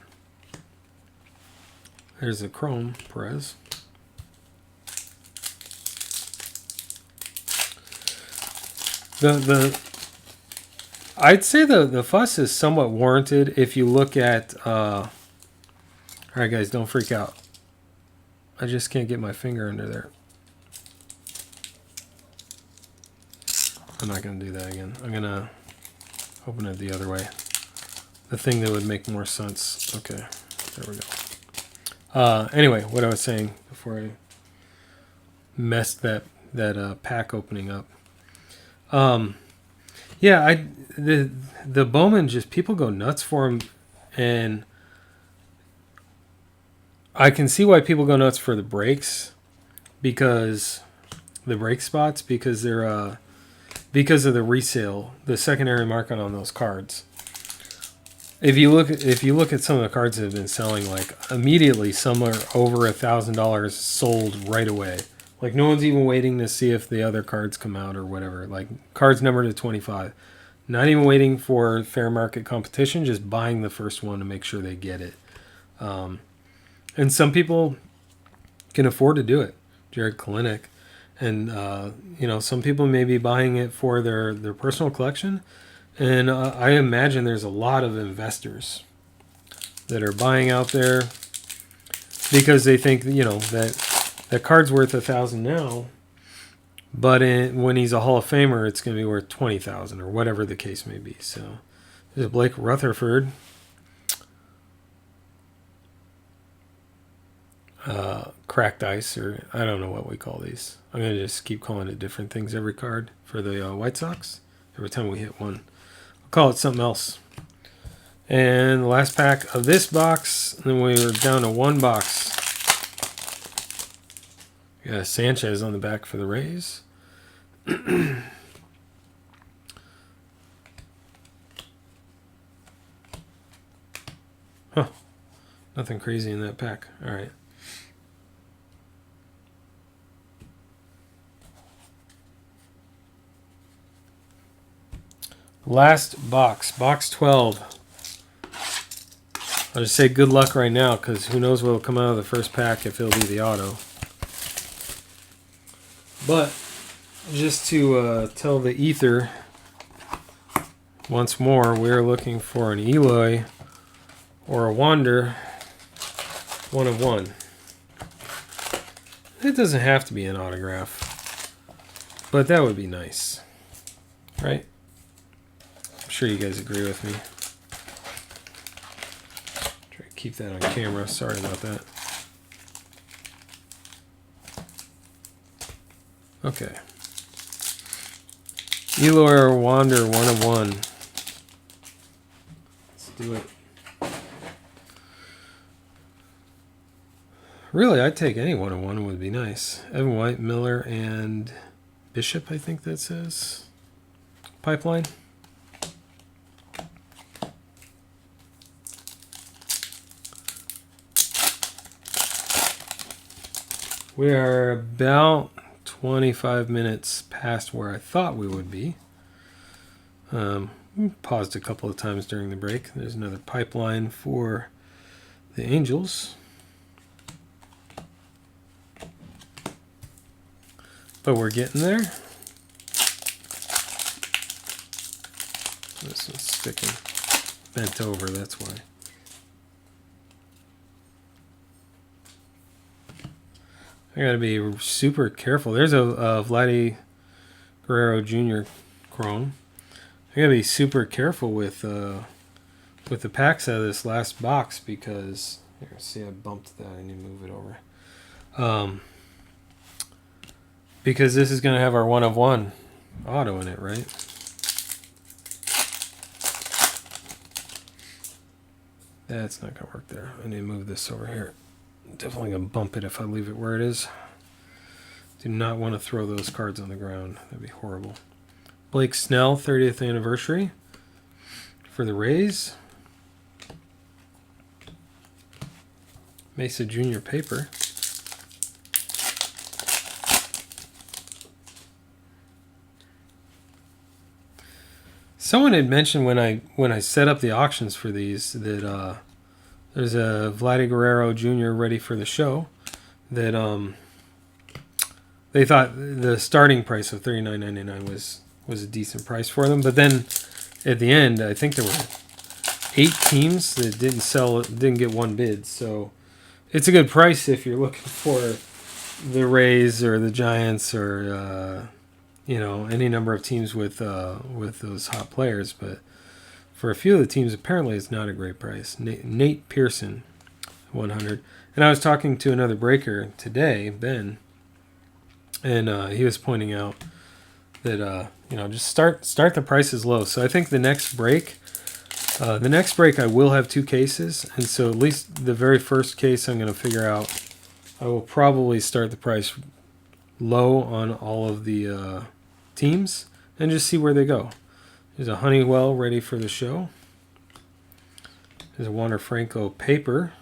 There's the chrome Perez. I'd say the fuss is somewhat warranted if you look at. All right, guys, don't freak out. I just can't get my finger under there. I'm not going to do that again. I'm going to open it the other way. The thing that would make more sense. Okay, there we go. Anyway, what I was saying before I messed that pack opening up. Yeah, the Bowman, just people go nuts for him, and I can see why people go nuts for the breaks, because the break spots, because they're because of the resale, the secondary market on those cards. If you look at some of the cards that have been selling, like immediately, some are over $1,000 sold right away. Like no one's even waiting to see if the other cards come out or whatever. Like cards numbered to 25, not even waiting for fair market competition, just buying the first one to make sure they get it. And some people can afford to do it. Jared Kalinick. And, some people may be buying it for their personal collection. And I imagine there's a lot of investors that are buying out there because they think, that card's worth $1,000 now. But when he's a Hall of Famer, it's going to be worth $20,000 or whatever the case may be. So there's Blake Rutherford. cracked ice, or I don't know what we call these. I'm going to just keep calling it different things every card for the White Sox. Every time we hit one, I'll call it something else. And the last pack of this box, and then we were down to one box. We got Sanchez on the back for the Rays. Huh. Nothing crazy in that pack. All right. Last box, box 12. I'll just say good luck right now, because who knows what will come out of the first pack if it'll be the auto. But just to tell the ether once more, we're looking for an Eloy or a Wander, 1 of 1. It doesn't have to be an autograph, but that would be nice, right? I'm sure you guys agree with me. Try to keep that on camera. Sorry about that. Okay. Eloy or Wander, 1 of 1. Let's do it. Really, I'd take any 1 of 1 would be nice. Evan White, Miller, and Bishop, I think that says. Pipeline. We are about 25 minutes past where I thought we would be. Paused a couple of times during the break. There's another pipeline for the Angels. But we're getting there. This one's sticking. Bent over, that's why. I gotta be super careful. There's a Vladdy Guerrero Jr. Chrome. I gotta be super careful with the packs out of this last box, because here, see, I bumped that. I need to move it over. Because this is gonna have our 1 of 1 auto in it, right? That's not gonna work there. I need to move this over here. Definitely gonna bump it if I leave it where it is. Do not want to throw those cards on the ground. That'd be horrible. Blake Snell, 30th anniversary for the Rays. Mesa Jr. paper. Someone had mentioned when I set up the auctions for these that there's a Vladdy Guerrero Jr. ready for the show that they thought the starting price of $39.99 was a decent price for them, but then at the end I think there were 8 teams that didn't get one bid, so it's a good price if you're looking for the Rays or the Giants or any number of teams with those hot players. But for a few of the teams, apparently it's not a great price. Nate Pearson, 100. And I was talking to another breaker today, Ben, and he was pointing out that just start the prices low. So I think the next break I will have 2 cases, and so at least the very first case I'm going to figure out, I will probably start the price low on all of the teams and just see where they go. There's a Honeywell ready for the show. There's a Wander Franco paper,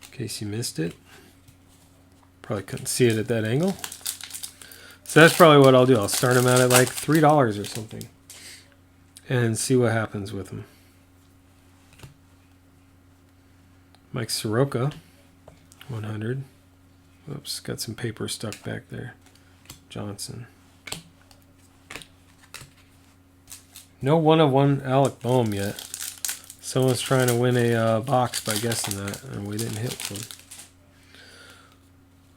in case you missed it. Probably couldn't see it at that angle. So that's probably what I'll do. I'll start them out at like $3 or something and see what happens with them. Mike Soroka, 100. Oops, got some paper stuck back there. Johnson. No 1 of 1 Alec Boehm yet. Someone's trying to win a box by guessing that, and we didn't hit one.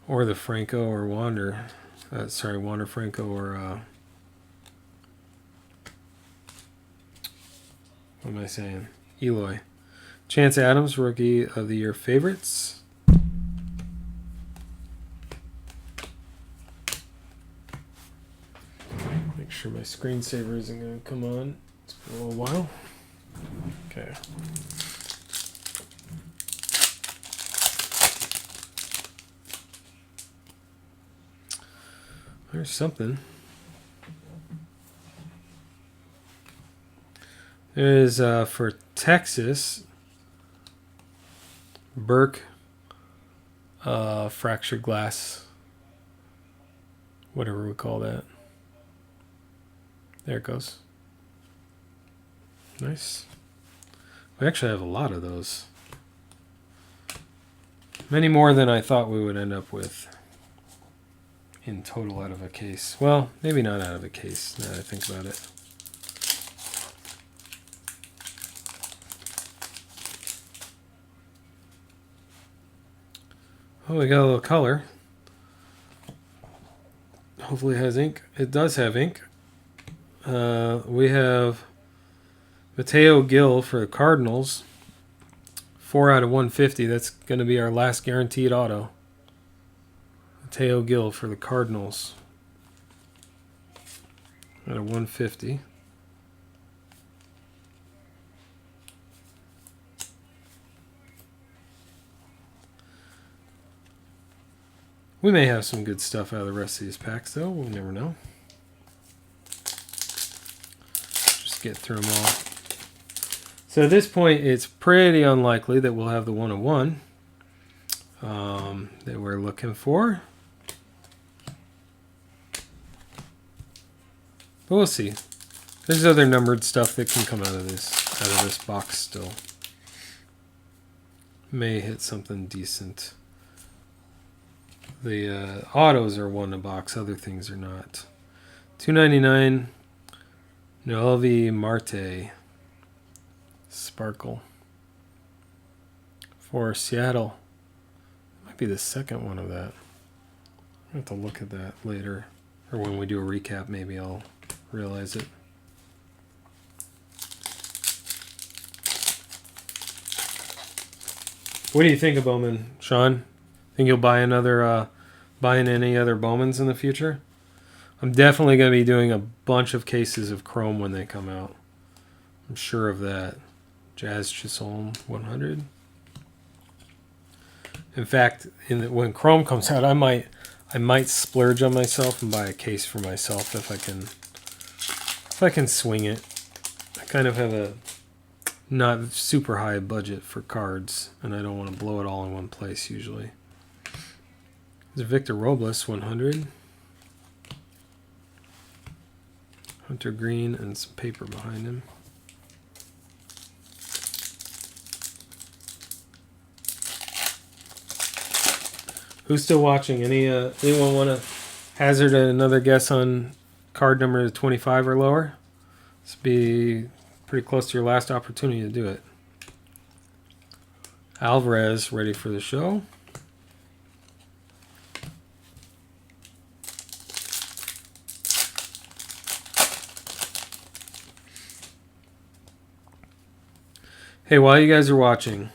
Or the Franco or Wander. Wander Franco or... what am I saying? Eloy. Chance Adams, Rookie of the Year favorites. sure my screensaver isn't going to come on. It's been a little while. Okay. There's something. There's for Texas, Burke fractured glass, whatever we call that. There it goes. Nice. We actually have a lot of those. Many more than I thought we would end up with in total out of a case. Well, maybe not out of a case now that I think about it. Oh, we got a little color. Hopefully it has ink. It does have ink. We have Mateo Gill for the Cardinals. 4 out of 150. That's going to be our last guaranteed auto. Mateo Gill for the Cardinals. Out of 150. We may have some good stuff out of the rest of these packs, though. We'll never know. Just get through them all. So at this point, it's pretty unlikely that we'll have the 101 that we're looking for. But we'll see. There's other numbered stuff that can come out of this box still. May hit something decent. The autos are 1 a box, other things are not. $2.99. Noelvi Marte Sparkle for Seattle. Might be the second one of that. I'll have to look at that later, or when we do a recap, maybe I'll realize it. What do you think of Bowman, Sean? Think you'll buy another, buying any other Bowmans in the future? I'm definitely going to be doing a bunch of cases of Chrome when they come out. I'm sure of that. Jazz Chisholm 100. In fact, when Chrome comes out, I might splurge on myself and buy a case for myself if I can swing it. I kind of have a not super high budget for cards, and I don't want to blow it all in one place usually. There's Victor Robles 100. Hunter Green and some paper behind him. Who's still watching? Anyone want to hazard another guess on card number 25 or lower? This would be pretty close to your last opportunity to do it. Alvarez ready for the show. Hey, while you guys are watching,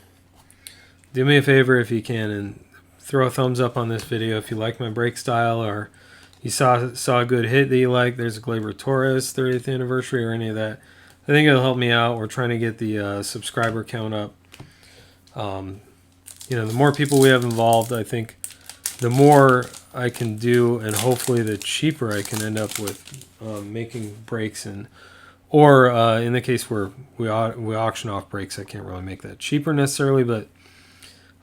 do me a favor if you can and throw a thumbs up on this video if you like my break style, or you saw a good hit that you like. There's a Gleyber Torres 30th anniversary or any of that. I think it'll help me out. We're trying to get the subscriber count up. The more people we have involved, I think the more I can do, and hopefully the cheaper I can end up with making breaks or in the case where we auction off breaks, I can't really make that cheaper necessarily, but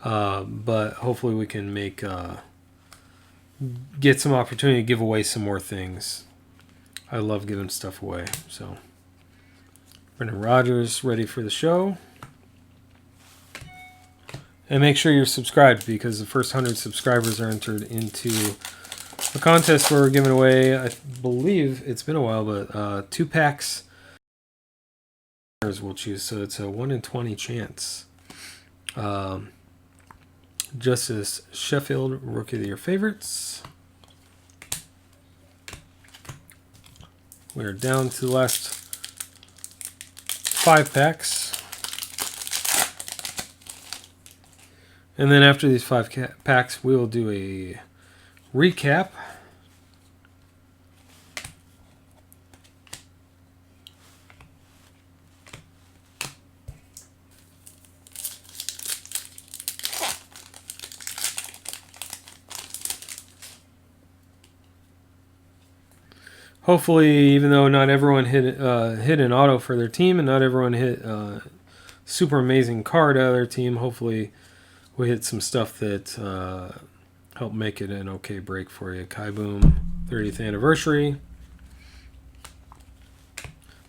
hopefully we can get some opportunity to give away some more things. I love giving stuff away. So Brendan Rodgers ready for the show. And make sure you're subscribed, because the first 100 subscribers are entered into a contest where we're giving away, I believe it's been a while, but 2 packs we'll choose. So it's a 1 in 20 chance. Justice Sheffield, Rookie of the Year favorites. We're down to the last 5 packs. And then after these 5 packs, we will do a recap. hopefully, even though not everyone hit an auto for their team and not everyone hit super amazing card out of their team, hopefully we hit some stuff that help make it an okay break for you. Kai Boom 30th anniversary.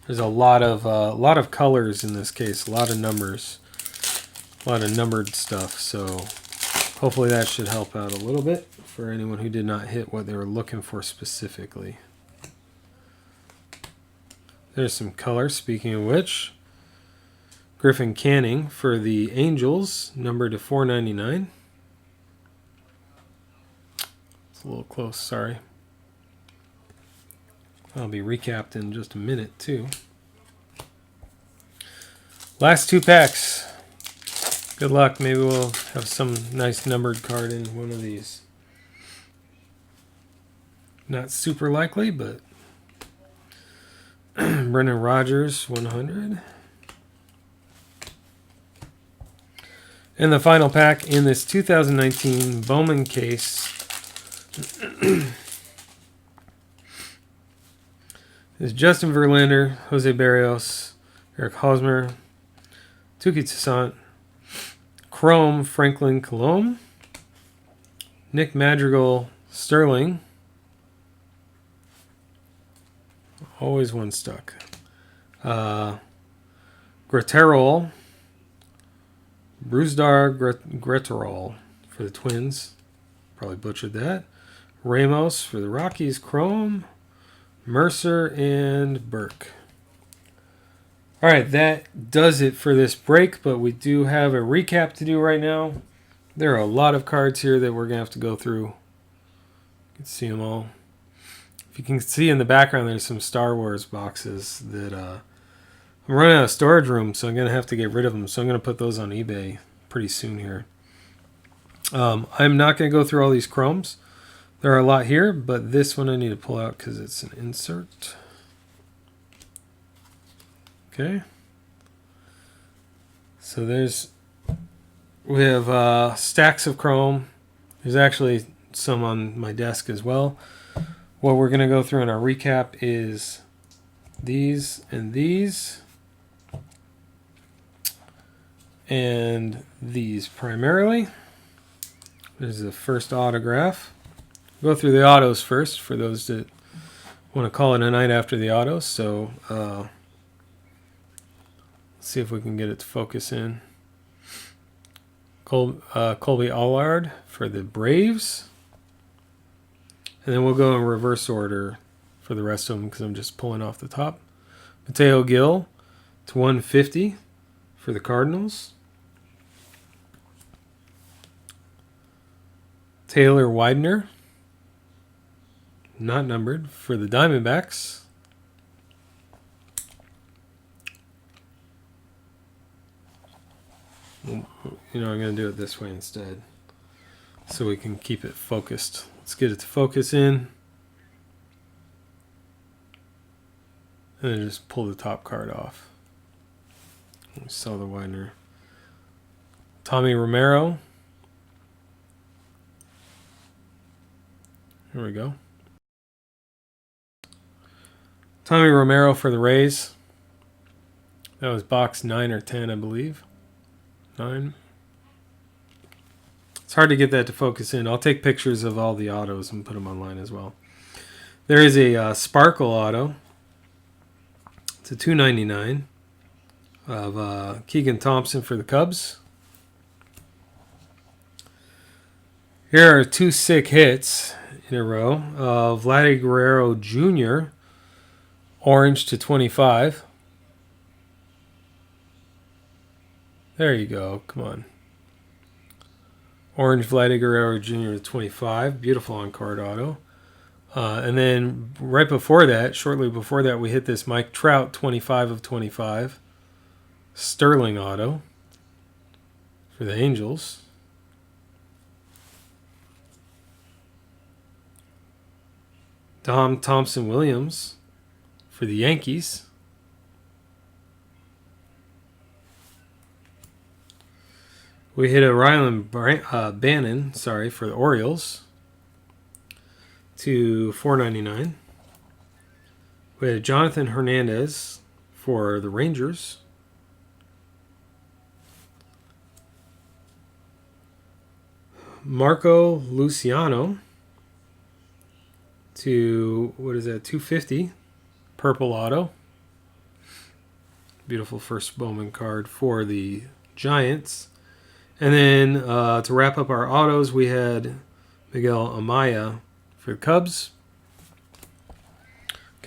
There's a lot of colors in this case, a lot of numbers, a lot of numbered stuff. So hopefully that should help out a little bit for anyone who did not hit what they were looking for specifically. There's some color. Speaking of which, Griffin Canning for the Angels, numbered to 499. It's a little close, sorry. I'll be recapped in just a minute, too. Last 2 packs. Good luck. Maybe we'll have some nice numbered card in one of these. Not super likely, but Brendan Rodgers, 100. And the final pack in this 2019 Bowman case is Justin Verlander, Jose Barrios, Eric Hosmer, Tuki Toussaint, Chrome, Franklin Colomb, Nick Madrigal, Sterling. Always one stuck. Gratterol, Brusdar Gratterol for the Twins. Probably butchered that. Ramos for the Rockies, Chrome, Mercer, and Burke. All right, that does it for this break, but we do have a recap to do right now. There are a lot of cards here that we're going to have to go through. You can see them all. If you can see in the background, there's some Star Wars boxes that I'm running out of storage room, so I'm going to have to get rid of them. So I'm going to put those on eBay pretty soon here. I'm not going to go through all these chromes. There are a lot here, but this one I need to pull out because it's an insert. Okay. So we have stacks of chrome. There's actually some on my desk as well. What we're going to go through in our recap is these and these. And these primarily. There's the first autograph. Go through the autos first for those that want to call it a night after the autos. So let's see if we can get it to focus in. Colby Allard for the Braves. And then we'll go in reverse order for the rest of them because I'm just pulling off the top. Mateo Gil to 150 for the Cardinals. Taylor Widener, not numbered, for the Diamondbacks. You know, I'm going to do it this way instead so we can keep it focused. Let's get it to focus in. And then just pull the top card off. We saw the Widener. Tommy Romero. Here we go. Tommy Romero for the Rays. That was box 9 or 10, I believe. 9. It's hard to get that to focus in. I'll take pictures of all the autos and put them online as well. There is a Sparkle auto. It's a $2.99 of Keegan Thompson for the Cubs. Here are 2 sick hits in a row. Vladdy Guerrero Jr., orange to 25. There you go. Come on. Orange Vladdy Guerrero Jr. to 25. Beautiful on-card auto. And then right before that, shortly before that, we hit this Mike Trout 25 of 25. Sterling auto for the Angels. Dom Thompson Williams for the Yankees. We hit a Rylan Bannon, for the Orioles to $4.99. We had Jonathan Hernandez for the Rangers. Marco Luciano to, what is that, 250, purple auto. Beautiful first Bowman card for the Giants. And then to wrap up our autos, we had Miguel Amaya for the Cubs.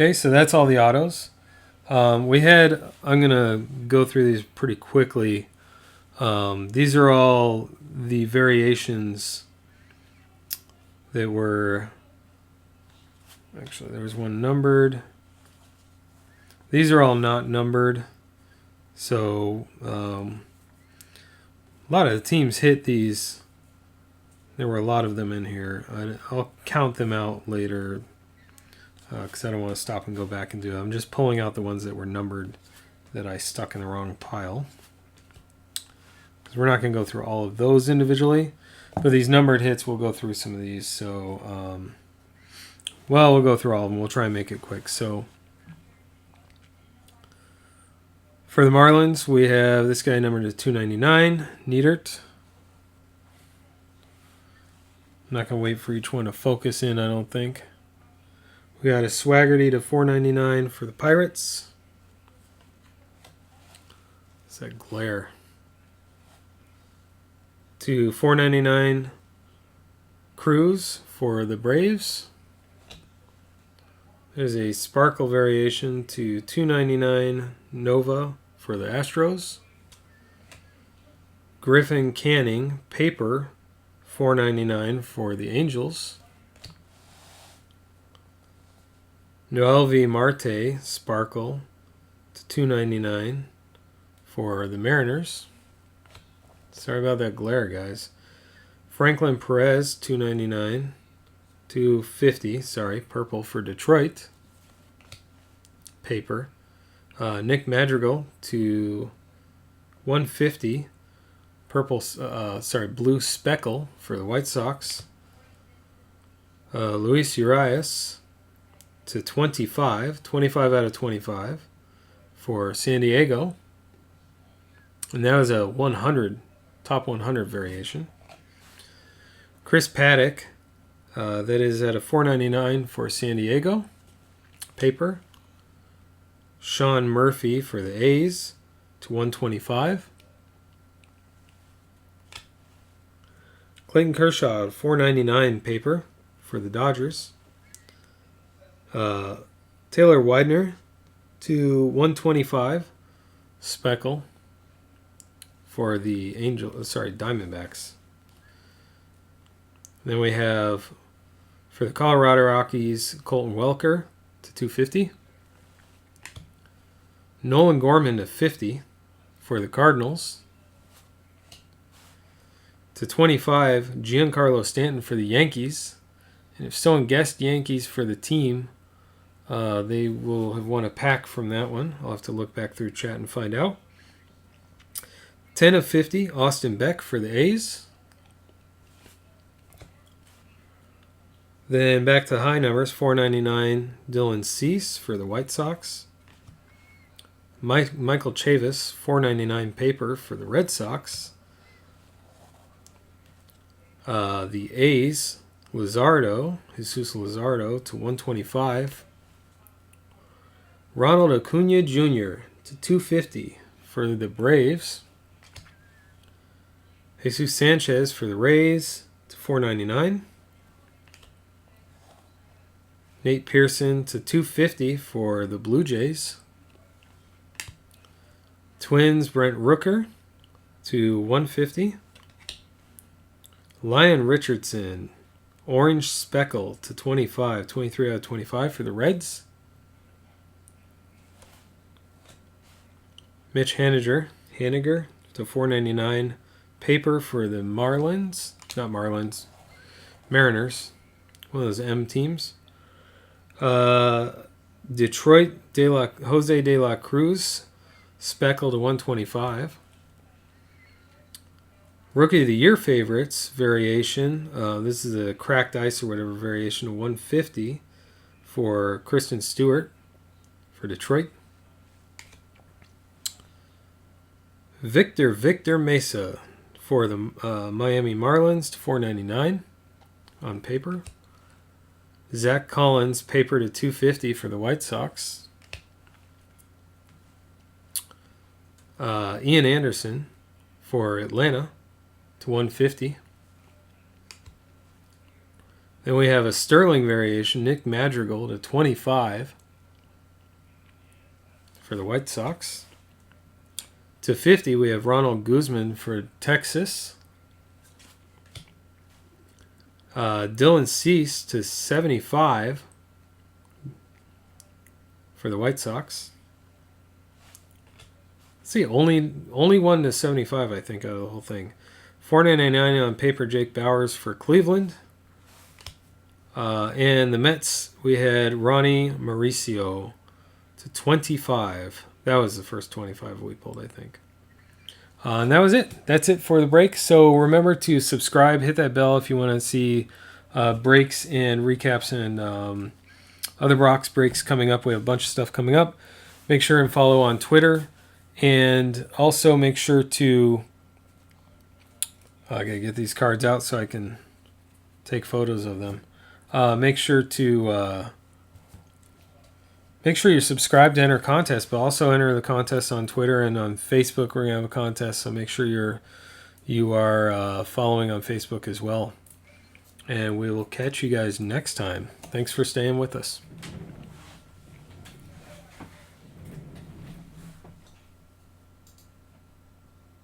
Okay, so that's all the autos. I'm going to go through these pretty quickly. These are all the variations that were, actually there was one numbered. These are all not numbered. So a lot of the teams hit these. There were a lot of them in here. I'll count them out later because I don't want to stop and go back and do it. I'm just pulling out the ones that were numbered that I stuck in the wrong pile. Because we're not going to go through all of those individually. But these numbered hits, we'll go through some of these. So, we'll go through all of them. We'll try and make it quick. So, for the Marlins, we have this guy numbered to 299, Neidert. I'm not going to wait for each one to focus in, I don't think. We got a Swaggerty to 499 for the Pirates. It's that glare. To 499 Cruz for the Braves. There's a sparkle variation to 299 Nova for the Astros. Griffin Canning paper 499 for the Angels. Noelvi Marte sparkle to 299 for the Mariners. Sorry about that glare, guys. Franklin Perez 299, 250. Sorry, purple for Detroit. Paper. Nick Madrigal to 150. Purple. Blue speckle for the White Sox. Luis Urias to 25 out of 25 for San Diego. And that was a 100, top 100 variation. Chris Paddock, that is at a 499 for San Diego. Paper. Sean Murphy for the A's to 125. Clayton Kershaw, 499 paper for the Dodgers. Taylor Widener to 125 speckle for the Diamondbacks. Then we have for the Colorado Rockies Colton Welker to 250. Nolan Gorman to 50 for the Cardinals. To 25, Giancarlo Stanton for the Yankees. And if someone guessed Yankees for the team, they will have won a pack from that one. I'll have to look back through chat and find out. 10 of 50, Austin Beck for the A's. Then back to high numbers, 499, Dylan Cease for the White Sox. Michael Chavis, 499 paper for the Red Sox. The A's, Jesus Luzardo to 125. Ronald Acuna Jr. to 250 for the Braves. Jesus Sanchez for the Rays to 499. Nate Pearson to 250 for the Blue Jays. Twins Brent Rooker to 150. Lyon Richardson, orange speckle to 25, 23 out of 25 for the Reds. Mitch Haniger to 499, paper for the Mariners, one of those M teams. Detroit Jose De La Cruz, speckle to 125. Rookie of the Year favorites variation. This is a cracked ice or whatever variation of 150 for Kristen Stewart. for Detroit. Victor Mesa for the Miami Marlins to $4.99 on paper. Zach Collins, paper to $250 for the White Sox. Ian Anderson for Atlanta to $150. Then we have a Sterling variation, Nick Madrigal to $25 for the White Sox. To $50, we have Ronald Guzman for Texas. Dylan Cease to $75 for the White Sox. Let's see, only one to $75, I think, out of the whole thing. $4.99 on paper, Jake Bowers for Cleveland. And the Mets, we had Ronnie Mauricio to $25. That was the first 25 we pulled, I think. And that was it. That's it for the break. So remember to subscribe, hit that bell if you want to see breaks and recaps and other box breaks coming up. We have a bunch of stuff coming up. Make sure and follow on Twitter. And also make sure to... I gotta get these cards out so I can take photos of them. Make sure you're subscribed to enter contest, but also enter the contest on Twitter and on Facebook. We're gonna have a contest, so make sure you are following on Facebook as well. And we will catch you guys next time. Thanks for staying with us.